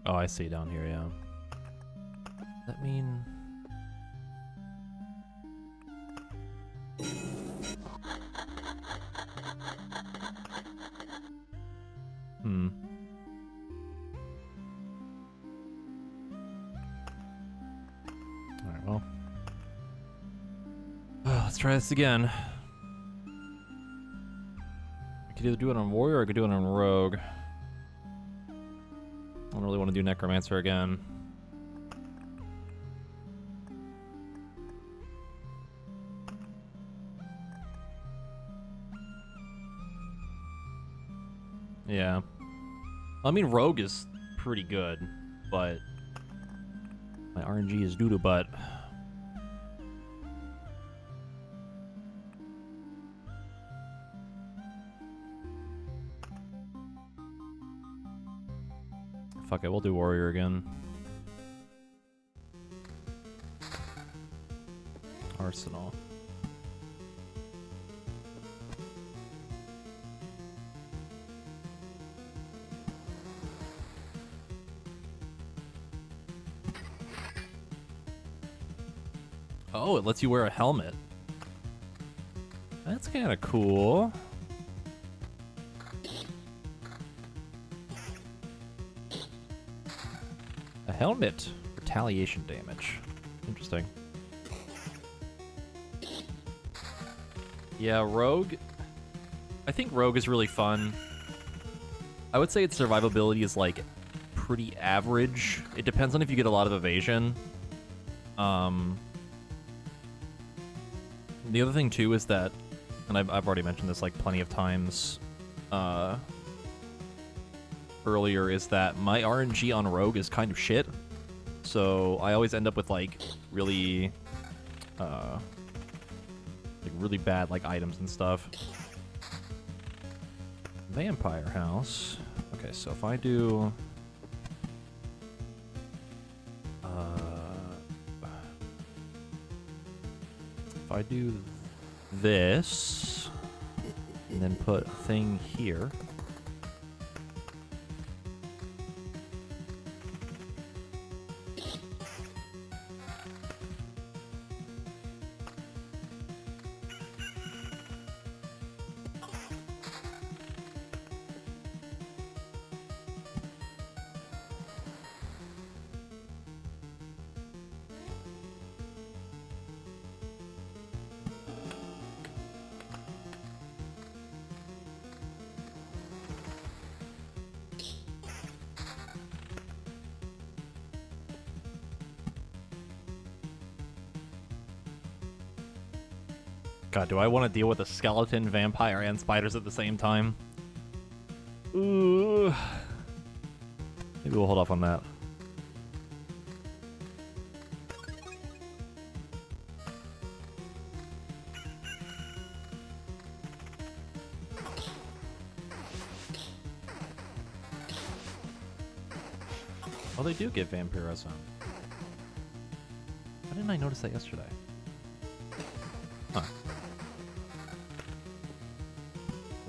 Oh, I see down here, yeah. That mean... Alright, well. Let's try this again. I could either do it on Warrior or I could do it on Rogue. I don't really want to do Necromancer again. Yeah. I mean, Rogue is pretty good, but my RNG is doo-doo butt. Fuck it, we'll do Warrior again. Arsenal. Oh, it lets you wear a helmet. That's kind of cool. A helmet. Retaliation damage. Interesting. Yeah, Rogue. I think Rogue is really fun. I would say its survivability is like pretty average. It depends on if you get a lot of evasion. The other thing too is that, and I've already mentioned this like plenty of times earlier, is that my RNG on Rogue is kind of shit. So I always end up with like really like really bad like items and stuff. Vampire house. Okay, so if I do this and then put a thing here. God, do I want to deal with a skeleton, vampire, and spiders at the same time? Ooh. Maybe we'll hold off on that. Oh, they do give vampirism. Why didn't I notice that yesterday? Huh.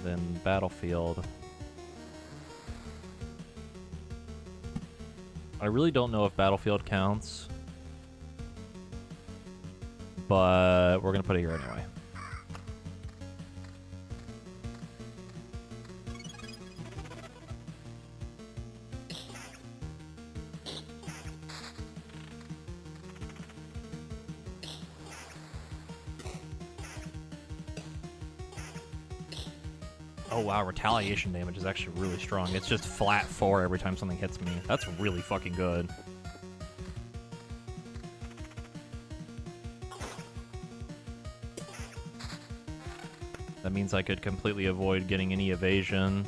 Then battlefield. I really don't know if battlefield counts, but we're gonna put it here anyway. Oh wow, retaliation damage is actually really strong. It's just flat 4 every time something hits me. That's really fucking good. That means I could completely avoid getting any evasion.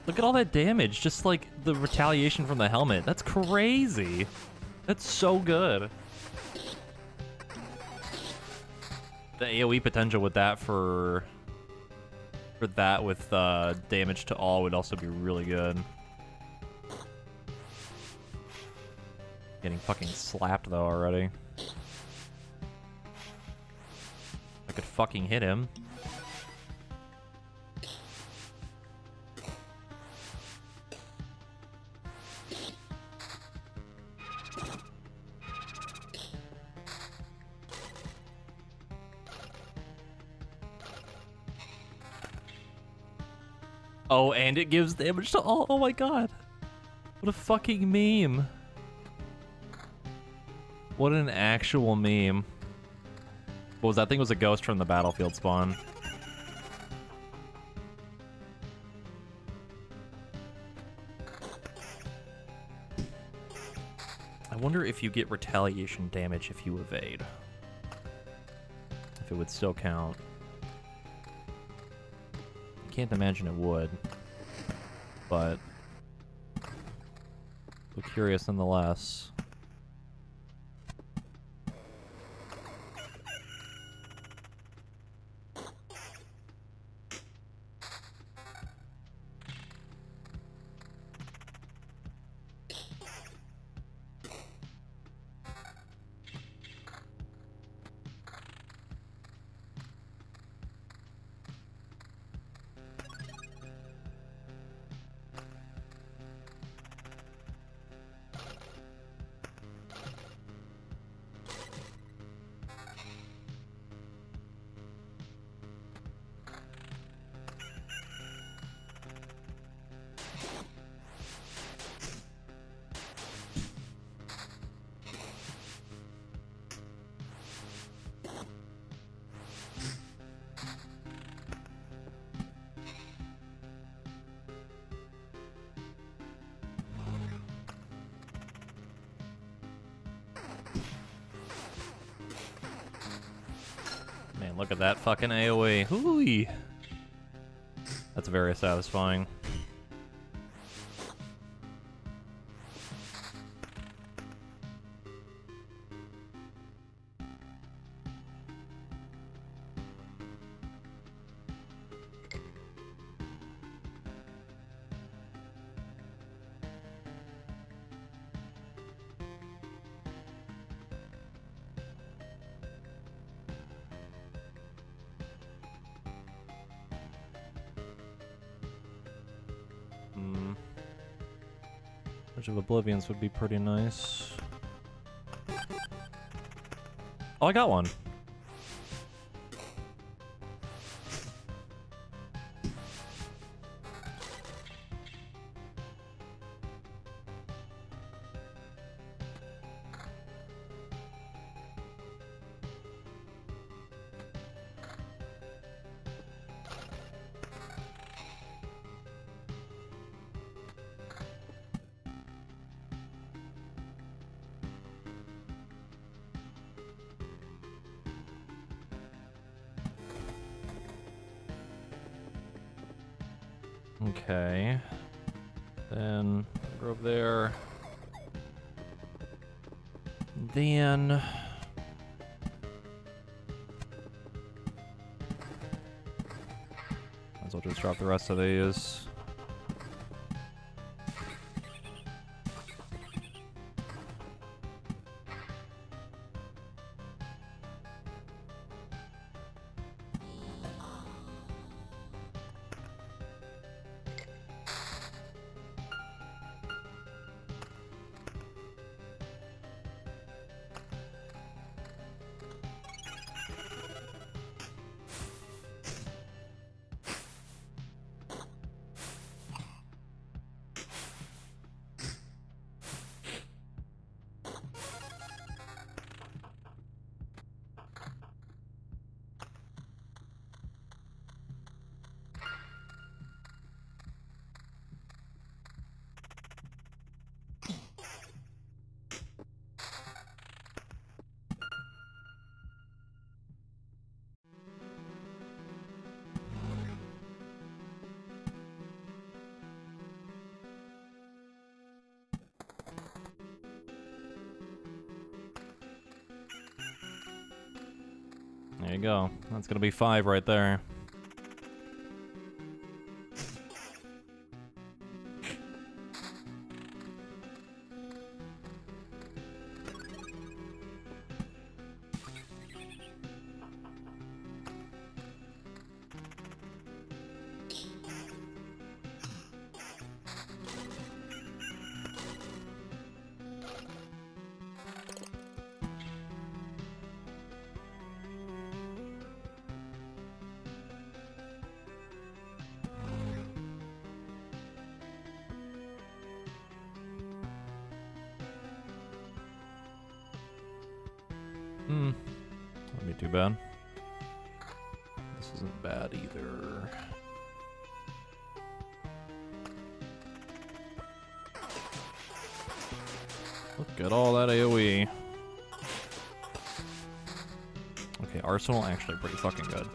Look at all that damage, just like the retaliation from the helmet. That's crazy. That's so good. The AoE potential with that for that with damage to all would also be really good. Getting fucking slapped though already. I could fucking hit him. Oh, and it gives damage to all. Oh my god. What a fucking meme. What an actual meme. What was that thing? Was a ghost from the battlefield spawn. I wonder if you get retaliation damage if you evade. If it would still count. Can't imagine it would, but so curious nonetheless. And look at that fucking AoE. Hooey. That's very satisfying. Which of Oblivions would be pretty nice. Oh, I got one. Okay. Then go over there. Then might as well just drop the rest of these. There you go. That's gonna be 5 right there. Wouldn't be too bad. This isn't bad either. Look at all that AoE. Okay, Arsenal actually pretty fucking good.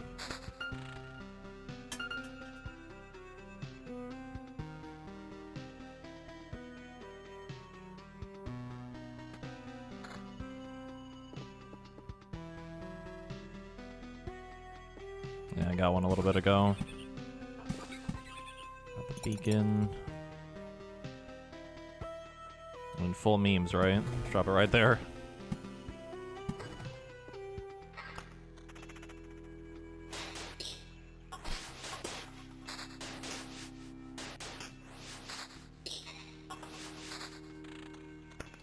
Yeah, I got one a little bit ago. Got the beacon. And full memes, right? Drop it right there.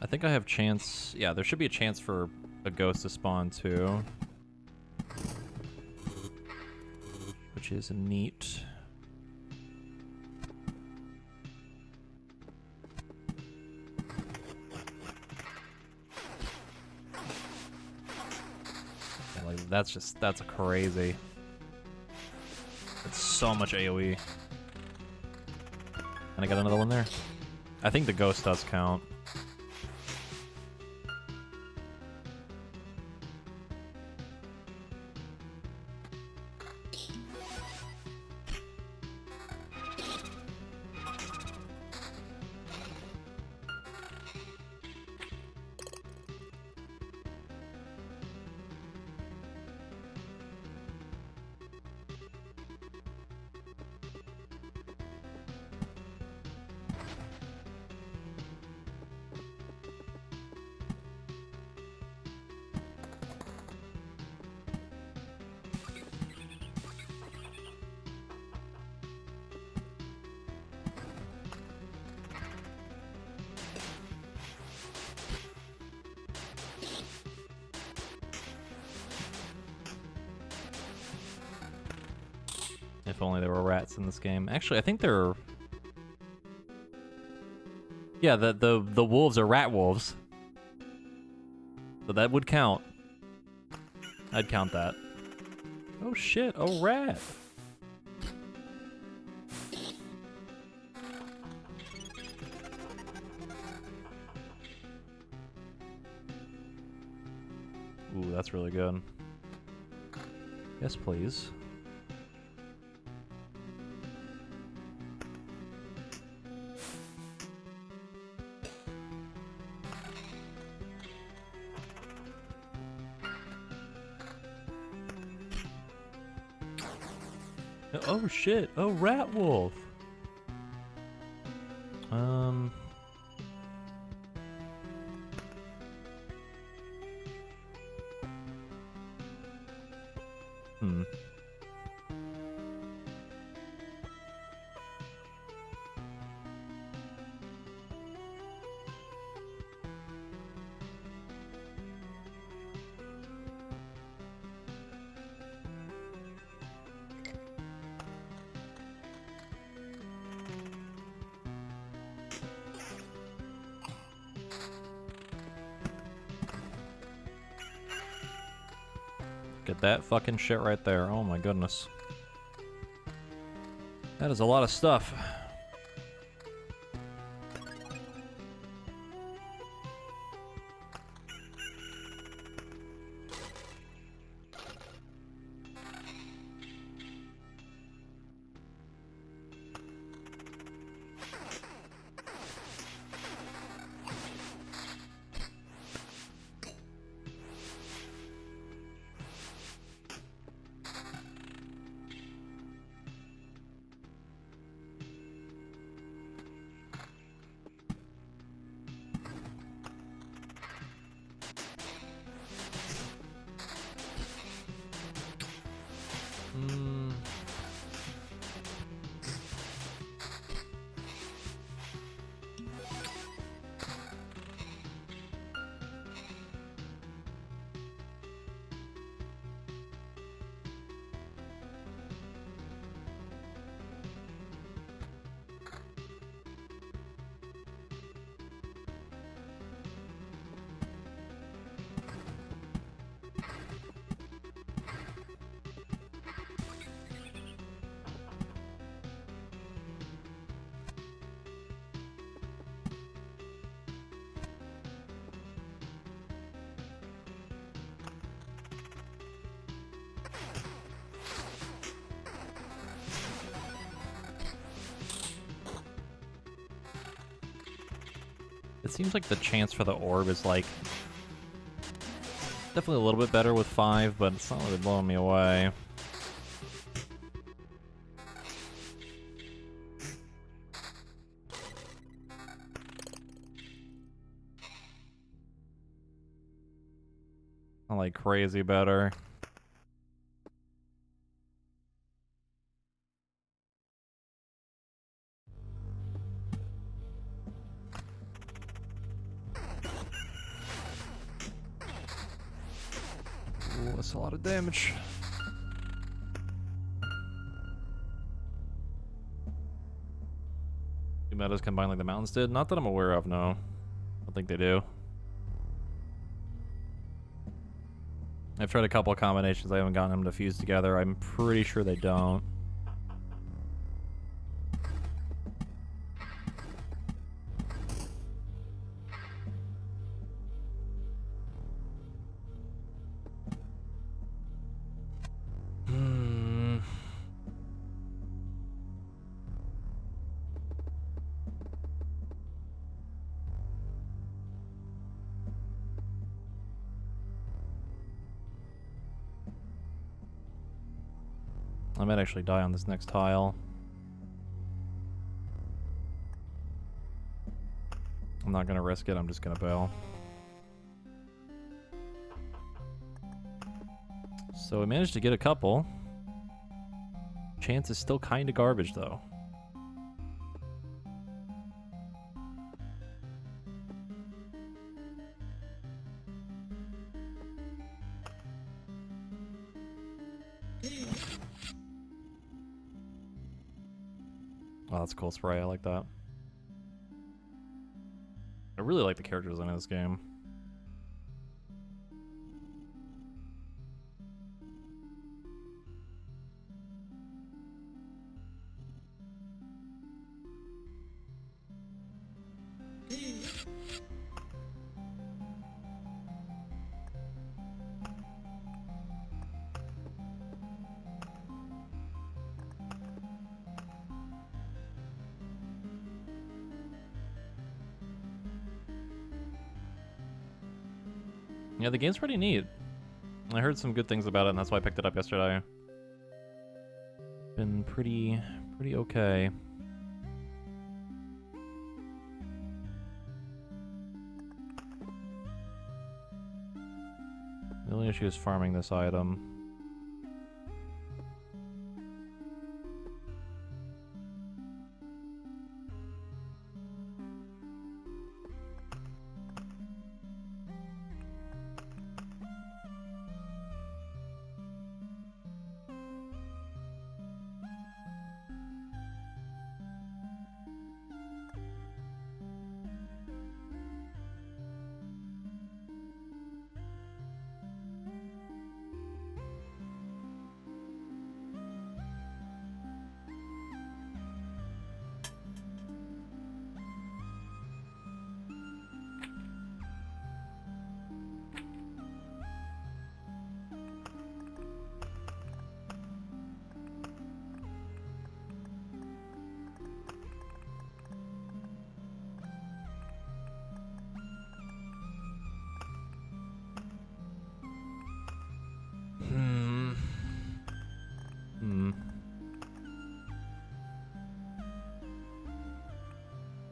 I think I have chance. Yeah, there should be a chance for a ghost to spawn too. Which is neat. Yeah, like that's crazy. That's so much AoE. And I got another one there. I think the ghost does count. If only there were rats in this game. Actually, I think there are... Yeah, the wolves are rat wolves. So that would count. I'd count that. Oh shit, a rat! Ooh, that's really good. Yes, please. Oh shit! Oh, rat wolf. Hmm. Get that fucking shit right there. Oh my goodness. That is a lot of stuff. It seems like the chance for the orb is like definitely a little bit better with 5, but it's not really blowing me away. Not like crazy better. Ooh, that's a lot of damage. Two metas combined like the mountains did? Not that I'm aware of, no. I don't think they do. I've tried a couple of combinations. I haven't gotten them to fuse together. I'm pretty sure they don't. I might actually die on this next tile. I'm not gonna risk it, I'm just gonna bail. So we managed to get a couple. Chance is still kinda garbage though. Oh, that's a cool spray. I like that. I really like the characters in this game. Yeah, the game's pretty neat. I heard some good things about it, and that's why I picked it up yesterday. Been pretty okay. The only issue is farming this item.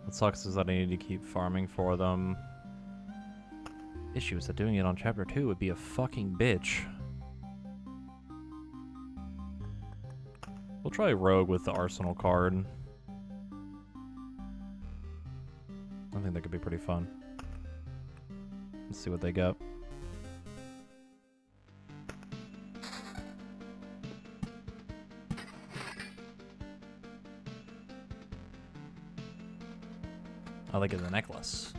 What sucks is that I need to keep farming for them. Issue is that doing it on chapter 2 would be a fucking bitch. We'll try Rogue with the Arsenal card. I think that could be pretty fun. Let's see what they got. I like it as a necklace.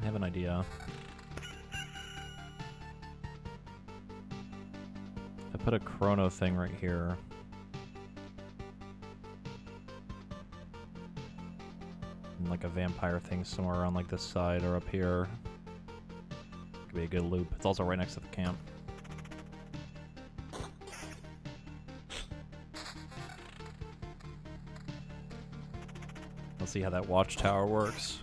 I have an idea. I put a chrono thing right here. And like a vampire thing somewhere around like this side or up here. Could be a good loop. It's also right next to the camp. Let's see how that watchtower works.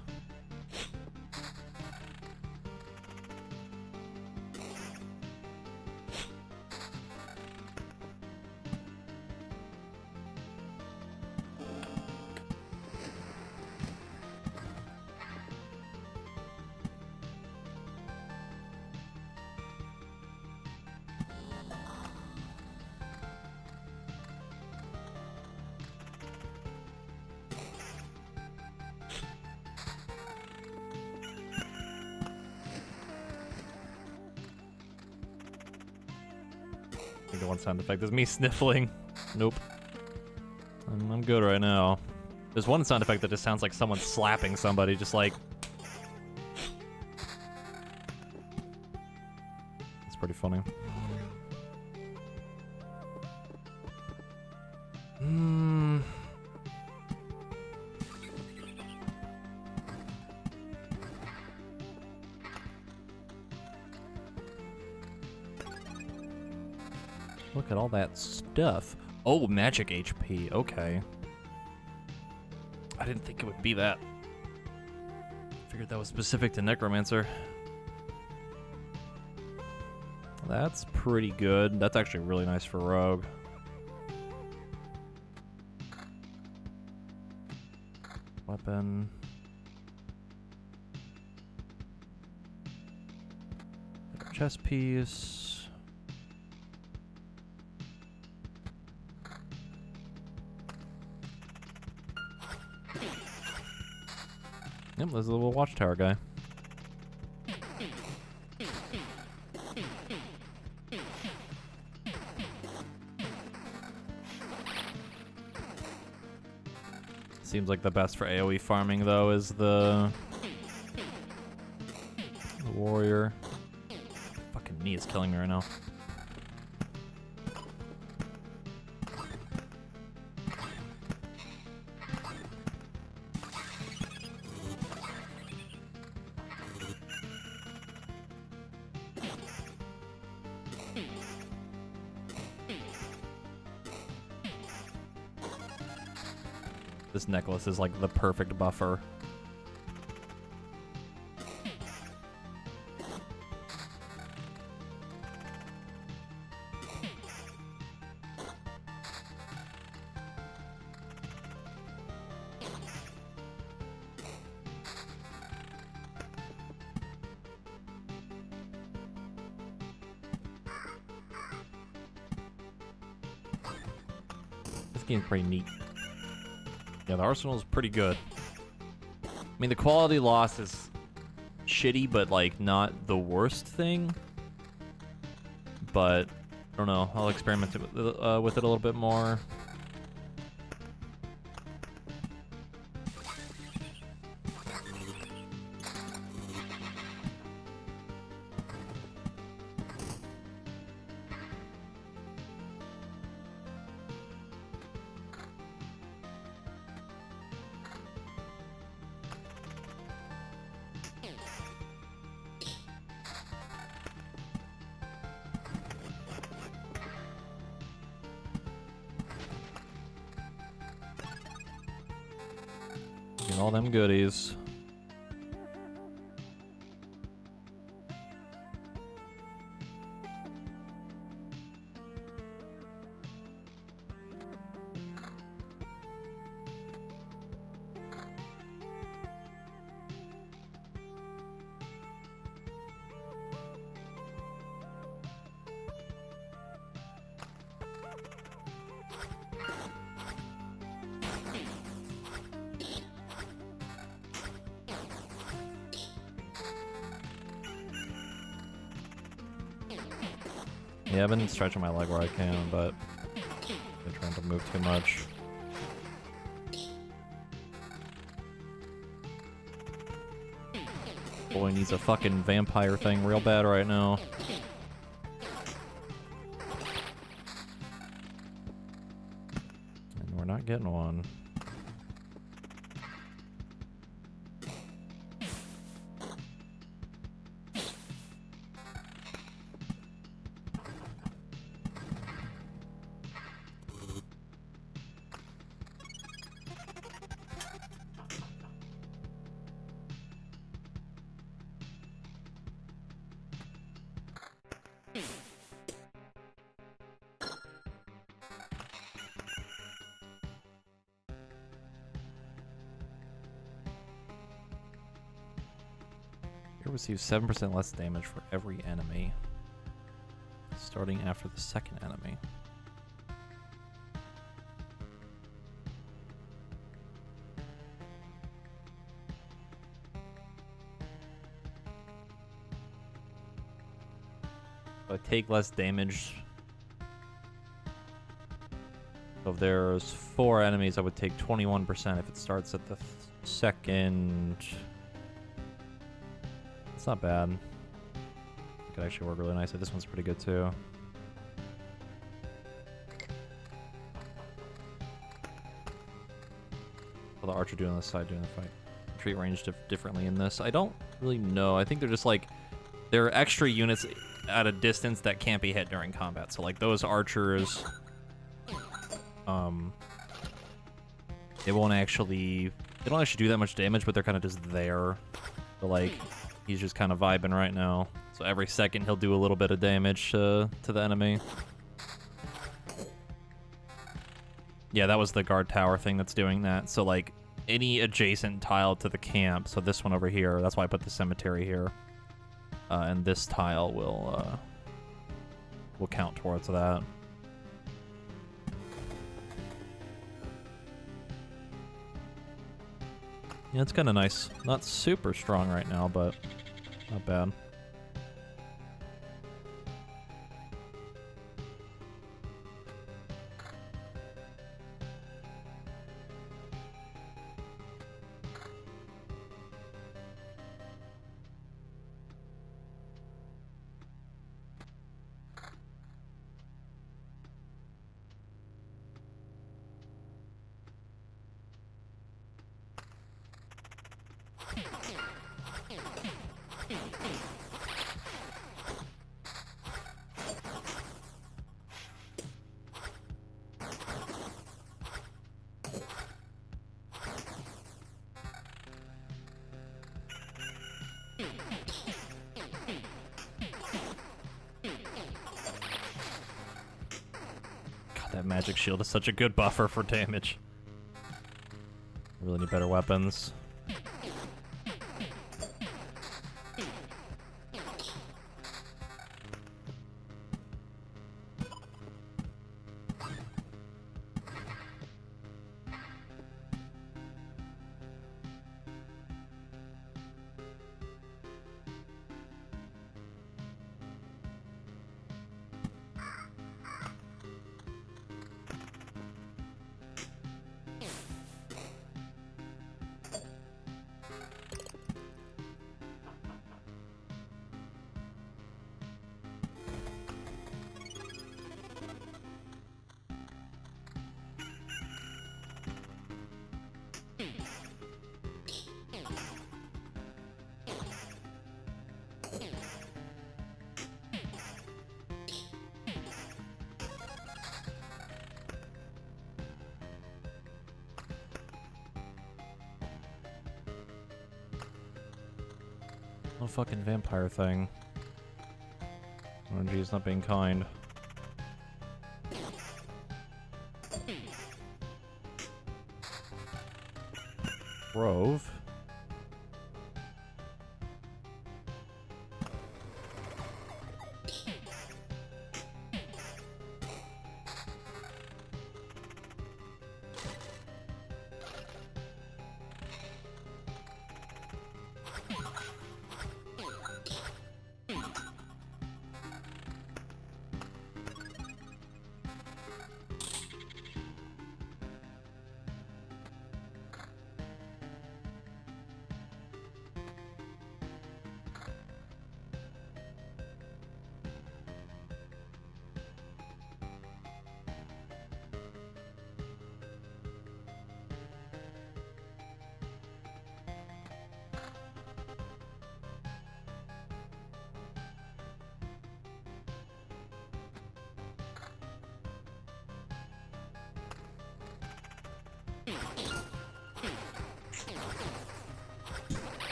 I think the one sound effect is me sniffling. Nope. I'm good right now. There's one sound effect that just sounds like someone slapping somebody, just like... It's pretty funny. Look at all that stuff. Oh, magic HP. Okay. I didn't think it would be that. figured that was specific to Necromancer. That's pretty good. That's actually really nice for Rogue. Weapon. Chest piece. Yep, there's a little watchtower guy. Seems like the best for AoE farming, though, is the warrior. Fucking knee is killing me right now. This necklace is like the perfect buffer. This game's pretty neat. Yeah, the arsenal is pretty good. I mean, the quality loss is shitty, but like not the worst thing. But I don't know. I'll experiment with it a little bit more. Getting all them goodies. Yeah, I've been stretching my leg where I can, but I've been trying to move too much. Boy needs a fucking vampire thing real bad right now. And we're not getting one. Here receives 7% less damage for every enemy, starting after the second enemy. I take less damage. So if there's 4 enemies, I would take 21% if it starts at the second. It's not bad. It could actually work really nicely. This one's pretty good too. Well, the archer doing on this side, doing the fight. Treat range differently in this. I don't really know. I think they're just like, there are extra units at a distance that can't be hit during combat. So like those archers, they don't actually do that much damage, but they're kind of just there. But, like, he's just kind of vibing right now. So every second he'll do a little bit of damage to the enemy. Yeah, that was the guard tower thing that's doing that. So, like, any adjacent tile to the camp, so this one over here, that's why I put the cemetery here. And this tile will count towards that. Yeah, it's kind of nice. Not super strong right now, but not bad. That magic shield is such a good buffer for damage. I really need better weapons. No fucking vampire thing. Oh geez, not being kind. Grove.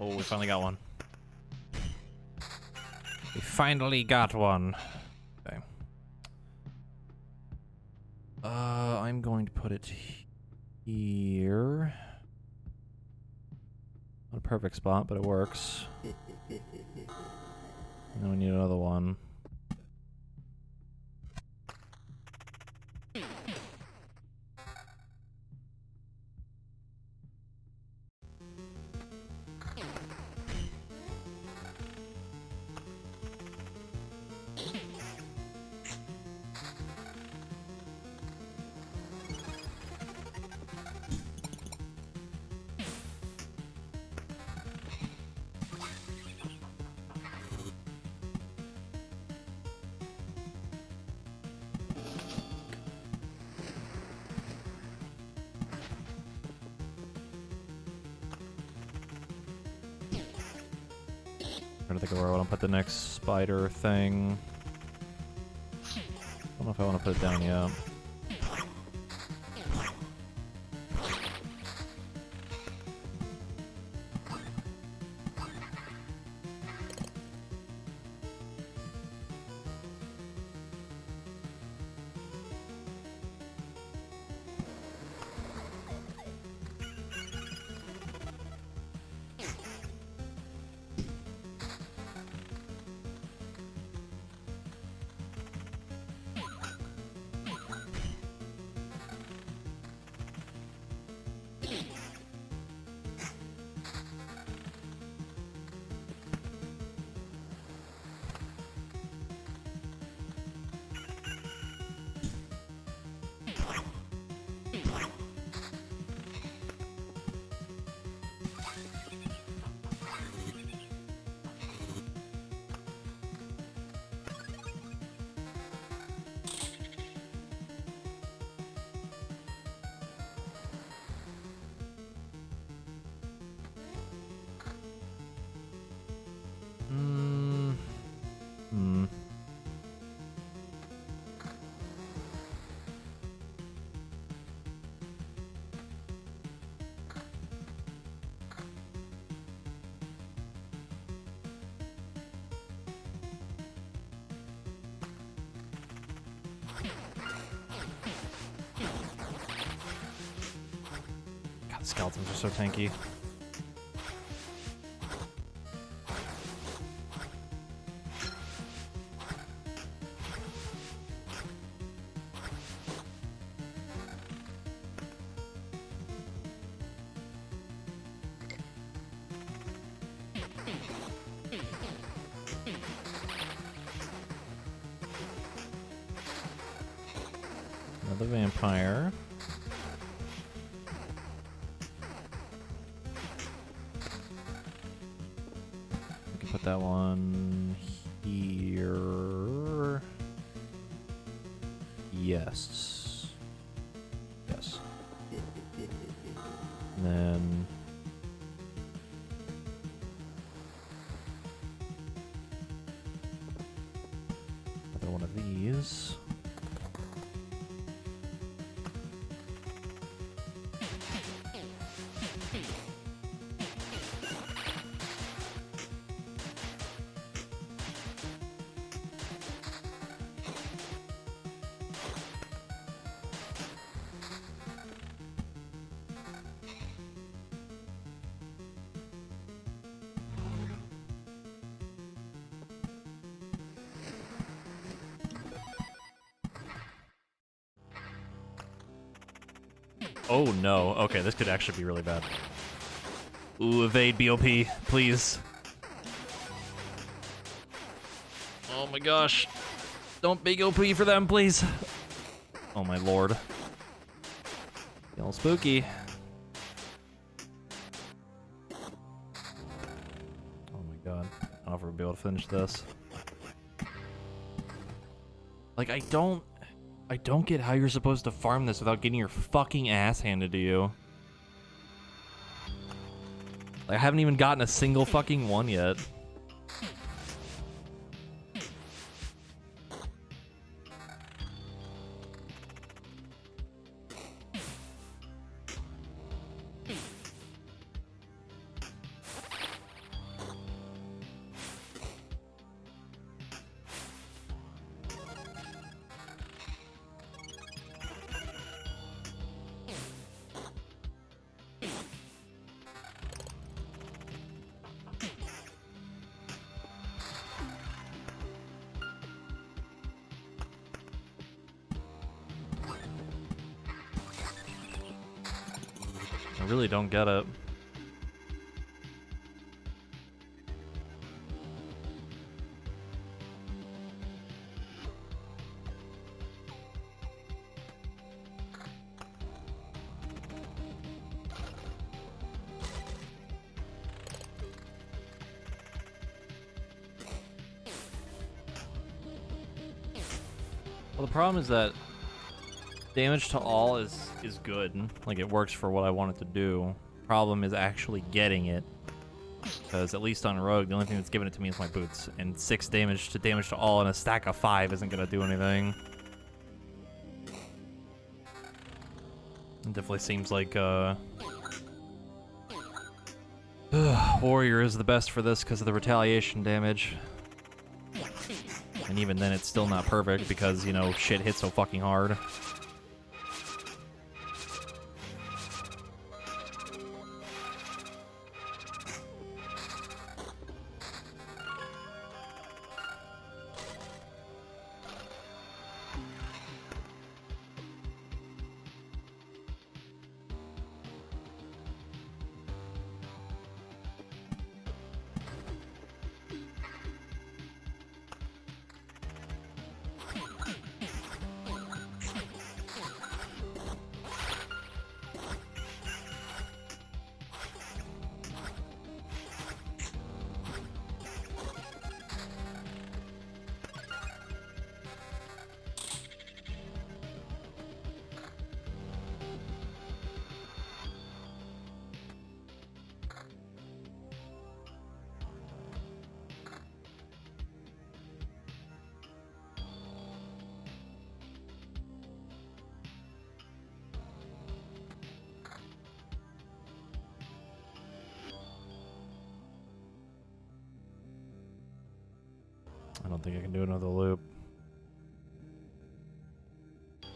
Oh, we finally got one. We finally got one. Okay. I'm going to put it here. Not a perfect spot, but it works. And then we need another one. trying to think of where I want to put the next spider thing. I don't know if I want to put it down yet. God, skeletons are so tanky. Another vampire. We can put that one here. Yes. Yes. And then another one of these. Oh no. Okay, this could actually be really bad. Ooh, evade BOP, please. Oh my gosh. Don't big OP for them, please. Oh my lord. Feeling spooky. Oh my god. I don't know if we'll be able to finish this. Like, I don't get how you're supposed to farm this without getting your fucking ass handed to you. Like, I haven't even gotten a single fucking one yet. I really don't get it. Well, the problem is that damage to all is good. Like, it works for what I want it to do. Problem is actually getting it. Because at least on Rogue, the only thing that's giving it to me is my boots. And 6 damage to all in a stack of 5 isn't going to do anything. It definitely seems like Warrior is the best for this because of the retaliation damage. And even then, it's still not perfect because, you know, shit hits so fucking hard. I don't think I can do another loop. I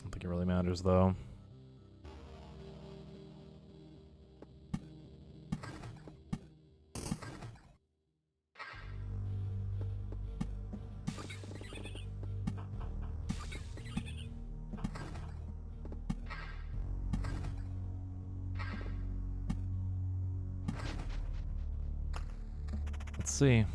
don't think it really matters, though. Let's see.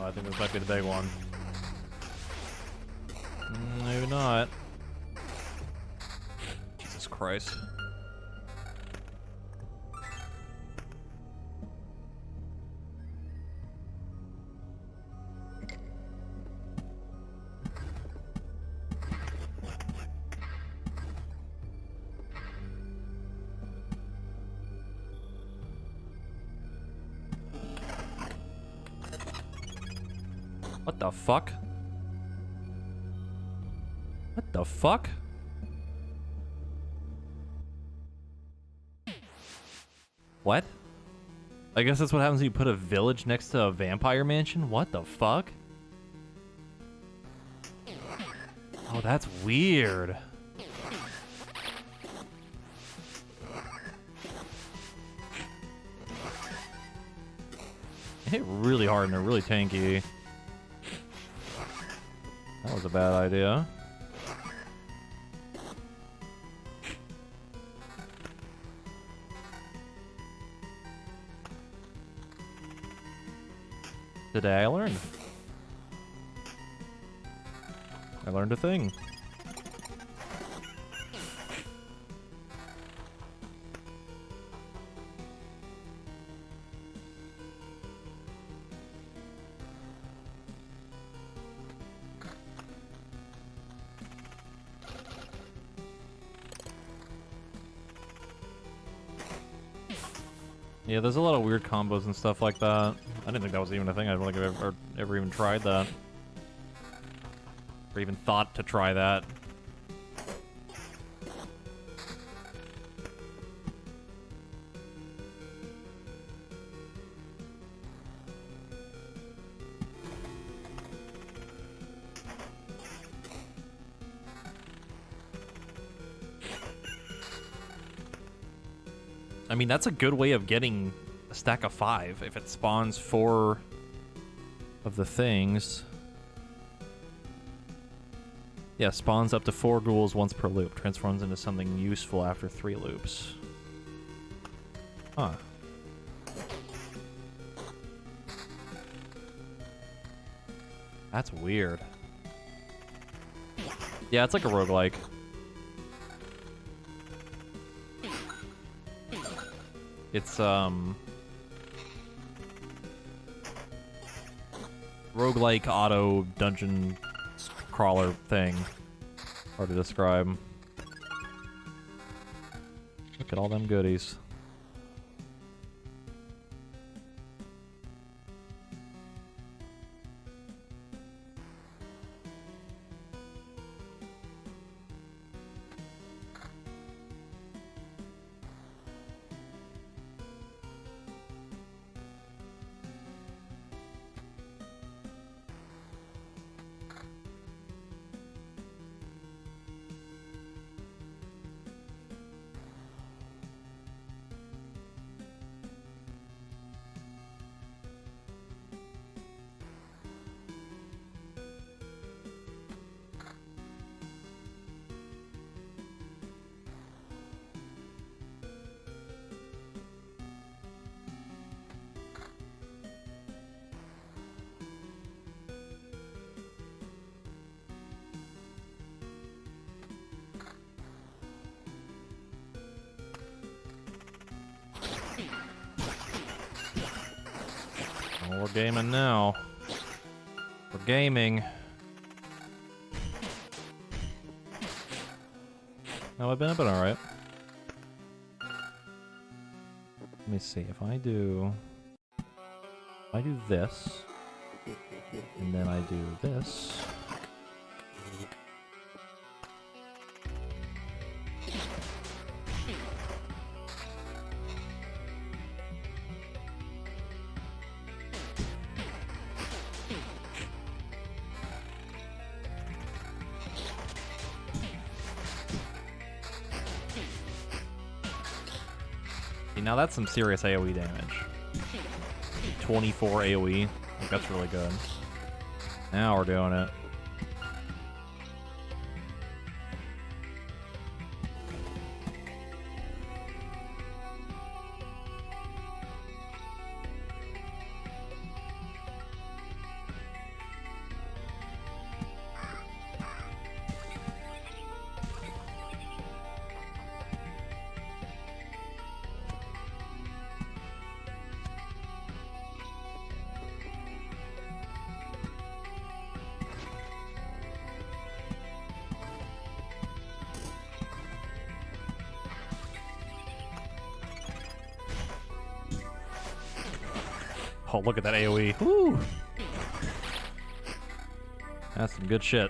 Oh, I think this might be the big one. Maybe not. Jesus Christ. What the fuck? What the fuck? What? I guess that's what happens when you put a village next to a vampire mansion? What the fuck? Oh, that's weird. They hit really hard and they're really tanky. That was a bad idea. Today I learned. I learned a thing. Yeah, there's a lot of weird combos and stuff like that. I didn't think that was even a thing. I don't think I've ever even tried that. Or even thought to try that. I mean, that's a good way of getting a stack of 5 if it spawns 4 of the things. Yeah, spawns up to 4 ghouls once per loop. Transforms into something useful after 3 loops. Huh. That's weird. Yeah, it's like a roguelike. It's, roguelike auto dungeon crawler thing. Hard to describe. Look at all them goodies. Well, we're gaming now. We're gaming. No, I've been alright. Let me see, if I do this, and then I do this. Now that's some serious AoE damage. 24 AoE. I think that's really good. Now we're doing it. Oh, look at that AoE. Woo! That's some good shit.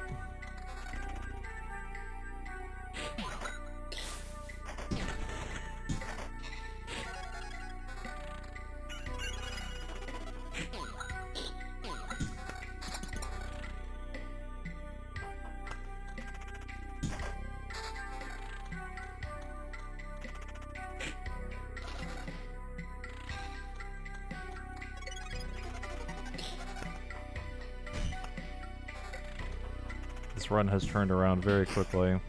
This run has turned around very quickly.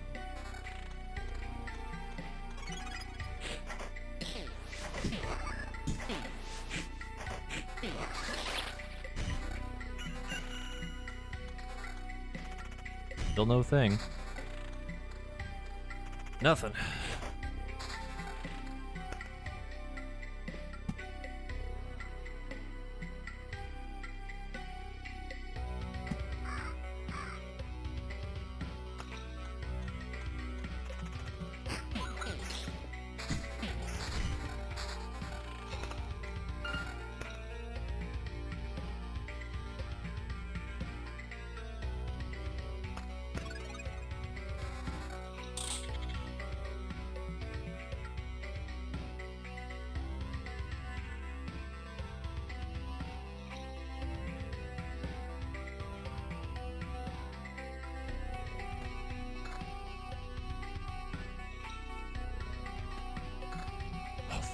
Still no thing. Nothing.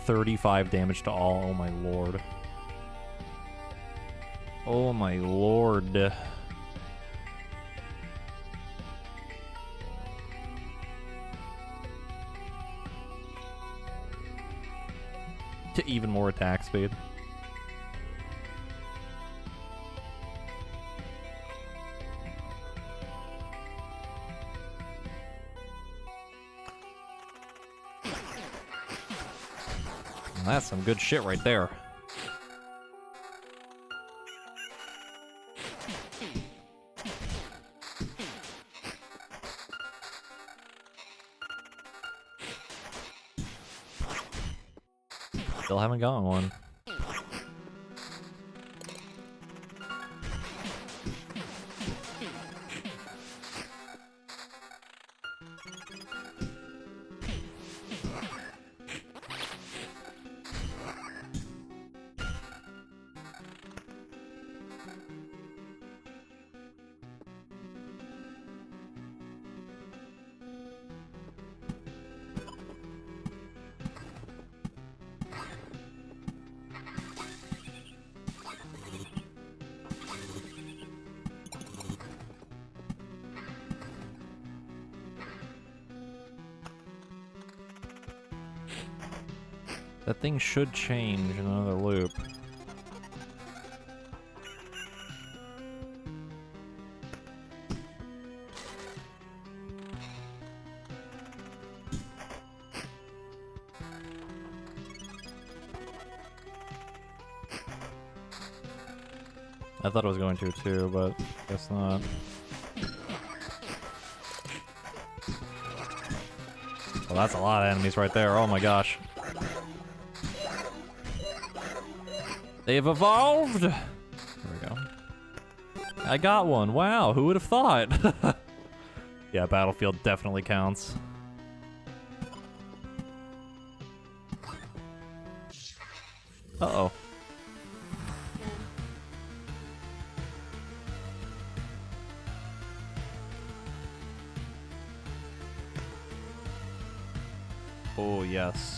35 damage to all. Oh my lord. Oh my lord. To even more attack speed. That's some good shit right there. Still haven't gotten one. That thing should change in another loop. I thought it was going to too, but guess not. Well, that's a lot of enemies right there. Oh my gosh. They've evolved! There we go. I got one. Wow, who would have thought? Yeah, Battlefield definitely counts. Uh-oh. Oh, yes.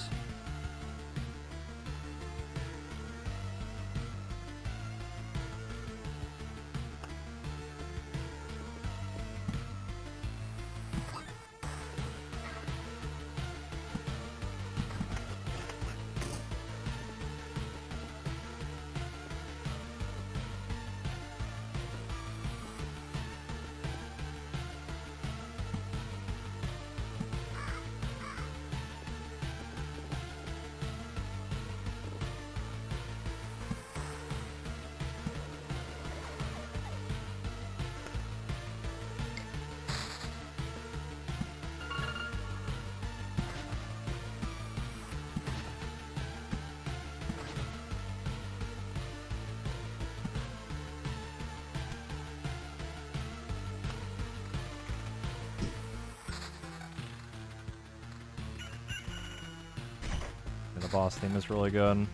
The boss theme is really good.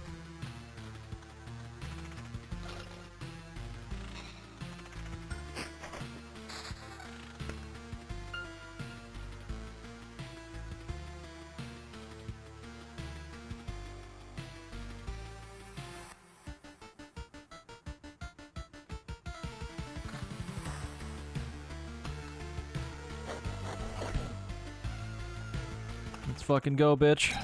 Let's fucking go, bitch.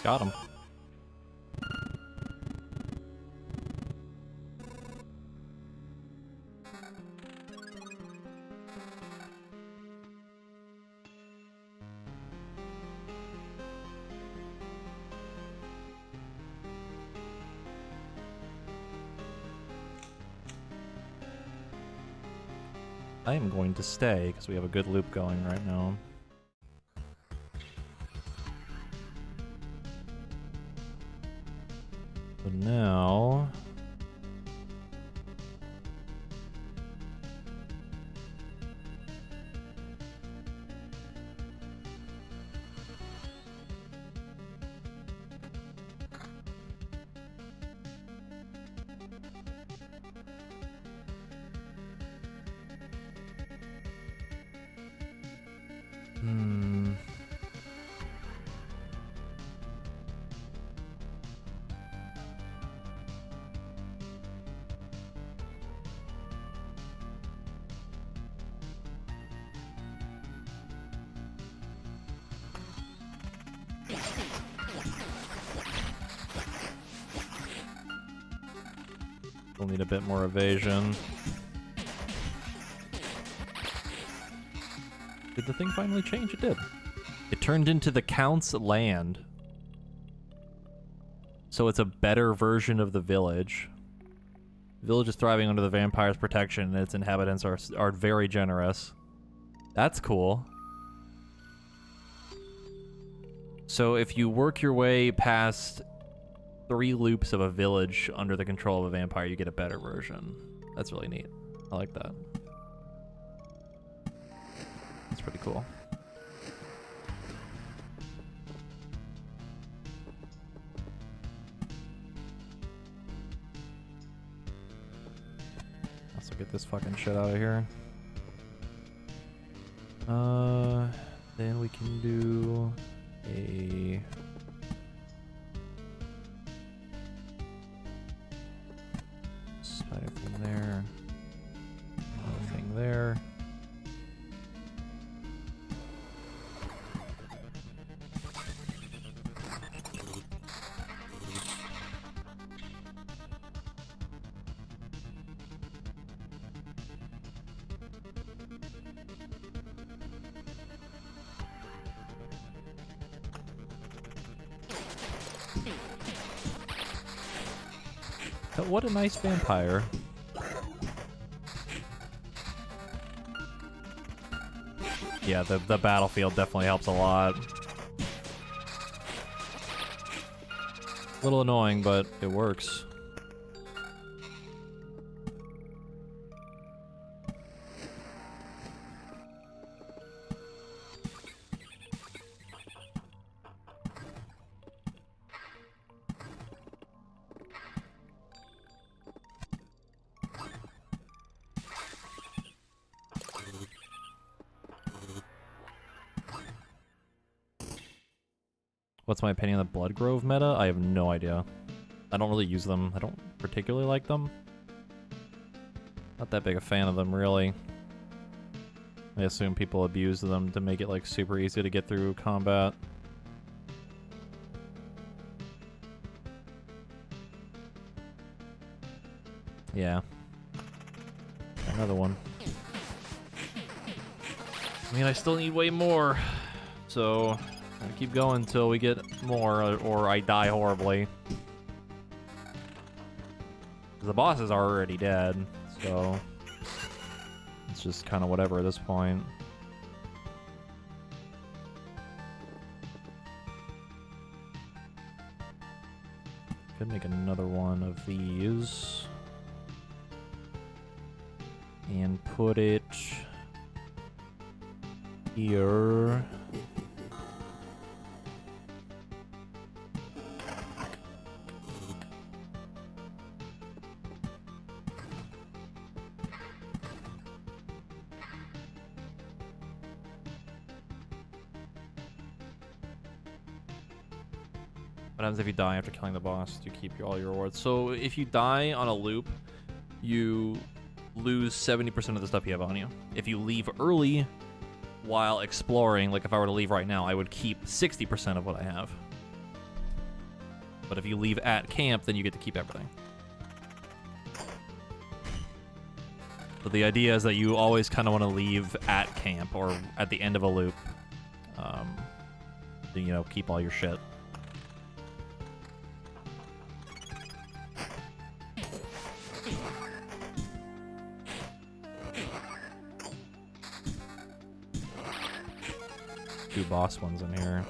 Got him. I am going to stay because we have a good loop going right now. So now... Hmm. We'll need a bit more evasion. Did the thing finally change? It did. It turned into the Count's land. So it's a better version of the village. The village is thriving under the vampire's protection, and its inhabitants are very generous. That's cool. So if you work your way past 3 loops of a village under the control of a vampire, you get a better version. That's really neat. I like that. That's pretty cool. Also get this fucking shit out of here. Then we can do a spider thing there. Another thing there. What a nice vampire. Yeah, the battlefield definitely helps a lot. A little annoying, but it works. What's my opinion on the Blood Grove meta? I have no idea. I don't really use them. I don't particularly like them. Not that big a fan of them, really. I assume people abuse them to make it, like, super easy to get through combat. Yeah. Another one. I mean, I still need way more, so I'm gonna keep going until we get more, or I die horribly. The bosses are already dead, so it's just kind of whatever at this point. Could make another one of these and put it here. What happens if you die after killing the boss? Do you keep all your rewards? So if you die on a loop, you lose 70% of the stuff you have on you. If you leave early while exploring, like if I were to leave right now, I would keep 60% of what I have. But if you leave at camp, then you get to keep everything. So the idea is that you always kind of want to leave at camp or at the end of a loop. To, you know, keep all your shit. Two boss ones in here.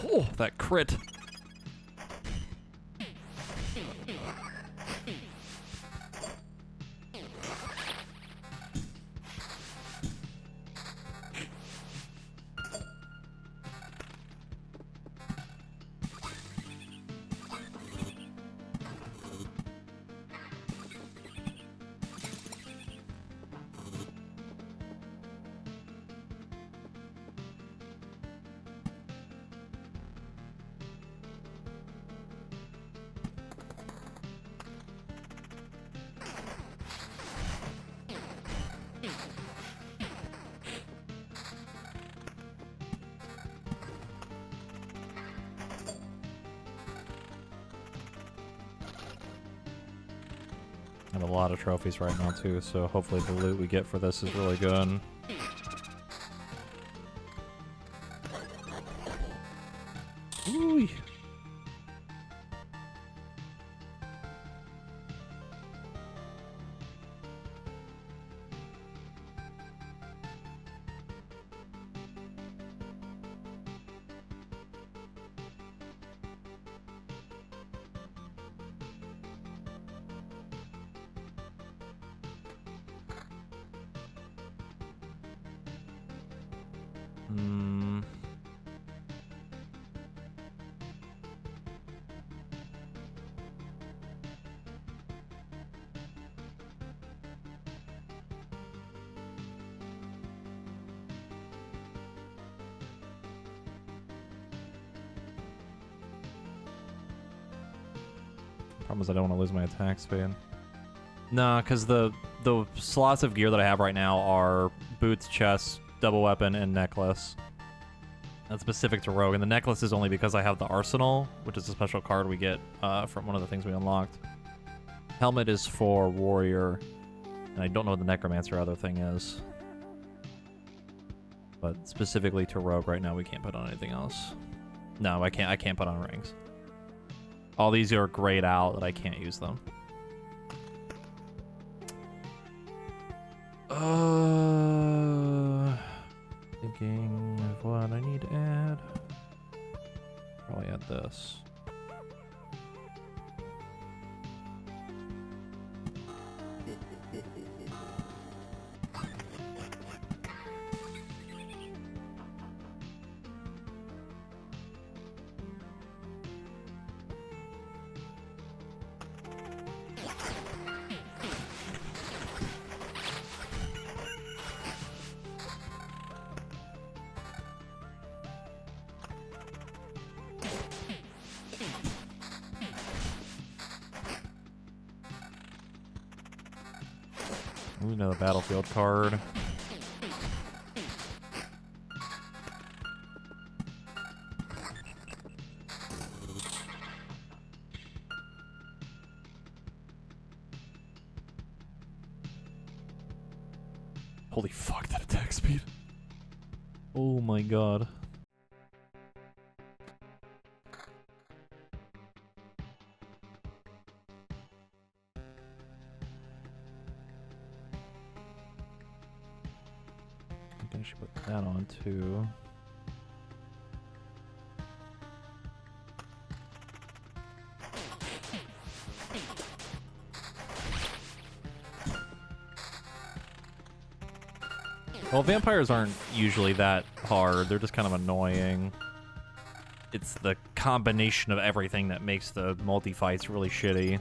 Oh, that crit. I have a lot of trophies right now too, so hopefully the loot we get for this is really good. Ooh. Problem is I don't want to lose my attack speed. Nah, because the slots of gear that I have right now are boots, chest, double weapon, and necklace. That's specific to Rogue, and the necklace is only because I have the arsenal, which is a special card we get from one of the things we unlocked. Helmet is for warrior, and I don't know what the necromancer other thing is. But specifically to Rogue right now, we can't put on anything else. No, I can't put on rings. All these are grayed out that I can't use them. Thinking of what I need to add. Probably add this. Another battlefield card. Holy fuck, that attack speed. Oh my god. I should put that on too. Well, vampires aren't usually that hard. They're just kind of annoying. It's the combination of everything that makes the multi-fights really shitty.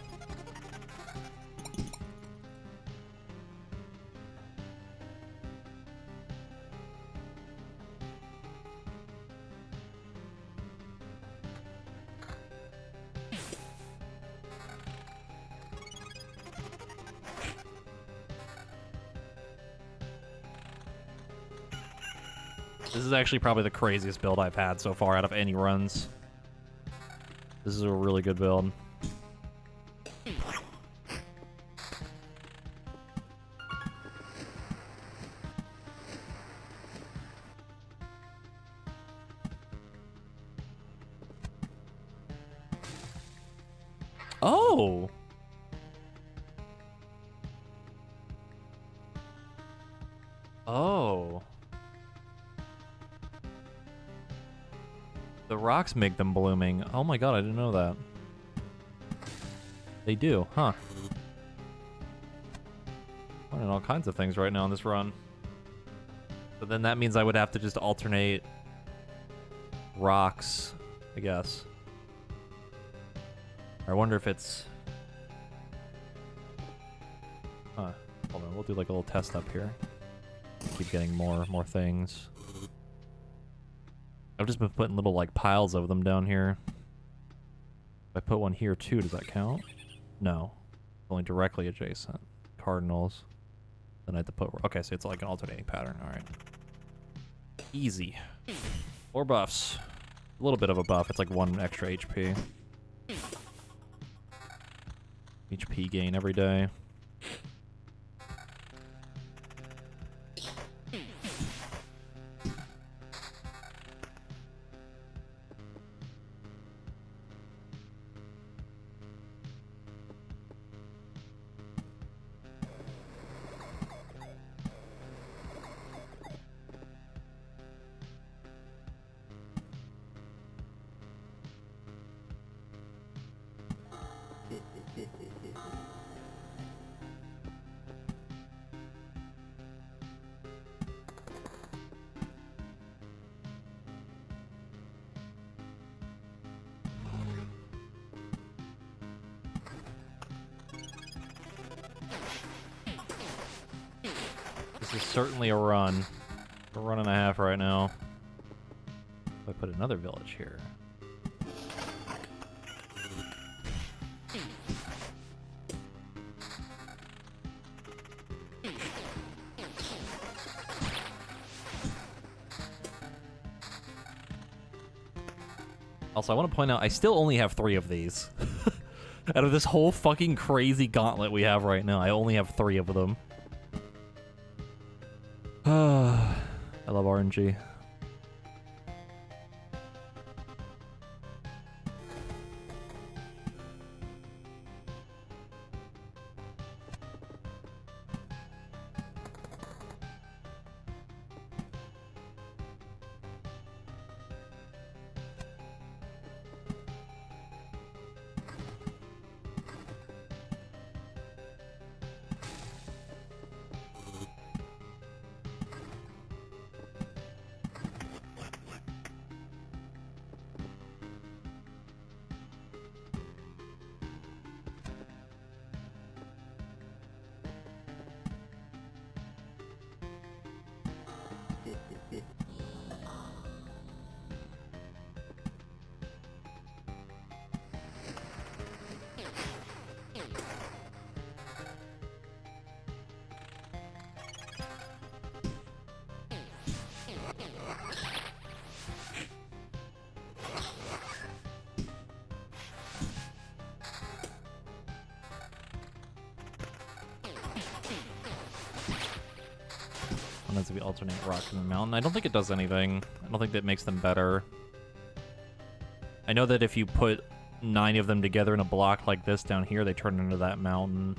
This is actually probably the craziest build I've had so far out of any runs. This is a really good build. Oh! Oh. The rocks make them blooming. Oh my god, I didn't know that. They do, huh? Learning all kinds of things right now in this run. But then that means I would have to just alternate rocks, I guess. I wonder if it's... Huh. Hold on, we'll do like a little test up here. Keep getting more things. I've just been putting little like piles of them down here. If I put one here too, does that count? No. Only directly adjacent. Cardinals. Then I have to put... Okay, so it's like an alternating pattern. Alright. Easy. 4 buffs. A little bit of a buff. It's like 1 extra HP. HP gain every day. This is certainly a run. A run and a half right now. If I put another village here. Also, I want to point out, I still only have 3 of these. Out of this whole fucking crazy gauntlet we have right now, I only have 3 of them. I love RNG. As we alternate rocks in the mountain. I don't think it does anything. I don't think that makes them better. I know that if you put 9 of them together in a block like this down here, they turn into that mountain.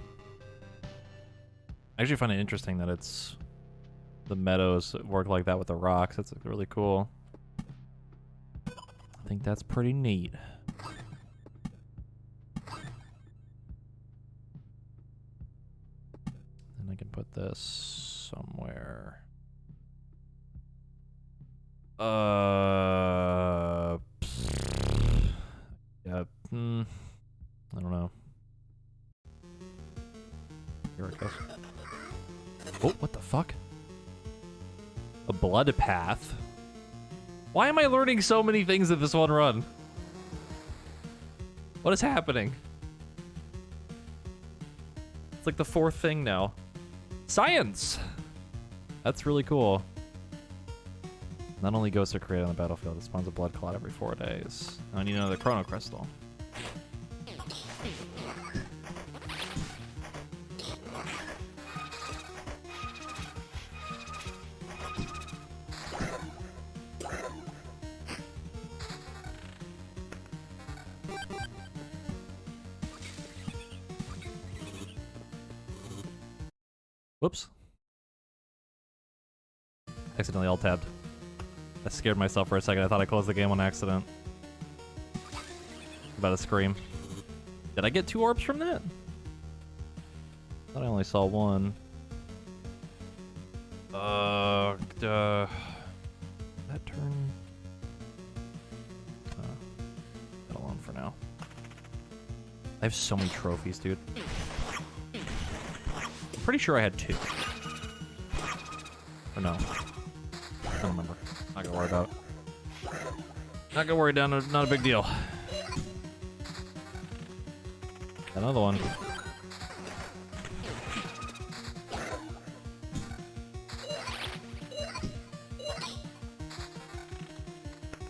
I actually find it interesting that it's the meadows work like that with the rocks. That's really cool. I think that's pretty neat. And I can put this somewhere. Yeah, I don't know. Here it goes. Oh, what the fuck? A blood path? Why am I learning so many things in this one run? What is happening? It's like the 4th thing now. Science! That's really cool. Not only ghosts are created on the battlefield, it spawns a blood clot every 4 days. I need another chrono crystal. Whoops. Accidentally alt-tabbed. I scared myself for a second. I thought I closed the game on accident. about to scream. Did I get 2 orbs from that? I thought I only saw 1. That turn... That alone for now. I have so many trophies, dude. I'm pretty sure I had 2. Or no. I don't remember. Not gonna worry about it. Not gonna worry down, not a big deal. Another one.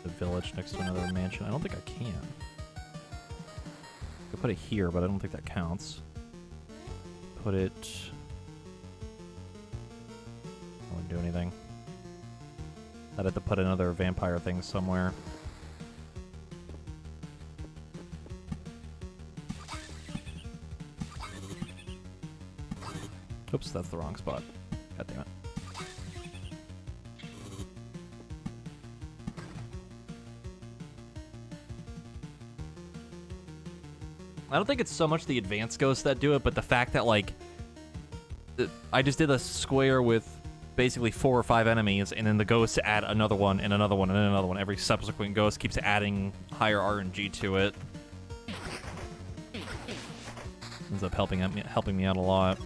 The village next to another mansion. I don't think I can. I could put it here, but I don't think that counts. Put it... I wouldn't do anything. I'd have to put another vampire thing somewhere. Oops, that's the wrong spot. God damn it. I don't think it's so much the advanced ghosts that do it, but the fact that, like, I just did a square with basically 4 or 5 enemies, and then the ghosts add another one, and another one, and then another one. Every subsequent ghost keeps adding higher RNG to it. Ends up helping me out a lot.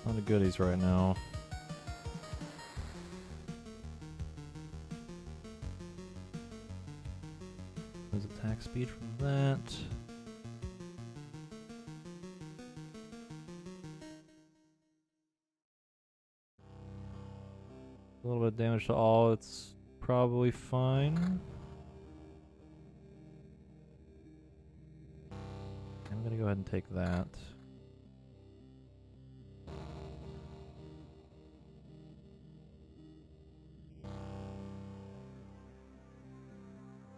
A lot of goodies right now. There's attack speed from that. A little bit of damage to all, it's probably fine. I'm gonna go ahead and take that.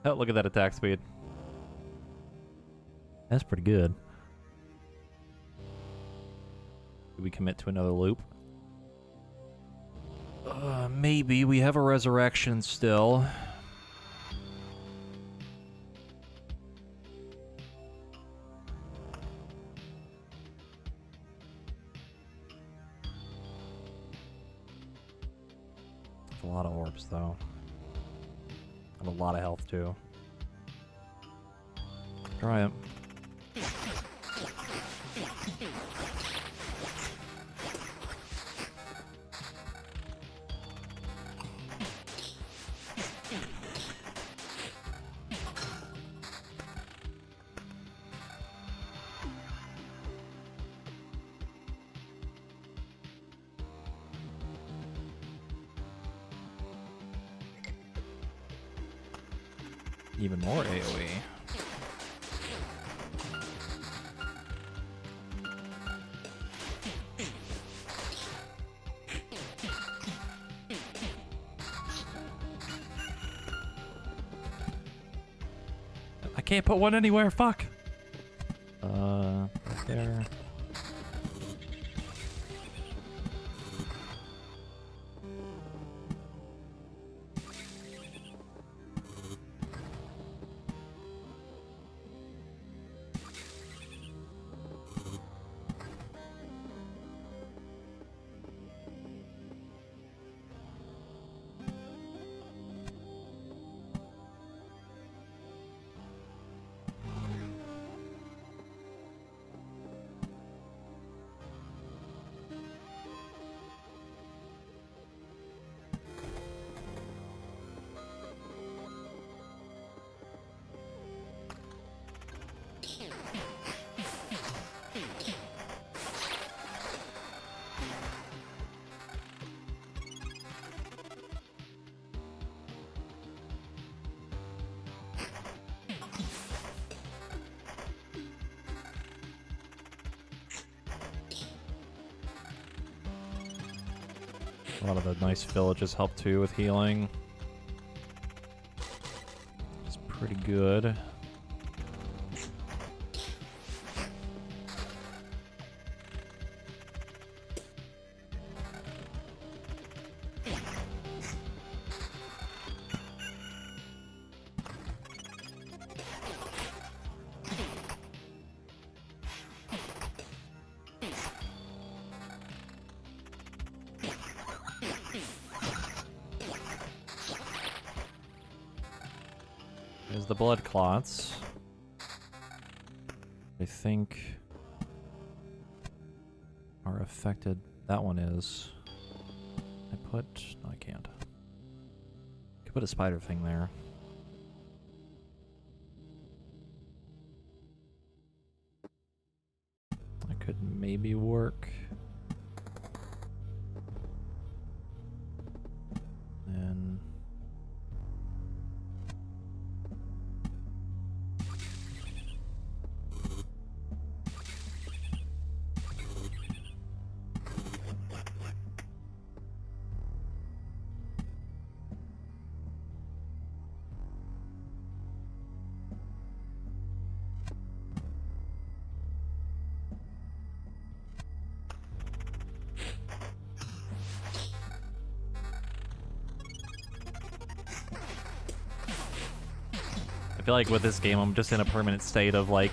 Oh, look at that attack speed. That's pretty good. Do we commit to another loop? Maybe. We have a resurrection still. That's a lot of orbs, though. And a lot of health, too. Try it. Even more AoE. I can't put one anywhere, fuck! Right there. A lot of the nice villages help too with healing. It's pretty good. There's the blood clots. I think are affected. That one is. No, I can't. Could put a spider thing there. That could maybe work. And I feel like with this game, I'm just in a permanent state of like,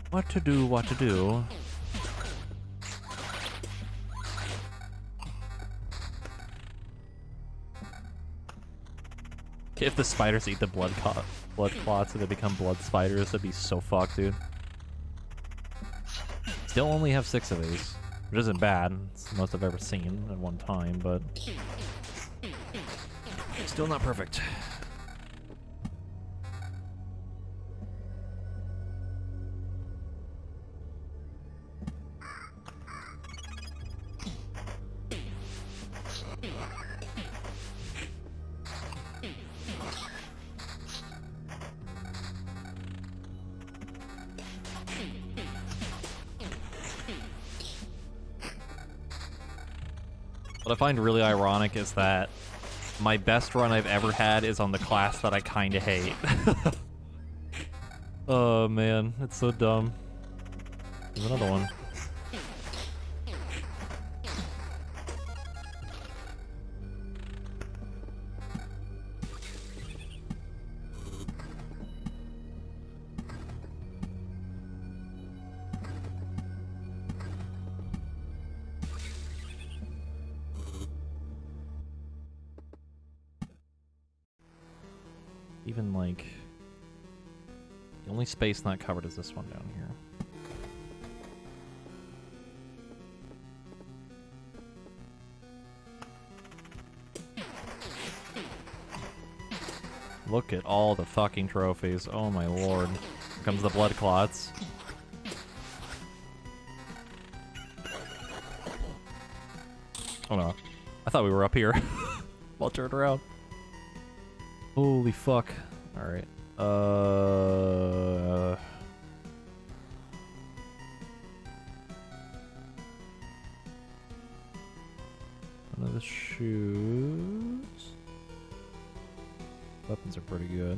what to do, what to do. If the spiders eat the blood clots and they become blood spiders, that'd be so fucked, dude. Still only have 6 of these, which isn't bad. It's the most I've ever seen at one time, but still not perfect. What I find really ironic is that my best run I've ever had is on the class that I kinda hate. Oh man, it's so dumb. There's another one. Even like the only space not covered is this one down here. Look at all the fucking trophies. Oh my lord. Here comes the blood clots. Oh no. I thought we were up here. I'll turn around. Holy fuck. Alright. One of the shoes. Weapons are pretty good.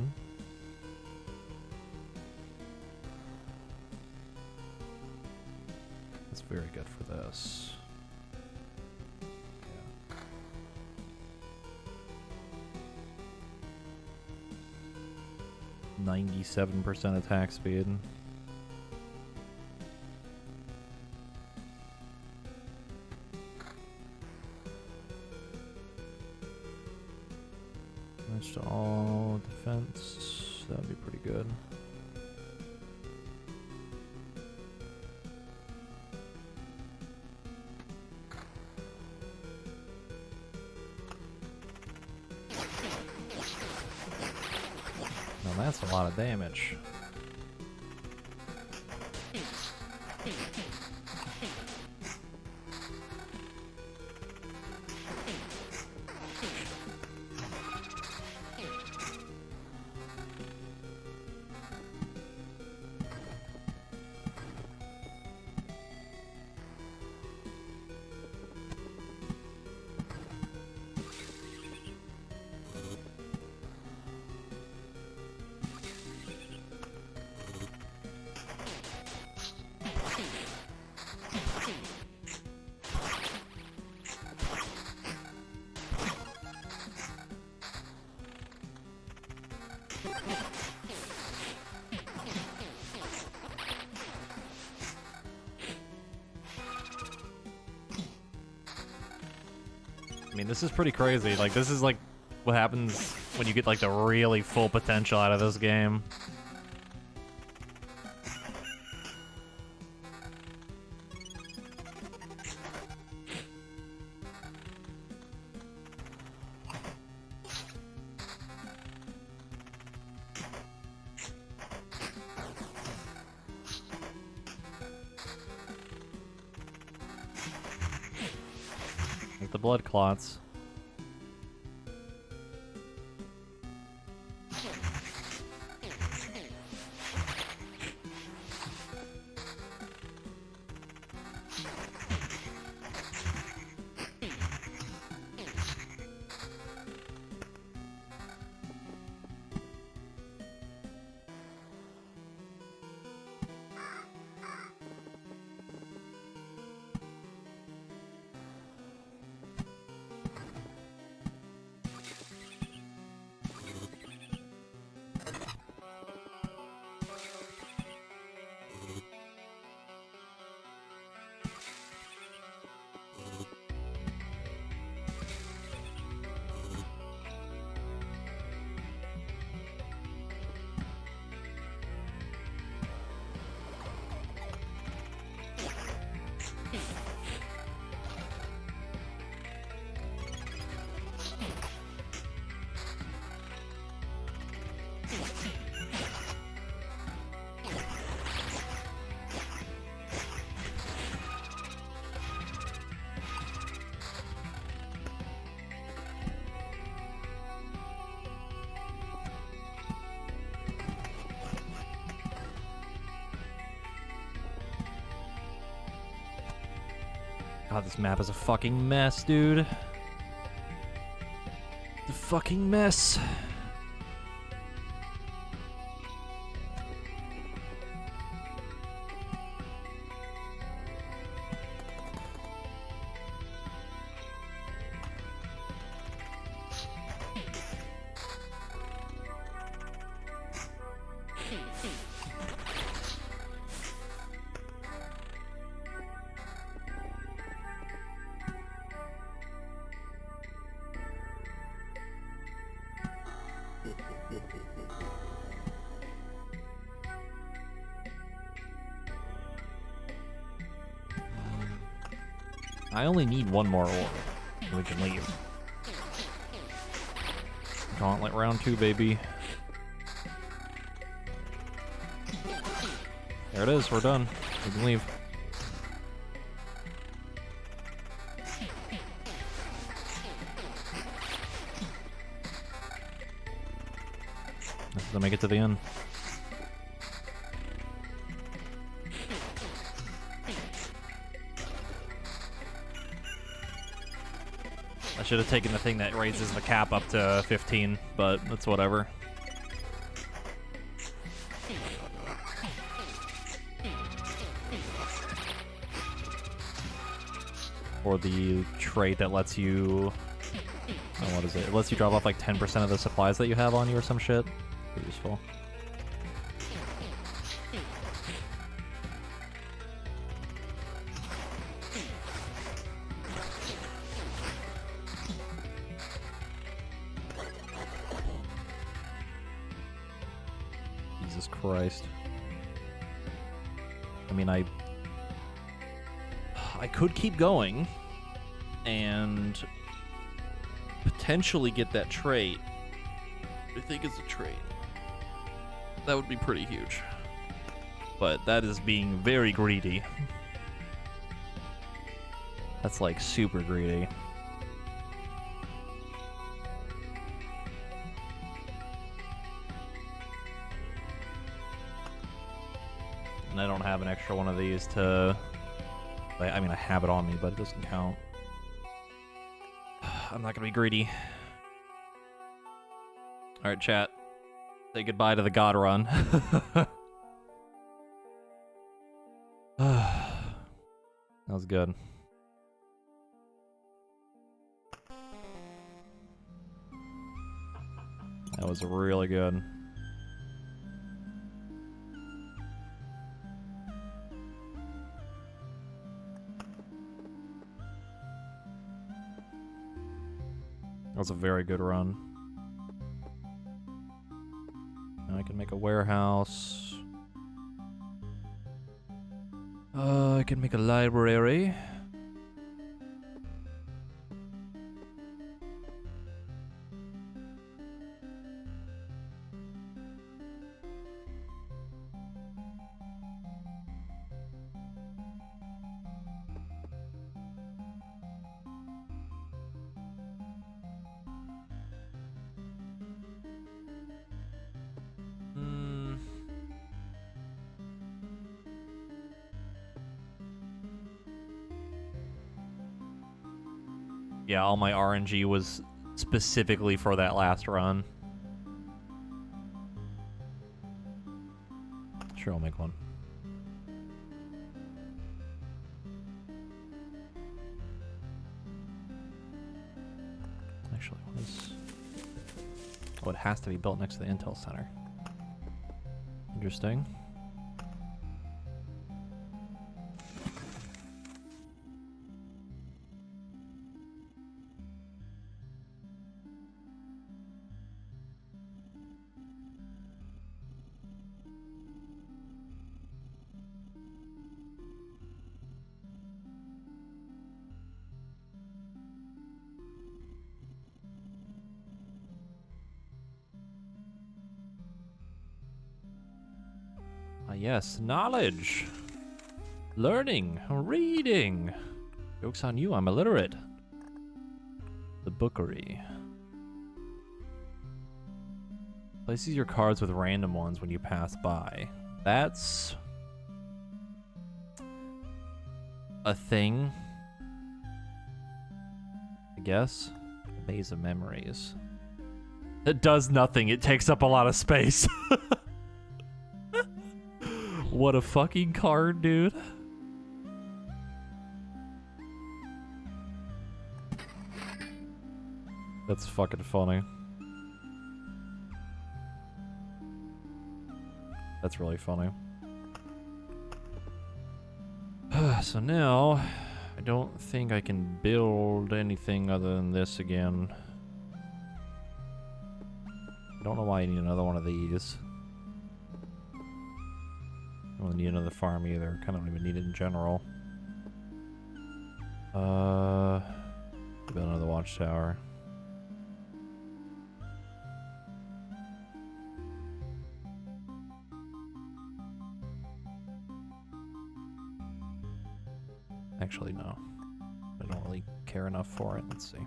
That's very good for this. 97% attack speed. Match to all defense. That'd be pretty good. That's a lot of damage. mean, this is pretty crazy. Like, this is like what happens when you get like the really full potential out of this game. Like the blood clots. God, this map is a fucking mess, dude. It's a fucking mess. I only need one more orb, and we can leave. Gauntlet round 2, baby. There it is, we're done. We can leave. This is to make it to the end. I should have taken the thing that raises the cap up to 15, but that's whatever. Or the trait that lets you... oh, what is it? It lets you drop off like 10% of the supplies that you have on you or some shit. Pretty useful. Jesus Christ. I mean, I could keep going and potentially get that trait. I think it's a trait. That would be pretty huge. But that is being very greedy. That's like super greedy. And I don't have an extra one of these to... I mean, I have it on me, but it doesn't count. I'm not gonna be greedy. Alright, chat. Say goodbye to the God run. That was good. That was really good. was a very good run. Now I can make a warehouse. I can make a library. Yeah, all my RNG was specifically for that last run. Sure, I'll make one. Actually, what is... Oh, it has to be built next to the Intel Center. Interesting. Yes, knowledge, learning, reading. Joke's on you, I'm illiterate. The bookery. Places your cards with random ones when you pass by. That's a thing, I guess. Maze of memories. It does nothing, it takes up a lot of space. What a fucking card, dude. That's fucking funny. That's really funny. So now, I don't think I can build anything other than this again. I don't know why I need another one of these. I don't need another farm either. Kind of don't even need it in general. Build another watchtower. Actually, no. I don't really care enough for it. Let's see.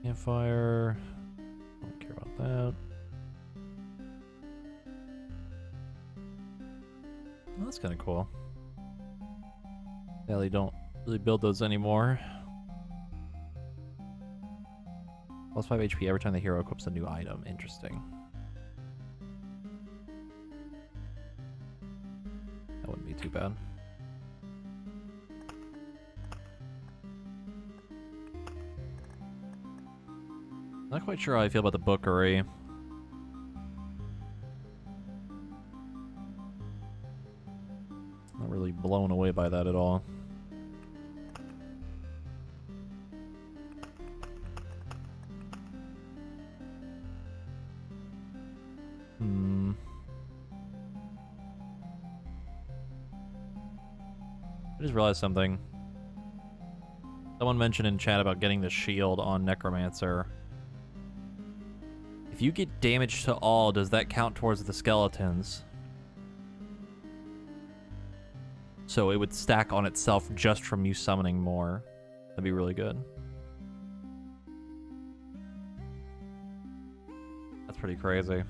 Campfire. Don't care about that. Well, that's kind of cool. Yeah, they don't really build those anymore. Plus 5 HP every time the hero equips a new item. Interesting. That wouldn't be too bad. Not quite sure how I feel about the bookery. Not really blown away by that at all. I just realized something. Someone mentioned in chat about getting the shield on Necromancer. If you get damage to all, does that count towards the skeletons? So it would stack on itself just from you summoning more. That'd be really good. That's pretty crazy.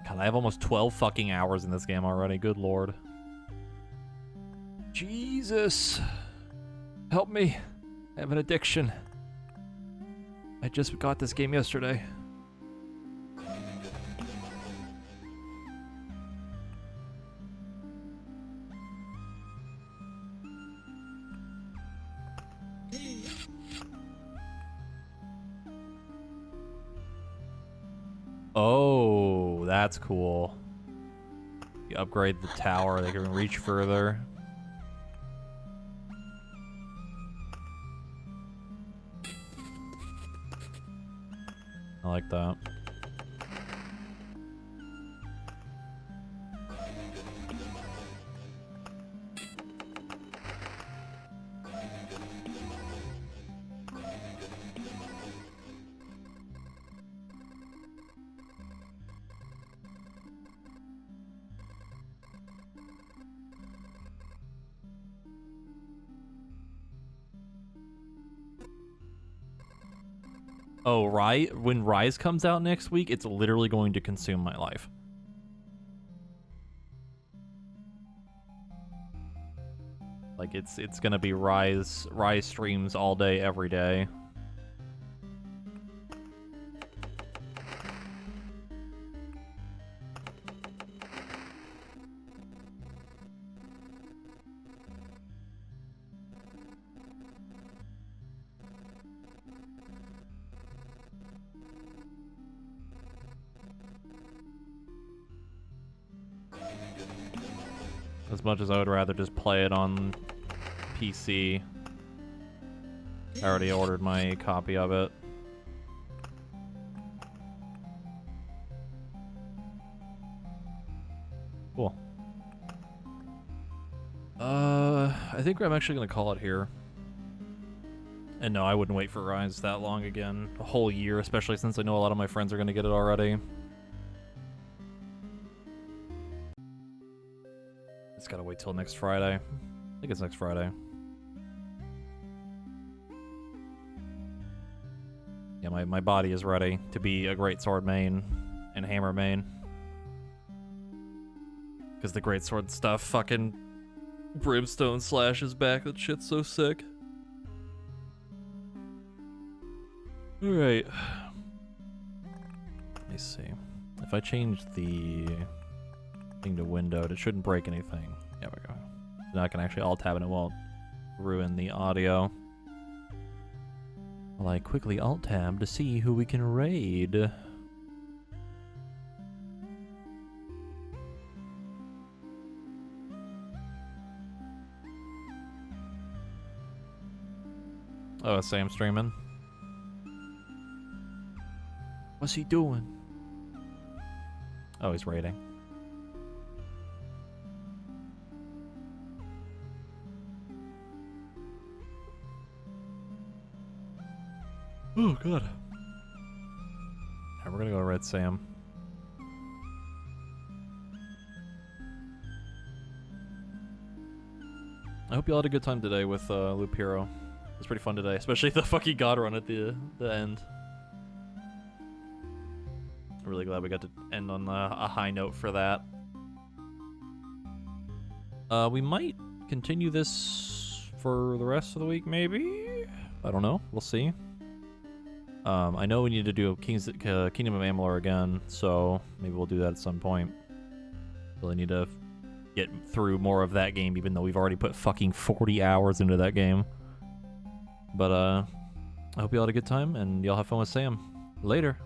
God, I have almost 12 fucking hours in this game already. Good lord. Jesus. Help me. I have an addiction. I just got this game yesterday. Oh, that's cool. You upgrade the tower, they can reach further. I like that. Oh, right. When Rise comes out next week, it's literally going to consume my life. Like it's gonna be Rise streams all day, every day. As much as I would rather just play it on PC. I already ordered my copy of it. Cool. I think I'm actually gonna call it here. And no, I wouldn't wait for Rise that long again. A whole year, especially since I know a lot of my friends are gonna get it already. It's gotta wait till next Friday. I think it's next Friday. Yeah, my body is ready to be a great sword main and hammer main. Because the great sword stuff, fucking brimstone slashes back. That shit's so sick. Alright. Let me see. If I change the thing to windowed, it shouldn't break anything. There we go. Now I can actually alt-tab and it won't ruin the audio. Well, I quickly alt-tab to see who we can raid. Oh, Sam streaming. What's he doing? Oh, he's raiding. Oh, God. Alright, we're gonna go Red Sam. I hope you all had a good time today with Loop Hero. It's pretty fun today, especially the fucking God run at the end. I'm really glad we got to end on a high note for that. We might continue this for the rest of the week, maybe? I don't know. We'll see. I know we need to do Kingdom of Amalur again, so maybe we'll do that at some point. Really need to get through more of that game, even though we've already put fucking 40 hours into that game. But, I hope you all had a good time, and y'all have fun with Sam. Later.